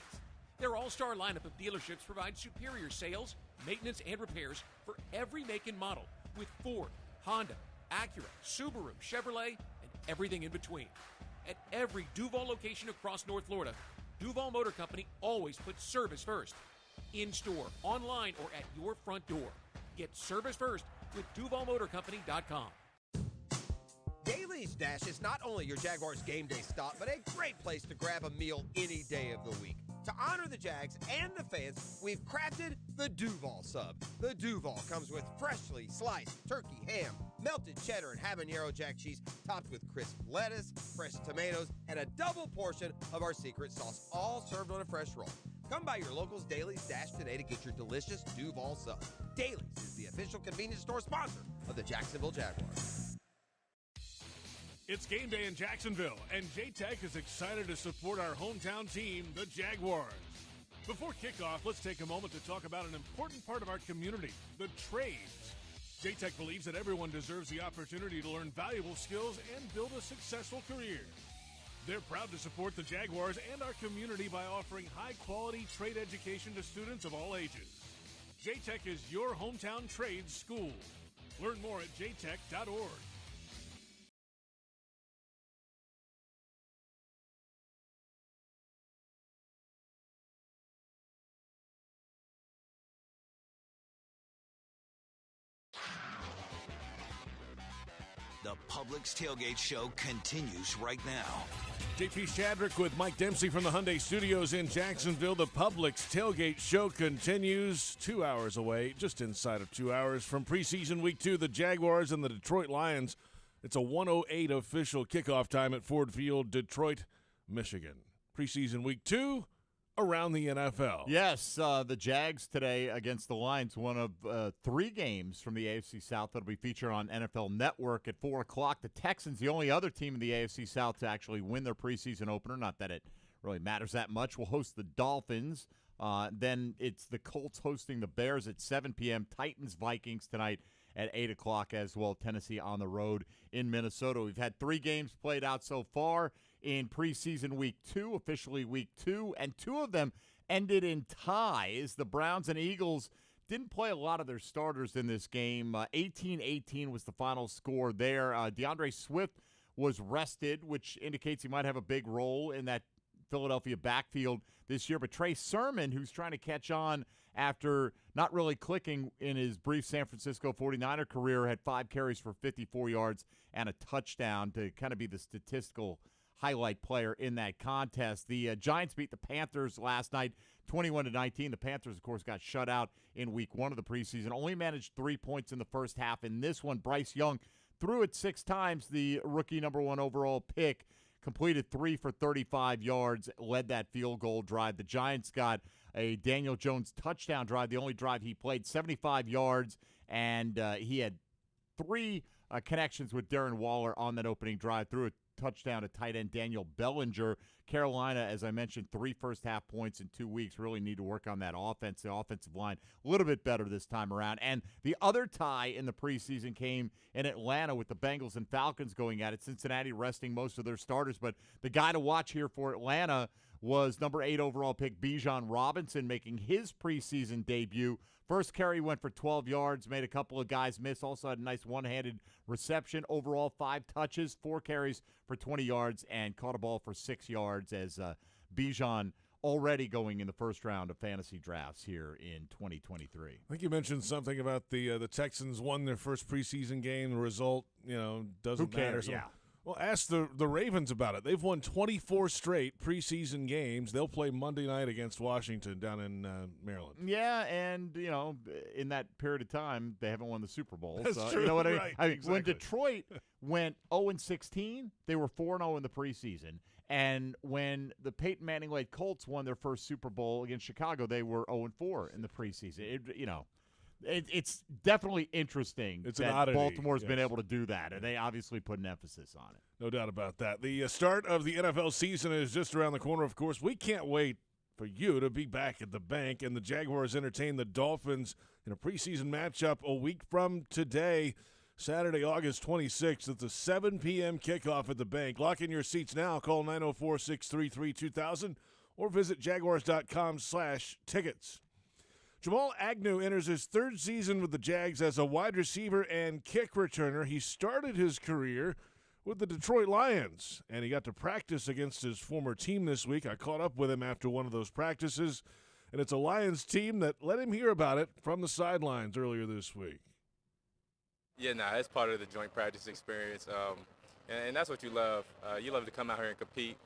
Speaker 3: Their all-star lineup of dealerships provides superior sales, maintenance, and repairs for every make and model, with Ford, Honda, Acura, Subaru, Chevrolet, and everything in between. At every Duval location across North Florida, Duval Motor Company always puts service first. In-store, online, or at your front door. Get service first with DuvalMotorCompany.com.
Speaker 21: Daly's Dash is not only your Jaguars game day stop, but a great place to grab a meal any day of the week. To honor the Jags and the fans, we've crafted the Duval Sub. The Duval comes with freshly sliced turkey, ham, melted cheddar, and habanero jack cheese, topped with crisp lettuce, fresh tomatoes, and a double portion of our secret sauce, all served on a fresh roll. Come by your local's Daly's Dash today to get your delicious Duval Sub. Daly's is the official convenience store sponsor of the Jacksonville Jaguars.
Speaker 24: It's game day in Jacksonville, and J-Tech is excited to support our hometown team, the Jaguars. Before kickoff, let's take a moment to talk about an important part of our community, the trades. J-Tech believes that everyone deserves the opportunity to learn valuable skills and build a successful career. They're proud to support the Jaguars and our community by offering high-quality trade education to students of all ages. J-Tech is your hometown trades school. Learn more at jtech.org.
Speaker 13: The Publix Tailgate Show continues right now.
Speaker 1: JP Shadrick with Mike Dempsey from the Hyundai Studios in Jacksonville. The Publix Tailgate Show continues 2 hours away, just inside of 2 hours from preseason week 2, the Jaguars and the Detroit Lions. It's a 1:08 official kickoff time at Ford Field, Detroit, Michigan. Preseason week 2 around the NFL.
Speaker 4: Yes, the Jags today against the Lions, one of 3 games from the AFC South that'll be featured on NFL Network at 4 o'clock. The Texans, the only other team in the AFC South to actually win their preseason opener, not that it really matters that much, will host the Dolphins. Then it's the Colts hosting the Bears at 7 p.m., Titans, Vikings tonight at 8 o'clock as well, Tennessee on the road in Minnesota. We've had 3 games played out so far in preseason week 2, officially week 2, and 2 of them ended in ties. The Browns and Eagles didn't play a lot of their starters in this game. 18-18 was the final score there. DeAndre Swift was rested, which indicates he might have a big role in that Philadelphia backfield this year. But Trey Sermon, who's trying to catch on after not really clicking in his brief San Francisco 49er career, had 5 carries for 54 yards and a touchdown to kind of be the statistical highlight player in that contest. The Giants beat the Panthers last night, 21-19. The Panthers, of course, got shut out in week 1 of the preseason. Only managed 3 points in the first half. In this one, Bryce Young threw it 6 times. The rookie number 1 overall pick completed 3 for 35 yards, led that field goal drive. The Giants got a Daniel Jones touchdown drive, the only drive he played, 75 yards, and he had 3 connections with Darren Waller on that opening drive, threw a touchdown to tight end Daniel Bellinger. Carolina, as I mentioned, 3 first-half points in 2 weeks. Really need to work on that offense. The offensive line a little bit better this time around. And the other tie in the preseason came in Atlanta with the Bengals and Falcons going at it. Cincinnati resting most of their starters. But the guy to watch here for Atlanta was number 8 overall pick Bijan Robinson, making his preseason debut. First carry went for 12 yards, made a couple of guys miss. Also had a nice one-handed reception. Overall, 5 touches, 4 carries for 20 yards, and caught a ball for 6 yards as Bijan already going in the first round of fantasy drafts here in 2023.
Speaker 1: I think you mentioned something about the Texans won their first preseason game. The result, doesn't matter.
Speaker 4: Yeah.
Speaker 1: Well, ask the Ravens about it. They've won 24 straight preseason games. They'll play Monday night against Washington down in Maryland.
Speaker 4: Yeah, and, in that period of time, they haven't won the Super Bowl.
Speaker 1: That's
Speaker 4: so,
Speaker 1: true.
Speaker 4: You know what I mean?
Speaker 1: Right,
Speaker 4: When
Speaker 1: exactly.
Speaker 4: Detroit went 0-16, they were 4-0 in the preseason. And when the Peyton Manning-led Colts won their first Super Bowl against Chicago, they were 0-4 in the preseason. It's definitely interesting
Speaker 1: It's an
Speaker 4: that
Speaker 1: oddity,
Speaker 4: Baltimore's been
Speaker 1: yes.
Speaker 4: able to do that, and they obviously put an emphasis on it.
Speaker 1: No doubt about that. The start of the NFL season is just around the corner, of course. We can't wait for you to be back at the bank, and the Jaguars entertain the Dolphins in a preseason matchup a week from today, Saturday, August 26th. It's a 7 p.m. kickoff at the bank. Lock in your seats now. Call 904-633-2000 or visit jaguars.com/tickets. Jamal Agnew enters his third season with the Jags as a wide receiver and kick returner. He started his career with the Detroit Lions, and he got to practice against his former team this week. I caught up with him after one of those practices, and it's a Lions team that let him hear about it from the sidelines earlier this week.
Speaker 19: Yeah, it's part of the joint practice experience, and that's what you love. You love to come out here and compete.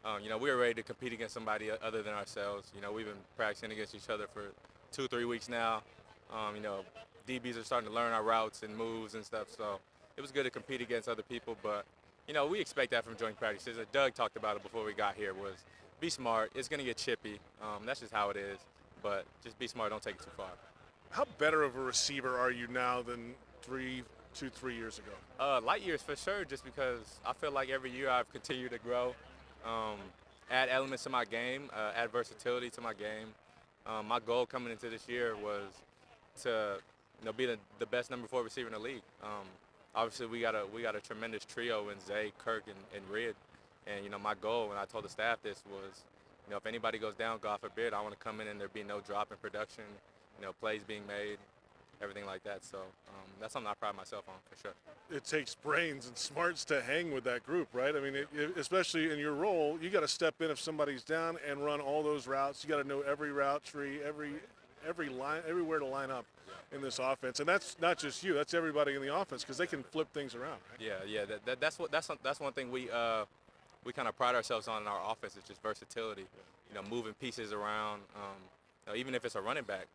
Speaker 19: We were ready to compete against somebody other than ourselves. We've been practicing against each other for 2-3 weeks now. DBs are starting to learn our routes and moves and stuff, so it was good to compete against other people. But, we expect that from joint practices. Doug talked about it before we got here, was be smart. It's going to get chippy. That's just how it is. But just be smart. Don't take it too far.
Speaker 24: How better of a receiver are you now than 3 years ago?
Speaker 19: Light years for sure, just because I feel like every year I've continued to grow, add elements to my game, add versatility to my game. My goal coming into this year was to be the best number 4 receiver in the league. Obviously, we got a tremendous trio in Zay, Kirk, and Reed. And my goal when I told the staff this was, if anybody goes down, God forbid, I want to come in and there be no drop in production, plays being made, everything like that. So that's something I pride myself on for sure.
Speaker 24: It takes brains and smarts to hang with that group, right? I mean, especially in your role, you got to step in if somebody's down and run all those routes. You got to know every route tree, every line, everywhere to line up in this offense. And that's not just you; that's everybody in the offense because they can flip things around. Right?
Speaker 19: Yeah. That's one thing we kind of pride ourselves on in our offense is just versatility. Moving pieces around. Even if it's a running back,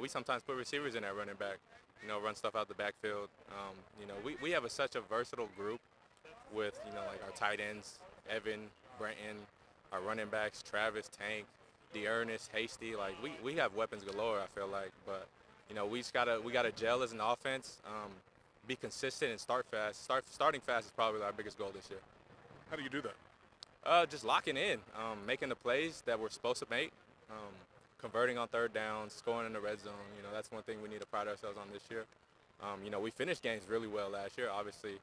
Speaker 19: we sometimes put receivers in that running back, run stuff out the backfield. We have such a versatile group with, like our tight ends, Evan, Brenton, our running backs, Travis, Tank, Dearness, Hasty. Like we have weapons galore, I feel like, but we gotta gel as an offense, be consistent and start fast. Starting fast is probably our biggest goal this year.
Speaker 24: How do you do that?
Speaker 19: Just locking in, making the plays that we're supposed to make. Converting on third downs, scoring in the red zone, that's one thing we need to pride ourselves on this year. We finished games really well last year. Obviously,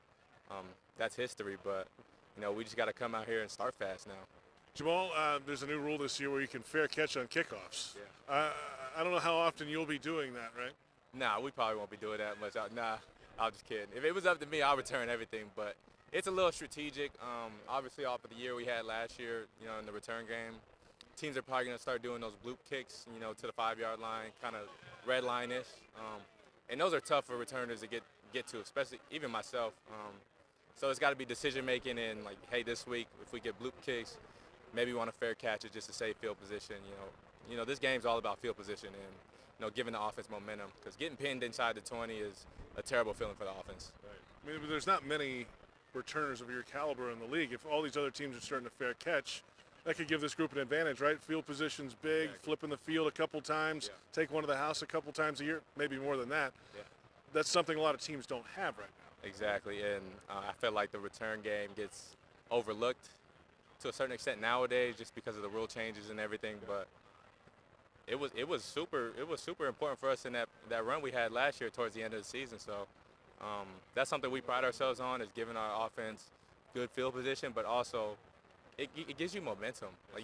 Speaker 19: that's history, but, we just got to come out here and start fast now.
Speaker 24: Jamal, there's a new rule this year where you can fair catch on kickoffs. Yeah. I don't know how often you'll be doing that, right?
Speaker 19: Nah, we probably won't be doing that much. I'm just kidding. If it was up to me, I'll return everything, but it's a little strategic. Obviously, off of the year we had last year, in the return game, teams are probably going to start doing those bloop kicks, to the 5-yard line, kind of red line-ish. And those are tough for returners to get to, especially even myself. So it's got to be decision-making and, like, hey, this week, if we get bloop kicks, maybe we want to fair catch it just to save field position. This game's all about field position and, giving the offense momentum because getting pinned inside the 20 is a terrible feeling for the offense.
Speaker 24: Right. I mean, there's not many returners of your caliber in the league. If all these other teams are starting to fair catch, that could give this group an advantage, right? Field position's big, exactly. Flipping the field a couple times, take one to the house a couple times a year, maybe more than that. Yeah. That's something a lot of teams don't have right now.
Speaker 19: Exactly, and I feel like the return game gets overlooked to a certain extent nowadays just because of the rule changes and everything, but it was super important for us in that run we had last year towards the end of the season. So that's something we pride ourselves on, is giving our offense good field position, but also it gives you momentum. Like,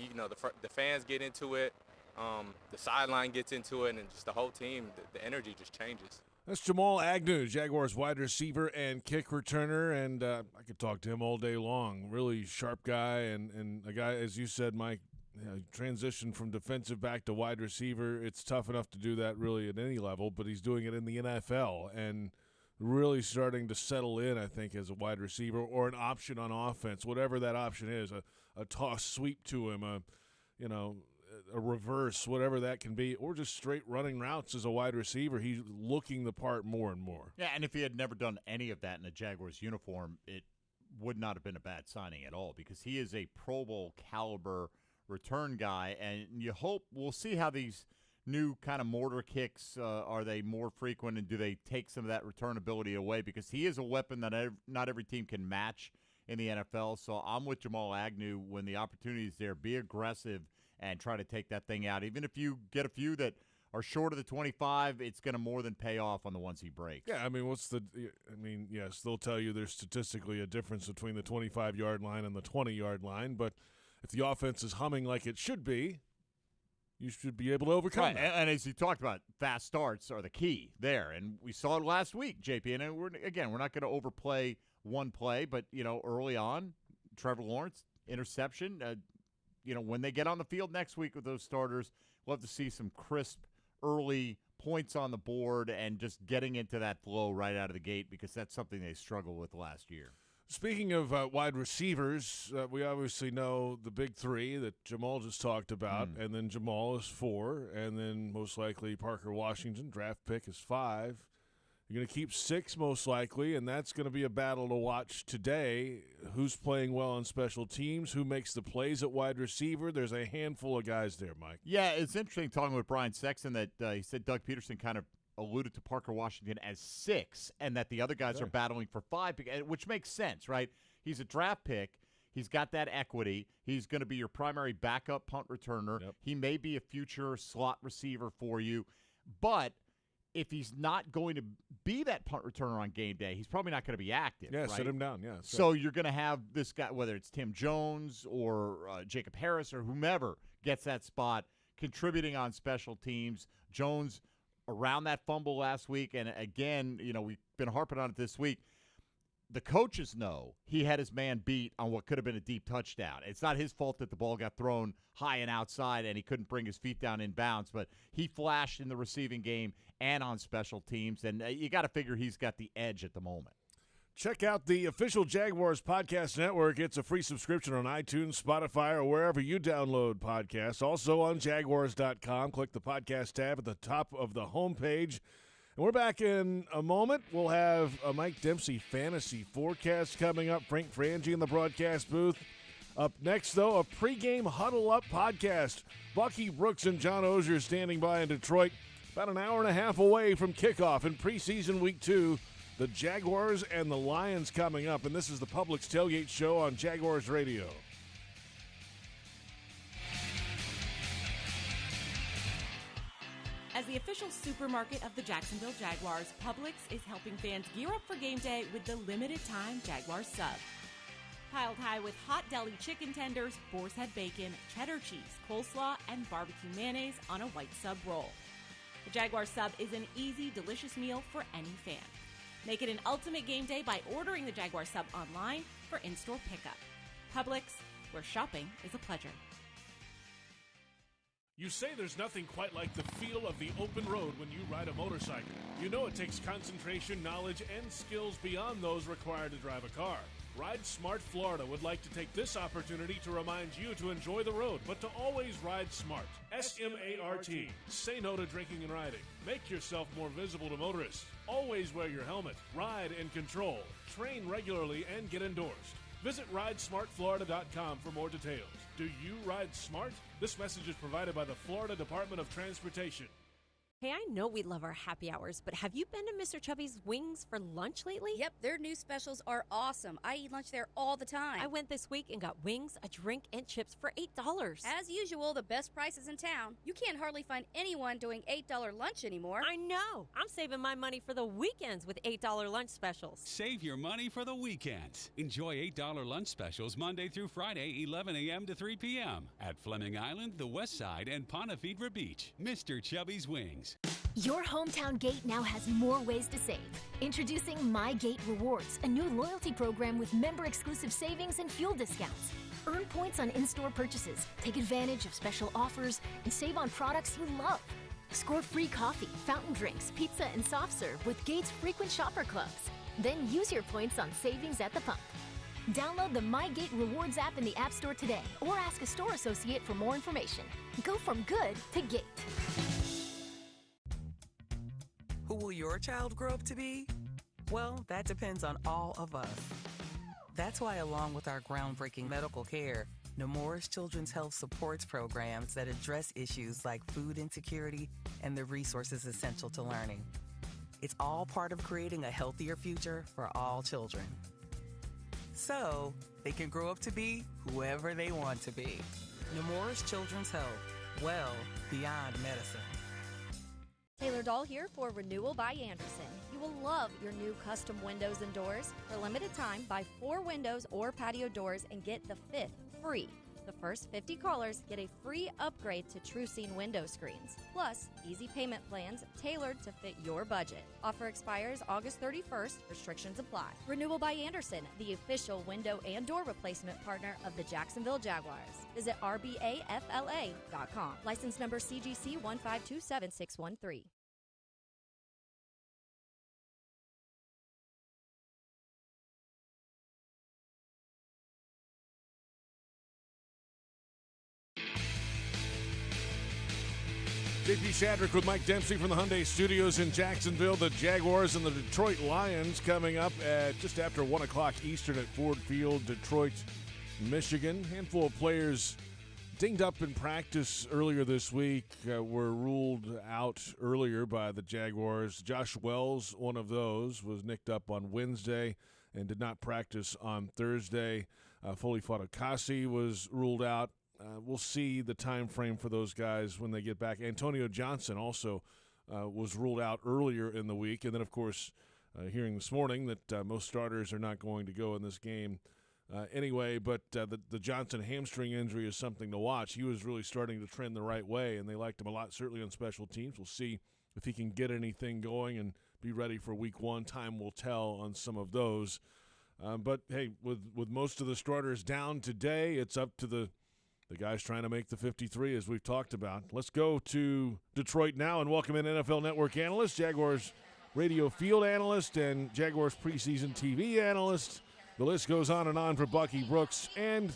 Speaker 19: the fans get into it, the sideline gets into it, and just the whole team, the energy just changes.
Speaker 1: That's Jamal Agnew, Jaguars wide receiver and kick returner, and I could talk to him all day long. Really sharp guy and a guy, as you said, Mike, transition from defensive back to wide receiver. It's tough enough to do that really at any level, but he's doing it in the NFL and really starting to settle in, I think, as a wide receiver or an option on offense, whatever that option is, a toss sweep to him, a reverse, whatever that can be, or just straight running routes as a wide receiver. He's looking the part more and more.
Speaker 4: Yeah, and if he had never done any of that in a Jaguars uniform, it would not have been a bad signing at all because he is a Pro Bowl caliber return guy, and you hope we'll see how these new kind of mortar kicks, are they more frequent, and do they take some of that return ability away? Because he is a weapon that not every team can match in the NFL. So I'm with Jamal Agnew. When the opportunity is there, be aggressive and try to take that thing out. Even if you get a few that are short of the 25, it's going to more than pay off on the ones he breaks.
Speaker 1: Yeah, yes, they'll tell you there's statistically a difference between the 25-yard line and the 20-yard line, but if the offense is humming like it should be, you should be able to overcome that.
Speaker 4: And as you talked about, fast starts are the key there. And we saw it last week, JP. And we're not going to overplay one play, but, early on, Trevor Lawrence, interception. When they get on the field next week with those starters, we'll have to see some crisp early points on the board and just getting into that flow right out of the gate because that's something they struggled with last year.
Speaker 1: Speaking of wide receivers, we obviously know the big three that Jamal just talked about, and then Jamal is 4, and then most likely Parker Washington, draft pick, is 5. You're going to keep 6 most likely, and that's going to be a battle to watch today. Who's playing well on special teams? Who makes the plays at wide receiver? There's a handful of guys there, Mike.
Speaker 4: Yeah, it's interesting talking with Brian Sexton that he said Doug Peterson kind of alluded to Parker Washington as 6 and that the other guys are battling for 5, which makes sense, right? He's a draft pick. He's got that equity. He's going to be your primary backup punt returner.
Speaker 1: Yep.
Speaker 4: He may be a future slot receiver for you, but if he's not going to be that punt returner on game day, he's probably not going to be active.
Speaker 1: Yeah,
Speaker 4: right?
Speaker 1: sit him down, yeah.
Speaker 4: So you're going to have this guy, whether it's Tim Jones or Jacob Harris or whomever gets that spot, contributing on special teams. Jones around that fumble last week, and again, we've been harping on it this week. The coaches know he had his man beat on what could have been a deep touchdown. It's not his fault that the ball got thrown high and outside and he couldn't bring his feet down in bounds, but he flashed in the receiving game and on special teams, and you got to figure he's got the edge at the moment.
Speaker 1: Check out the official Jaguars Podcast Network. It's a free subscription on iTunes, Spotify, or wherever you download podcasts. Also on Jaguars.com. Click the podcast tab at the top of the homepage. And we're back in a moment. We'll have a Mike Dempsey fantasy forecast coming up. Frank Frangie in the broadcast booth. Up next, though, a pregame Huddle Up podcast. Bucky Brooks and John Ozier standing by in Detroit, about an hour and a half away from kickoff in preseason week 2. The Jaguars and the Lions coming up, and this is the Publix Tailgate Show on Jaguars Radio.
Speaker 16: As the official supermarket of the Jacksonville Jaguars, Publix is helping fans gear up for game day with the limited-time Jaguars sub. Piled high with hot deli chicken tenders, boar's head bacon, cheddar cheese, coleslaw, and barbecue mayonnaise on a white sub roll. The Jaguars sub is an easy, delicious meal for any fan. Make it an ultimate game day by ordering the Jaguar sub online for in-store pickup. Publix, where shopping is a pleasure.
Speaker 24: You say there's nothing quite like the feel of the open road when you ride a motorcycle. You know it takes concentration, knowledge, and skills beyond those required to drive a car. Ride Smart Florida would like to take this opportunity to remind you to enjoy the road, but to always ride smart. S-M-A-R-T. Say no to drinking and riding. Make yourself more visible to motorists. Always wear your helmet. Ride in control. Train regularly and get endorsed. Visit RideSmartFlorida.com for more details. Do you ride smart? This message is provided by the Florida Department of Transportation.
Speaker 5: Hey, I know we love our happy hours, but have you been to Mr. Chubby's Wings for lunch lately?
Speaker 8: Yep, their new specials are awesome. I eat lunch there all the time.
Speaker 5: I went this week and got wings, a drink, and chips for $8.
Speaker 8: As usual, the best prices in town. You can't hardly find anyone doing $8 lunch anymore.
Speaker 5: I know. I'm saving my money for the weekends with $8 lunch specials.
Speaker 22: Save your money for the weekends. Enjoy $8 lunch specials Monday through Friday, 11 a.m. to 3 p.m. at Fleming Island, the West Side, and Ponte Vedra Beach. Mr. Chubby's Wings.
Speaker 23: Your hometown gate now has more ways to save. Introducing My Gate Rewards, a new loyalty program with member-exclusive savings and fuel discounts. Earn points on in-store purchases, take advantage of special offers, and save on products you love. Score free coffee, fountain drinks, pizza, and soft serve with Gates Frequent Shopper Clubs. Then use your points on savings at the pump. Download the MyGate Rewards app in the App Store today or ask a store associate for more information. Go from good to Gate.
Speaker 9: Who will your child grow up to be? Well, that depends on all of us. That's why, along with our groundbreaking medical care, Nemours Children's Health supports programs that address issues like food insecurity and the resources essential to learning. It's all part of creating a healthier future for all children. So, they can grow up to be whoever they want to be. Nemours Children's Health, well beyond medicine.
Speaker 8: Taylor Dahl here for Renewal by Anderson. You will love your new custom windows and doors. For a limited time, buy 4 windows or patio doors and get the 5th free. The first 50 callers get a free upgrade to TrueScene window screens, plus easy payment plans tailored to fit your budget. Offer expires August 31st. Restrictions apply. Renewal by Anderson, the official window and door replacement partner of the Jacksonville Jaguars. Visit rbafla.com. License number CGC 1527613.
Speaker 1: JP Shadrick with Mike Dempsey from the Hyundai Studios in Jacksonville. The Jaguars and the Detroit Lions coming up at just after 1 o'clock Eastern at Ford Field, Detroit, Michigan. Handful of players dinged up in practice earlier this week were ruled out earlier by the Jaguars. Josh Wells, one of those, was nicked up on Wednesday and did not practice on Thursday. Foley Fatukasi was ruled out. We'll see the time frame for those guys when they get back. Antonio Johnson also was ruled out earlier in the week. And then, of course, hearing this morning that most starters are not going to go in this game anyway. But the Johnson hamstring injury is something to watch. He was really starting to trend the right way, and they liked him a lot, certainly on special teams. We'll see if he can get anything going and be ready for week 1. Time will tell on some of those. But, hey, with most of the starters down today, it's up to the guys trying to make the 53, as we've talked about. Let's go to Detroit now and welcome in NFL Network analyst, Jaguars radio field analyst, and Jaguars preseason TV analyst. The list goes on and on for Bucky Brooks and,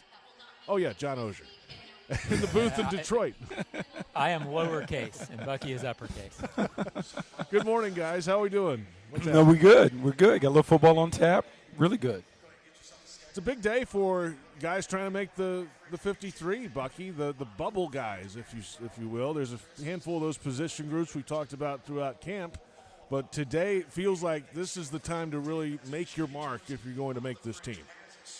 Speaker 1: John Oehser in the booth in Detroit.
Speaker 10: I am lowercase, and Bucky is uppercase.
Speaker 1: Good morning, guys. How are we doing?
Speaker 11: No, we're good. We're good. Got a little football on tap. Really good.
Speaker 1: It's a big day for guys trying to make the 53, Bucky, the bubble guys, if you will. There's a handful of those position groups we talked about throughout camp, but today it feels like this is the time to really make your mark if you're going to make this team.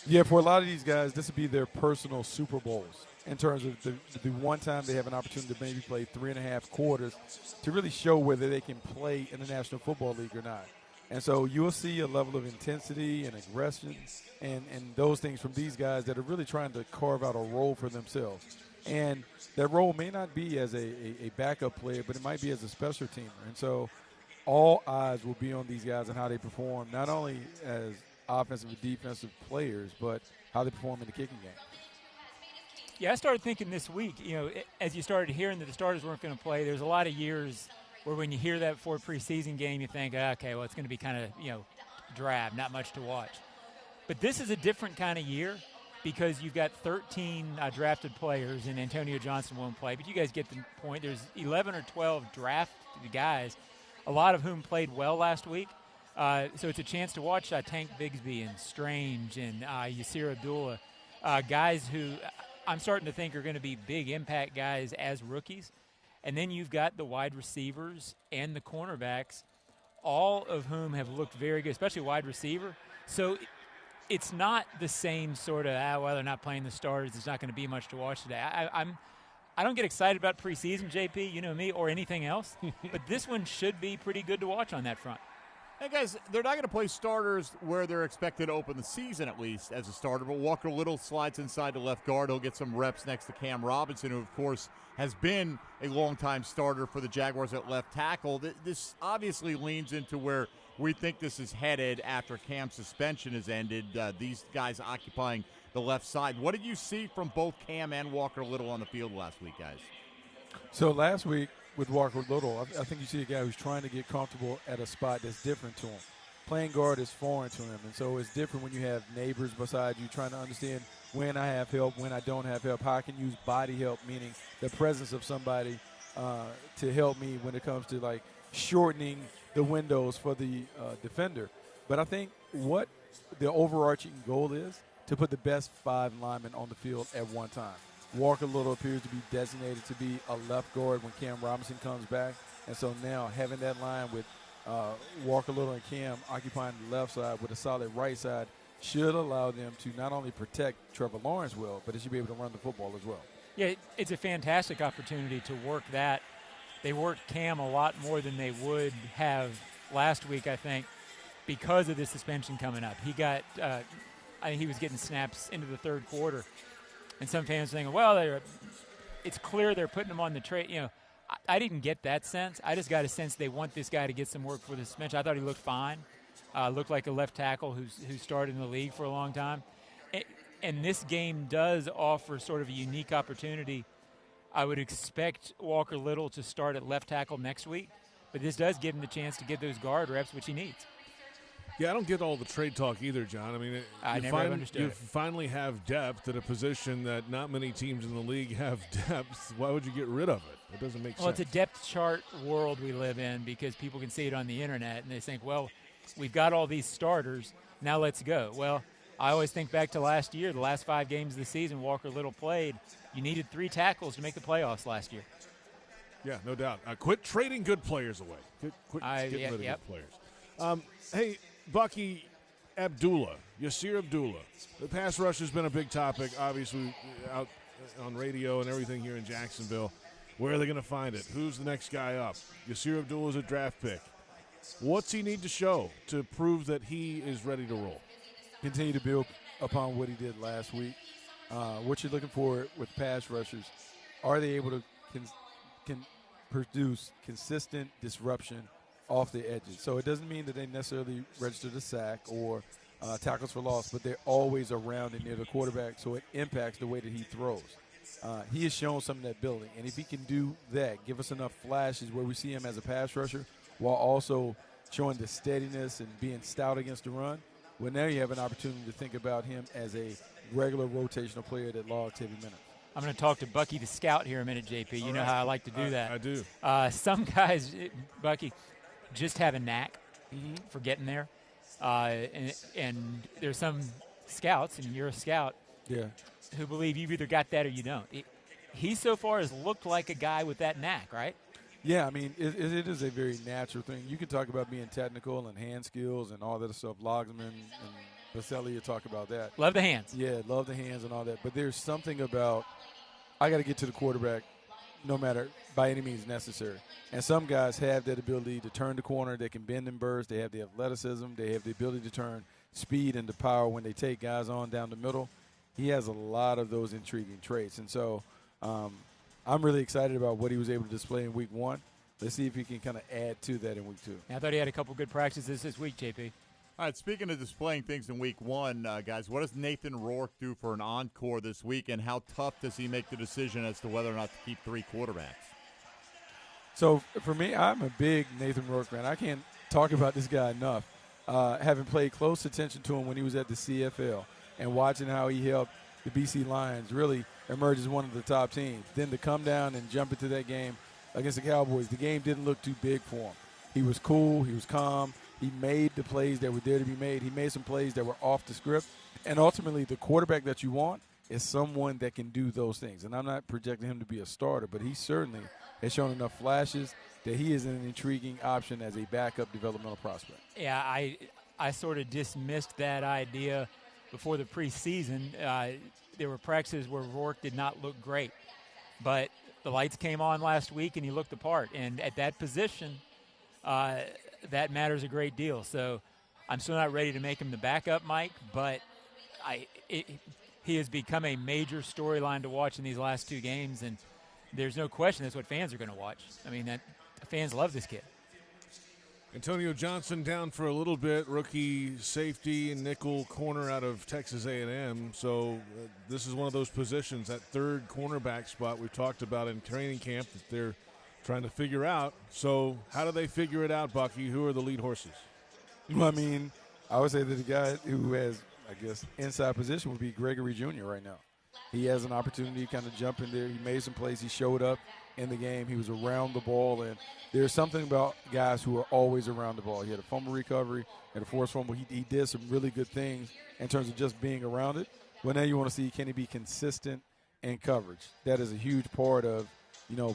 Speaker 11: Yeah, for a lot of these guys, this would be their personal Super Bowls in terms of the one time they have an opportunity to maybe play 3.5 quarters to really show whether they can play in the National Football League or not. And so you'll see a level of intensity and aggression and those things from these guys that are really trying to carve out a role for themselves. And that role may not be as a backup player, but it might be as a special teamer. And so all eyes will be on these guys and how they perform, not only as offensive and defensive players, but how they perform in the kicking game.
Speaker 10: Yeah, I started thinking this week, as you started hearing that the starters weren't going to play, there's a lot of years where when you hear that before a preseason game, you think, okay, well, it's going to be kind of, drab, not much to watch. But this is a different kind of year because you've got 13 drafted players, and Antonio Johnson won't play. But you guys get the point. There's 11 or 12 drafted guys, a lot of whom played well last week. So it's a chance to watch Tank Bigsby and Strange and Yasir Abdullah, guys who I'm starting to think are going to be big impact guys as rookies. And then you've got the wide receivers and the cornerbacks, all of whom have looked very good, especially wide receiver. So it's not the same sort of, they're not playing the starters. There's not going to be much to watch today. I don't get excited about preseason, JP, you know me, or anything else. But this one should be pretty good to watch on that front.
Speaker 4: Hey, guys, they're not going to play starters where they're expected to open the season, at least, as a starter. But Walker Little slides inside to left guard. He'll get some reps next to Cam Robinson, who, of course, has been a longtime starter for the Jaguars at left tackle. This obviously leans into where we think this is headed after Cam's suspension has ended. These guys occupying the left side. What did you see from both Cam and Walker Little on the field last week, guys?
Speaker 11: So last week with Walker Little, I think you see a guy who's trying to get comfortable at a spot that's different to him. Playing guard is foreign to him, and so it's different when you have neighbors beside you trying to understand when I have help, when I don't have help, how I can use body help, meaning the presence of somebody to help me when it comes to, like, shortening the windows for the defender. But I think what the overarching goal is to put the best 5 linemen on the field at one time. Walker Little appears to be designated to be a left guard when Cam Robinson comes back. And so now having that line with Walker Little and Cam occupying the left side with a solid right side should allow them to not only protect Trevor Lawrence well, but they should be able to run the football as well.
Speaker 10: Yeah, it's a fantastic opportunity to work that. They worked Cam a lot more than they would have last week, I think, because of the suspension coming up. He got, I think he was getting snaps into the third quarter. And some fans saying, well, it's clear they're putting him on the trade. You know, I didn't get that sense. I just got a sense they want this guy to get some work for the suspension. I thought he looked fine. Looked like a left tackle who started in the league for a long time. And this game does offer sort of a unique opportunity. I would expect Walker Little to start at left tackle next week, but this does give him the chance to get those guard reps, which he needs.
Speaker 1: Yeah, I don't get all the trade talk either, John. I mean,
Speaker 10: I never understood
Speaker 1: you
Speaker 10: it.
Speaker 1: finally have depth at a position that not many teams in the league have depth. Why would you get rid of it? It doesn't make sense.
Speaker 10: Well, it's a depth chart world we live in because people can see it on the internet, and they think, well, we've got all these starters, now let's go. Well, I always think back to last year, the last 5 games of the season Walker Little played. You needed 3 tackles to make the playoffs last year.
Speaker 1: Yeah, no doubt. Quit trading good players away. Quit getting rid of good players. Hey, Bucky Abdullah, Yasir Abdullah. The pass rush has been a big topic, obviously, out on radio and everything here in Jacksonville. Where are they going to find it? Who's the next guy up? Yasir Abdullah is a draft pick. What's he need to show to prove that he is ready to roll?
Speaker 11: Continue to build upon what he did last week. What you're looking for with pass rushers, are they able to can produce consistent disruption off the edges? So it doesn't mean that they necessarily register the sack or tackles for loss, but they're always around and near the quarterback, so it impacts the way that he throws. He has shown some of that ability, and if he can do that, give us enough flashes where we see him as a pass rusher while also showing the steadiness and being stout against the run, well, now you have an opportunity to think about him as a regular rotational player that logs heavy minutes.
Speaker 10: I'm going to talk to Bucky the scout here a minute, JP. You know how I like to do that.
Speaker 1: I do.
Speaker 10: Some guys, Bucky, just have a knack for getting there. And there's some scouts, and you're a scout, who believe you've either got that or you don't. He so far has looked like a guy with that knack, right?
Speaker 11: Yeah, I mean, it is a very natural thing. You can talk about being technical and hand skills and all that stuff. Logsman and Baselli, you talk about that.
Speaker 10: Love the hands.
Speaker 11: Yeah, love the hands and all that. But there's something about I got to get to the quarterback no matter by any means necessary. And some guys have that ability to turn the corner. They can bend and burst. They have the athleticism. They have the ability to turn speed into power when they take guys on down the middle. He has a lot of those intriguing traits. And so I'm really excited about what he was able to display in week 1. Let's see if he can kind of add to that in week 2.
Speaker 10: I thought he had a couple good practices this week, JP.
Speaker 4: All right, speaking of displaying things in week 1, guys, what does Nathan Rourke do for an encore this week, and how tough does he make the decision as to whether or not to keep 3 quarterbacks?
Speaker 11: So for me, I'm a big Nathan Rourke fan. I can't talk about this guy enough. Having played close attention to him when he was at the CFL and watching how he helped the BC Lions really emerge as one of the top teams. Then to come down and jump into that game against the Cowboys, the game didn't look too big for him. He was cool. He was calm. He made the plays that were there to be made. He made some plays that were off the script. And ultimately, the quarterback that you want is someone that can do those things. And I'm not projecting him to be a starter, but he certainly has shown enough flashes that he is an intriguing option as a backup developmental prospect.
Speaker 10: Yeah, I sort of dismissed that idea before the preseason. There were practices where Rourke did not look great. But the lights came on last week, and he looked the part. And at that position, that matters a great deal. So I'm still not ready to make him the backup, Mike, but he has become a major storyline to watch in these last 2 games, and there's no question that's what fans are going to watch. I mean, that fans love this kid.
Speaker 1: Antonio Johnson down for a little bit, rookie safety and nickel corner out of Texas A&M. So this is one of those positions, that third cornerback spot we've talked about in training camp that they're trying to figure out. So how do they figure it out, Bucky? Who are the lead horses?
Speaker 11: Well, I mean, I would say that the guy who has, I guess, inside position would be Gregory Jr. right now. He has an opportunity to kind of jump in there. He made some plays. He showed up in the game. He was around the ball, and there's something about guys who are always around the ball. He had a fumble recovery and a forced fumble. He did some really good things in terms of just being around it. But now you want to see, can he be consistent in coverage? That is a huge part of,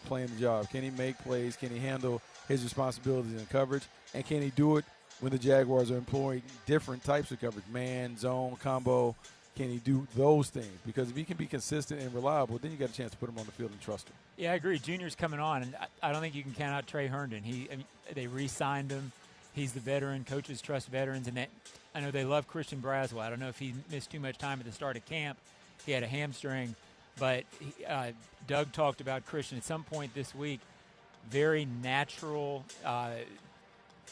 Speaker 11: playing the job. Can he make plays? Can he handle his responsibilities in coverage? And can he do it when the Jaguars are employing different types of coverage, man, zone, combo? Can he do those things? Because if he can be consistent and reliable, then you got a chance to put him on the field and trust him.
Speaker 10: Yeah, I agree. Junior's coming on, and I don't think you can count out Trey Herndon. They re-signed him. He's the veteran. Coaches trust veterans, and I know they love Christian Braswell. I don't know if he missed too much time at the start of camp. He had a hamstring, but Doug talked about Christian at some point this week. Very natural,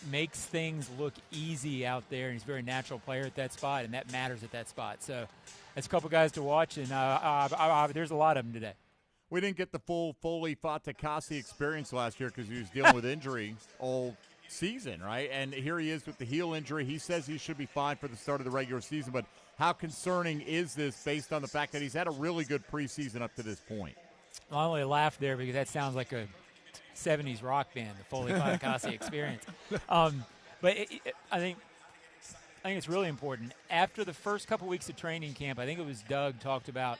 Speaker 10: makes things look easy out there, and he's a very natural player at that spot, and that matters at that spot. So that's a couple guys to watch, and there's a lot of them today.
Speaker 4: We didn't get the full Foley Fatukasi experience last year because he was dealing with injury all season, right? And here he is with the heel injury. He says he should be fine for the start of the regular season, but how concerning is this based on the fact that he's had a really good preseason up to this point?
Speaker 10: Well, I only laughed there because that sounds like a 70s rock band, the Foley Fatukasi experience. But I think it's really important. After the first couple weeks of training camp, I think it was Doug talked about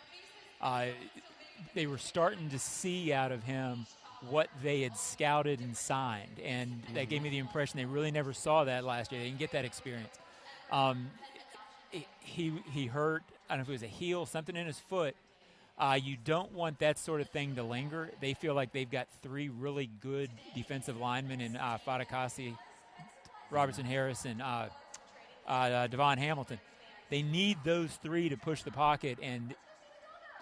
Speaker 10: they were starting to see out of him what they had scouted and signed, and that gave me the impression they really never saw that last year. They didn't get that experience. He hurt, I don't know if it was a heel, something in his foot. You don't want that sort of thing to linger. They feel like they've got three really good defensive linemen in Fatukasi, Robertson Harris, and Devon Hamilton. They need those three to push the pocket, and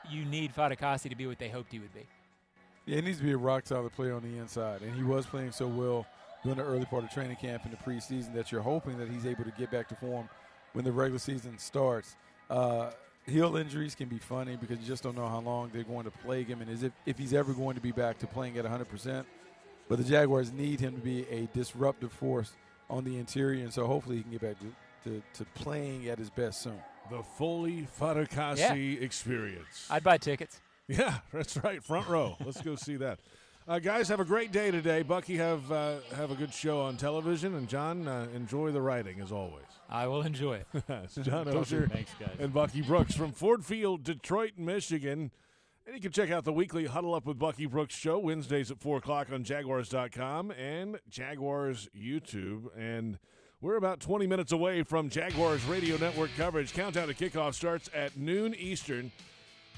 Speaker 10: you need Fatukasi to be what they hoped he would be.
Speaker 11: Yeah, he needs to be a rock-solid player on the inside, and he was playing so well during the early part of training camp in the preseason that you're hoping that he's able to get back to form when the regular season starts. Heel injuries can be funny because you just don't know how long they're going to plague him and if he's ever going to be back to playing at 100%. But the Jaguars need him to be a disruptive force on the interior, and so hopefully he can get back to playing at his best soon.
Speaker 1: The Foley Fatukasi experience.
Speaker 10: I'd buy tickets.
Speaker 1: Yeah, that's right. Front row. Let's go see that. Guys, have a great day today. Bucky, have a good show on television. And, John, enjoy the writing, as always.
Speaker 10: I will enjoy it.
Speaker 1: It's John Osher and Bucky Brooks from Ford Field, Detroit, Michigan. And you can check out the weekly Huddle Up with Bucky Brooks show Wednesdays at 4 o'clock on Jaguars.com and Jaguars YouTube. And we're about 20 minutes away from Jaguars Radio Network coverage. Countdown to kickoff starts at noon Eastern.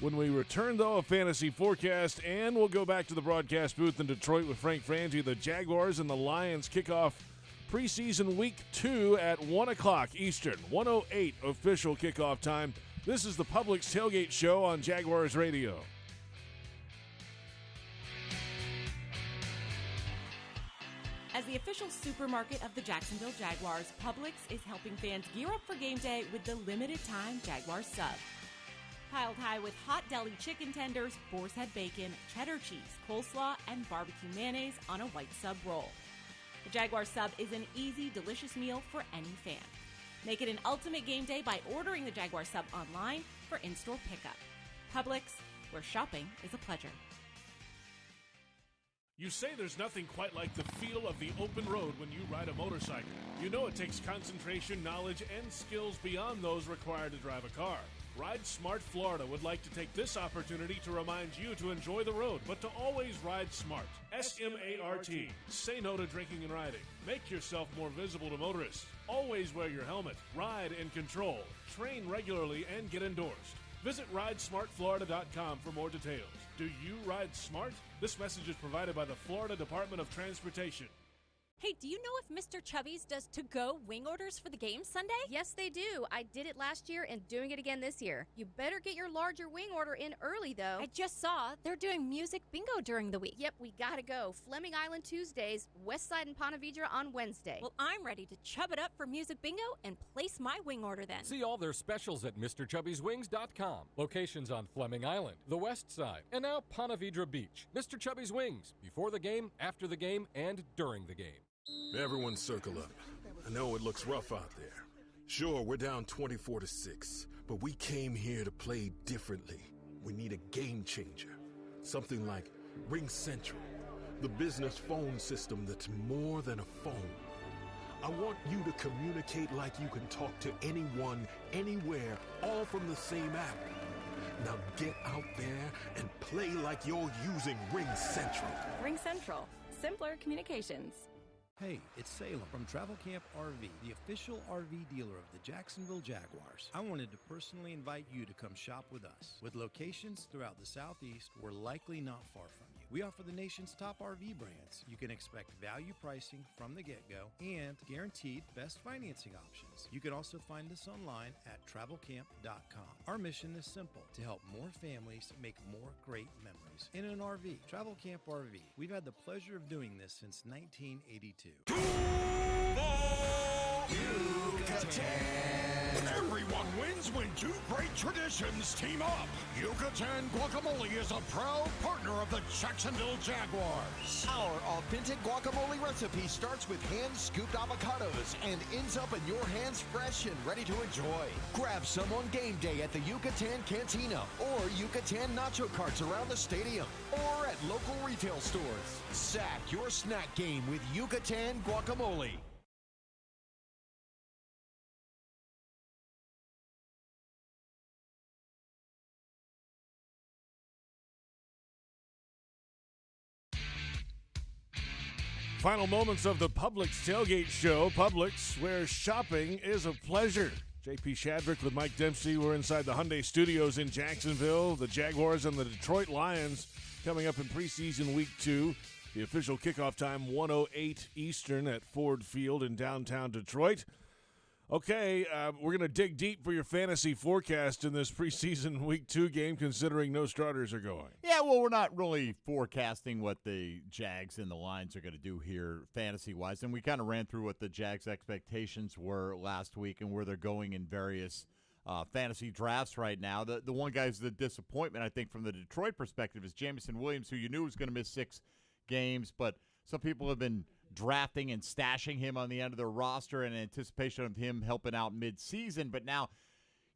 Speaker 1: When we return, though, a fantasy forecast, and we'll go back to the broadcast booth in Detroit with Frank Frangie. The Jaguars and the Lions kick off preseason week 2 at 1 o'clock Eastern, 1:08 official kickoff time. This is the Publix Tailgate Show on Jaguars Radio.
Speaker 16: As the official supermarket of the Jacksonville Jaguars, Publix is helping fans gear up for game day with the limited-time Jaguars sub. Piled high with hot deli chicken tenders, boar's head bacon, cheddar cheese, coleslaw, and barbecue mayonnaise on a white sub roll. The Jaguar sub is an easy, delicious meal for any fan. Make it an ultimate game day by ordering the Jaguar sub online for in-store pickup. Publix, where shopping is a pleasure.
Speaker 24: You say there's nothing quite like the feel of the open road when you ride a motorcycle. You know it takes concentration, knowledge, and skills beyond those required to drive a car. Ride Smart Florida would like to take this opportunity to remind you to enjoy the road, but to always ride smart. S-M-A-R-T. Say no to drinking and riding. Make yourself more visible to motorists. Always wear your helmet. Ride in control. Train regularly and get endorsed. Visit RideSmartFlorida.com for more details. Do you ride smart? This message is provided by the Florida Department of Transportation.
Speaker 5: Hey, do you know if Mr. Chubby's does to-go wing orders for the game Sunday?
Speaker 8: Yes, they do. I did it last year and doing it again this year. You better get your larger wing order in early, though.
Speaker 5: I just saw they're doing music bingo during the week.
Speaker 8: Yep, we gotta go. Fleming Island Tuesdays, Westside and Ponte Vedra on Wednesday.
Speaker 5: Well, I'm ready to chub it up for music bingo and place my wing order then.
Speaker 12: See all their specials at MrChubby'sWings.com. Locations on Fleming Island, the West Side, and now Ponte Vedra Beach. Mr. Chubby's Wings, before the game, after the game, and during the game.
Speaker 24: Everyone circle up. I know it looks rough out there. Sure, we're down 24-6, but we came here to play differently. We need a game changer. Something like Ring Central, the business phone system that's more than a phone. I want you to communicate like you can talk to anyone, anywhere, all from the same app. Now get out there and play like you're using Ring Central.
Speaker 14: Ring Central. Simpler communications.
Speaker 15: Hey, it's Salem from Travel Camp RV, the official RV dealer of the Jacksonville Jaguars. I wanted to personally invite you to come shop with us. With locations throughout the Southeast, we're likely not far from you. We offer the nation's top RV brands. You can expect value pricing from the get-go and guaranteed best financing options. You can also find us online at travelcamp.com. Our mission is simple, to help more families make more great memories in an RV. Travel Camp RV. We've had the pleasure of doing this since 1982.
Speaker 18: Everyone wins when two great traditions team up. Yucatan Guacamole is a proud partner of the Jacksonville Jaguars.
Speaker 21: Our authentic guacamole recipe starts with hand-scooped avocados and ends up in your hands fresh and ready to enjoy. Grab some on game day at the Yucatan Cantina or Yucatan nacho carts around the stadium or at local retail stores. Sack your snack game with Yucatan Guacamole.
Speaker 1: Final moments of the Publix Tailgate Show. Publix, where shopping is a pleasure. JP Shadrick with Mike Dempsey. We're inside the Hyundai Studios in Jacksonville. The Jaguars and the Detroit Lions coming up in preseason week 2. The official kickoff time, 1:08 Eastern at Ford Field in downtown Detroit. Okay, we're going to dig deep for your fantasy forecast in this preseason week 2 game, considering no starters are going.
Speaker 4: Yeah, well, we're not really forecasting what the Jags and the Lions are going to do here fantasy-wise, and we kind of ran through what the Jags' expectations were last week and where they're going in various fantasy drafts right now. The one guy who's the disappointment, I think, from the Detroit perspective is Jamison Williams, who you knew was going to miss 6 games, but some people have been drafting and stashing him on the end of their roster in anticipation of him helping out mid-season. But now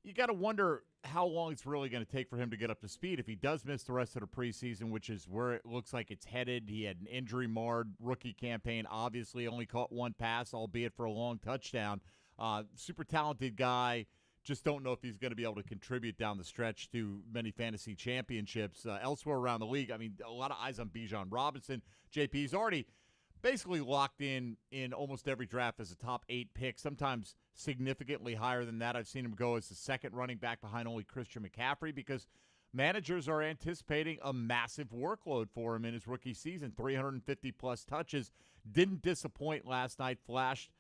Speaker 4: you got to wonder how long it's really going to take for him to get up to speed if he does miss the rest of the preseason, which is where it looks like it's headed. He had an injury-marred rookie campaign, obviously only caught 1 pass, albeit for a long touchdown. Super talented guy. Just don't know if he's going to be able to contribute down the stretch to many fantasy championships. Elsewhere around the league, I mean, a lot of eyes on Bijan Robinson. JP's already basically locked in almost every draft as a top 8 pick, sometimes significantly higher than that. I've seen him go as the second running back behind only Christian McCaffrey because managers are anticipating a massive workload for him in his rookie season. 350-plus touches. Didn't disappoint last night. Flashed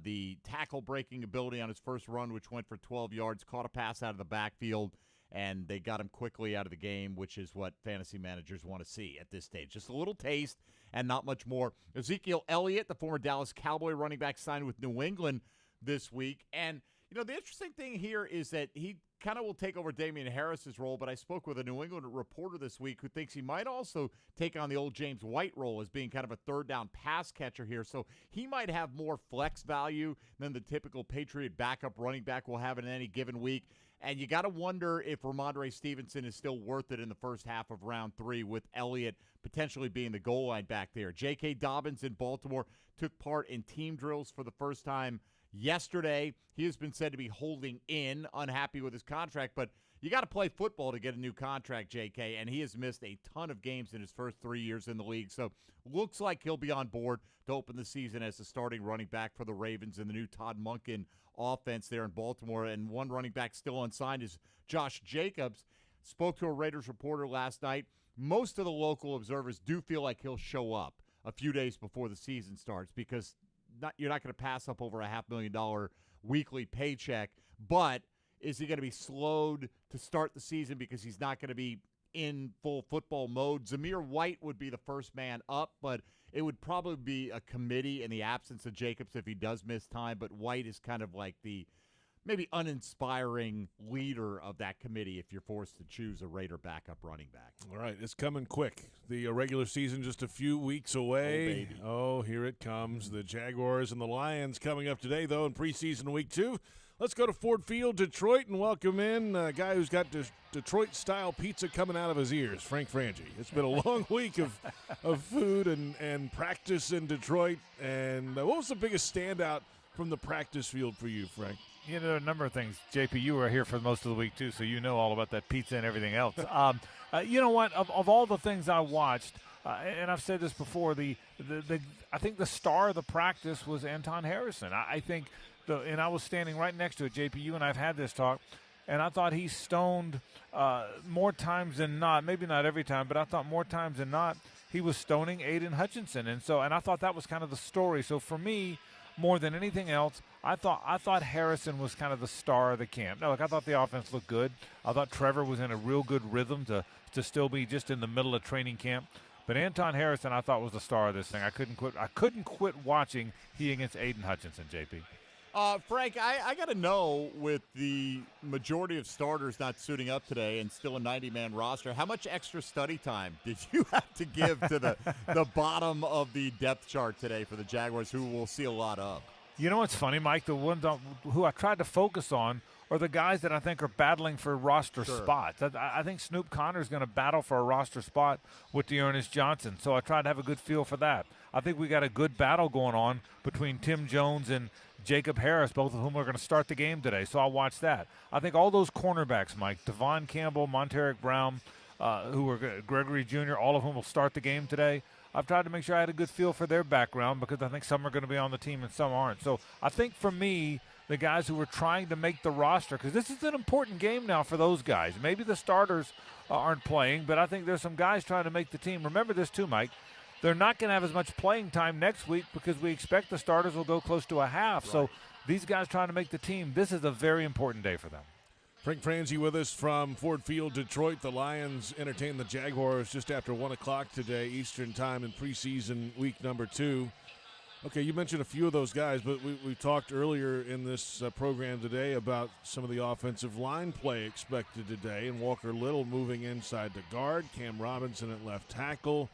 Speaker 4: the tackle-breaking ability on his first run, which went for 12 yards, caught a pass out of the backfield, and they got him quickly out of the game, which is what fantasy managers want to see at this stage. Just a little taste and not much more. Ezekiel Elliott, the former Dallas Cowboy running back, signed with New England this week. And, you know, the interesting thing here is that he kind of will take over Damian Harris's role, but I spoke with a New England reporter this week who thinks he might also take on the old James White role as being kind of a third-down pass catcher here. So he might have more flex value than the typical Patriot backup running back will have in any given week. And you got to wonder if Ramondre Stevenson is still worth it in the first half of round 3 with Elliott potentially being the goal line back there. J.K. Dobbins in Baltimore took part in team drills for the first time yesterday. He has been said to be holding in, unhappy with his contract, but you got to play football to get a new contract, J.K., and he has missed a ton of games in his first 3 years in the league. So looks like he'll be on board to open the season as the starting running back for the Ravens in the new Todd Monken offense there in Baltimore. And one running back still unsigned is Josh Jacobs. Spoke to a Raiders reporter last night. Most of the local observers do feel like he'll show up a few days before the season starts, because you're not going to pass up over a $500,000 weekly paycheck. But is he going to be slowed to start the season because he's not going to be in full football mode? Zamir White would be the first man up, but it would probably be a committee in the absence of Jacobs if he does miss time. But White is kind of like the maybe uninspiring leader of that committee if you're forced to choose a Raider backup running back.
Speaker 1: All right, it's coming quick. The regular season just a few weeks away. Oh, here it comes. The Jaguars and the Lions coming up today, though, in preseason week 2. Let's go to Ford Field, Detroit, and welcome in a guy who's got Detroit-style pizza coming out of his ears, Frank Frangie. It's been a long week of food and practice in Detroit. And what was the biggest standout from the practice field for you, Frank?
Speaker 2: You know, a number of things. JP, you were here for most of the week, too, so you know all about that pizza and everything else. You know what? Of all the things I watched, and I've said this before, I think the star of the practice was Anton Harrison. I think – and I was standing right next to it, JP. You and I have had this talk, and I thought he stoned more times than not. Maybe not every time, but I thought more times than not he was stoning Aiden Hutchinson, and I thought that was kind of the story. So for me, more than anything else, I thought Harrison was kind of the star of the camp. Now, look, I thought the offense looked good. I thought Trevor was in a real good rhythm to still be just in the middle of training camp. But Anton Harrison, I thought was the star of this thing. I couldn't quit watching he against Aiden Hutchinson, JP.
Speaker 4: Frank, I got to know, with the majority of starters not suiting up today and still a 90-man roster, how much extra study time did you have to give to the bottom of the depth chart today for the Jaguars, who we'll see a lot of?
Speaker 2: You know what's funny, Mike? The ones who I tried to focus on are the guys that I think are battling for roster spots. I think Snoop Connor's going to battle for a roster spot with Dearness Johnson, so I tried to have a good feel for that. I think we got a good battle going on between Tim Jones and Jacob Harris, both of whom are going to start the game today, so I'll watch that. I think all those cornerbacks, Mike, Devon Campbell, Monteric Brown, who are Gregory Jr., all of whom will start the game today, I've tried to make sure I had a good feel for their background because I think some are going to be on the team and some aren't. So I think for me, the guys who are trying to make the roster, because this is an important game now for those guys. Maybe the starters aren't playing, but I think there's some guys trying to make the team. Remember this too, Mike. They're not going to have as much playing time next week because we expect the starters will go close to a half. Right. So these guys trying to make the team, this is a very important day for them.
Speaker 1: Frank Frangie with us from Ford Field, Detroit. The Lions entertain the Jaguars just after 1 o'clock today, Eastern time, in preseason week number 2. Okay, you mentioned a few of those guys, but we talked earlier in this program today about some of the offensive line play expected today, and Walker Little moving inside the guard, Cam Robinson at left tackle.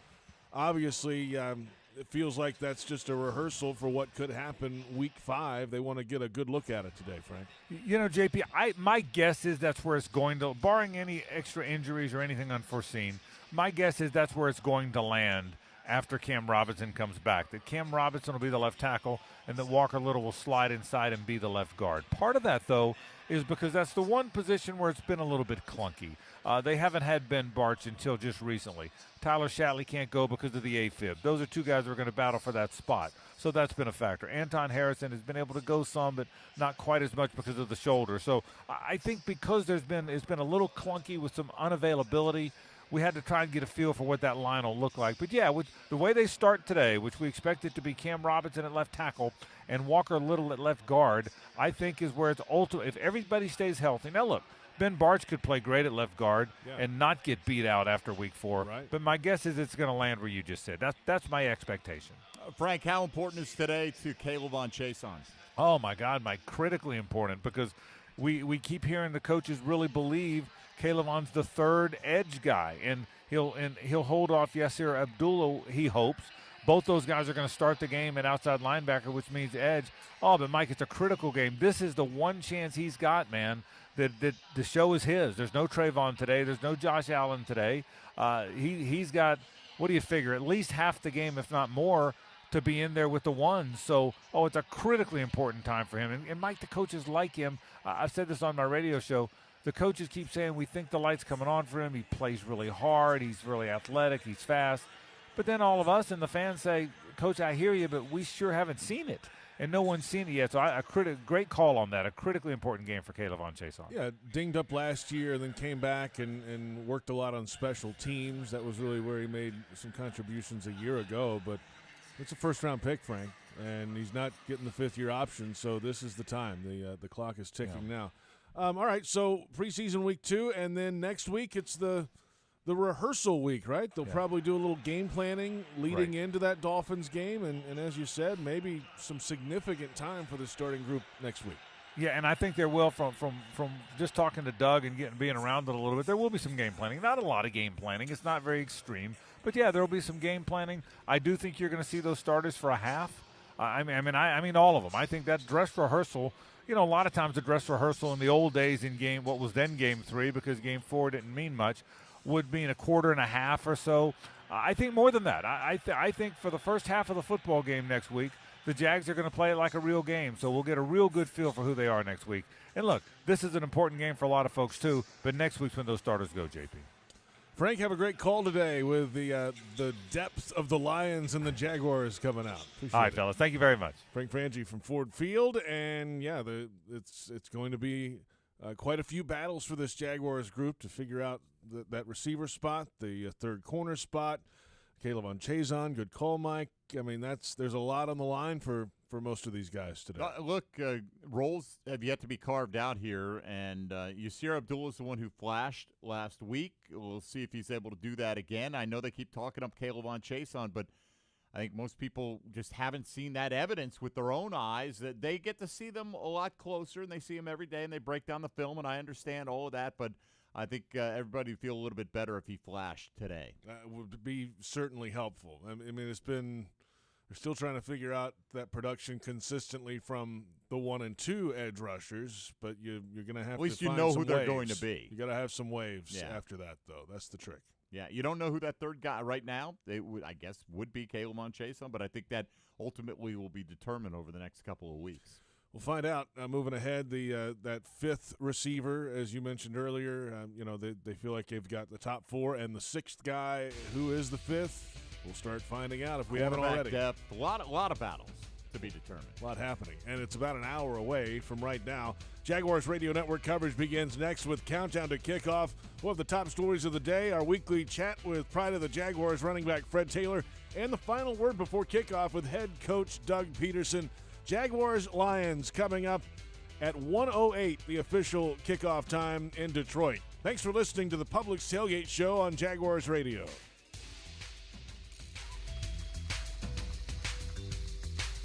Speaker 1: Obviously, it feels like that's just a rehearsal for what could happen week 5. They want to get a good look at it today, Frank.
Speaker 2: You know, JP, my guess is that's where it's going to, barring any extra injuries or anything unforeseen, my guess is that's where it's going to land after Cam Robinson comes back. That Cam Robinson will be the left tackle and that Walker Little will slide inside and be the left guard. Part of that, though, is because that's the one position where it's been a little bit clunky. They haven't had Ben Barch until just recently. Tyler Shatley can't go because of the AFib. Those are two guys who are going to battle for that spot. So that's been a factor. Anton Harrison has been able to go some, but not quite as much because of the shoulder. So I think because it's been a little clunky with some unavailability, we had to try and get a feel for what that line will look like. But, yeah, with the way they start today, which we expect it to be Cam Robinson at left tackle and Walker Little at left guard, I think is where it's ultimate. If everybody stays healthy. Now, look, Ben Barch could play great at left guard and not get beat out after week 4. Right. But my guess is it's going to land where you just said. That's my expectation.
Speaker 4: Frank, how important is today to Caleb on Chason?
Speaker 2: Oh, my God, Mike, critically important because we keep hearing the coaches really believe Calebon's the third edge guy, and he'll hold off Yasir Abdullah, he hopes. Both those guys are going to start the game at outside linebacker, which means edge. Oh, but, Mike, it's a critical game. This is the one chance he's got, man, that the show is his. There's no Trayvon today. There's no Josh Allen today. He's got, what do you figure, at least half the game, if not more, to be in there with the ones. So, it's a critically important time for him. And Mike, the coaches like him. I've said this on my radio show. The coaches keep saying we think the light's coming on for him. He plays really hard. He's really athletic. He's fast. But then all of us and the fans say, Coach, I hear you, but we sure haven't seen it. And no one's seen it yet. So great call on that. A critically important game for Caleb on Chason.
Speaker 1: Yeah, dinged up last year and then came back and worked a lot on special teams. That was really where he made some contributions a year ago. But It's a first-round pick, Frank, and he's not getting the fifth-year option, so this is the time. The clock is ticking now. All right, so preseason week 2, and then next week it's the rehearsal week, right? They'll probably do a little game planning leading into that Dolphins game, and as you said, maybe some significant time for the starting group next week.
Speaker 2: Yeah, and I think there will, from just talking to Doug and being around it a little bit, there will be some game planning. Not a lot of game planning. It's not very extreme. But, yeah, there will be some game planning. I do think you're going to see those starters for a half. I mean, all of them. I think that dress rehearsal, a lot of times the dress rehearsal in the old days in what was then Game 3, because Game 4 didn't mean much, would be in a quarter and a half or so. I think more than that. I think for the first half of the football game next week, the Jags are going to play it like a real game, so we'll get a real good feel for who they are next week. And look, this is an important game for a lot of folks too, but next week's when those starters go, JP.
Speaker 1: Frank, have a great call today with the depth of the Lions and the Jaguars coming out. Appreciate
Speaker 2: All right, fellas. Thank you very much.
Speaker 1: Frank Frangie from Ford Field, and it's going to be quite a few battles for this Jaguars group to figure out that receiver spot, the third corner spot. Caleb on Chazon, good call, Mike. I mean, there's a lot on the line for most of these guys today.
Speaker 4: Look, roles have yet to be carved out here, and Yasir Abdullah is the one who flashed last week. We'll see if he's able to do that again. I know they keep talking up Caleb on Chazon, but I think most people just haven't seen that evidence with their own eyes. That they get to see them a lot closer, and they see them every day, and they break down the film, and I understand all of that, but I think everybody would feel a little bit better if he flashed today.
Speaker 1: That would be certainly helpful. I mean, they're still trying to figure out that production consistently from the 1 and 2 edge rushers, but you're going to have to find some waves.
Speaker 4: At least you know who they're going to be.
Speaker 1: You got to have some waves after that, though. That's the trick.
Speaker 4: Yeah, you don't know who that third guy right now. I guess would be Caleb Monchason, but I think that ultimately will be determined over the next couple of weeks.
Speaker 1: We'll find out. Moving ahead, that fifth receiver, as you mentioned earlier, they feel like they've got the top 4 and the sixth guy. Who is the fifth? We'll start finding out if we haven't already.
Speaker 4: Depth, a lot of battles to be determined.
Speaker 1: A lot happening, and it's about an hour away from right now. Jaguars Radio Network coverage begins next with Countdown to Kickoff. We'll have the top stories of the day, our weekly chat with Pride of the Jaguars running back Fred Taylor, and the final word before kickoff with head coach Doug Peterson. Jaguars-Lions coming up at 1:08, the official kickoff time in Detroit. Thanks for listening to the Publix Tailgate Show on Jaguars Radio.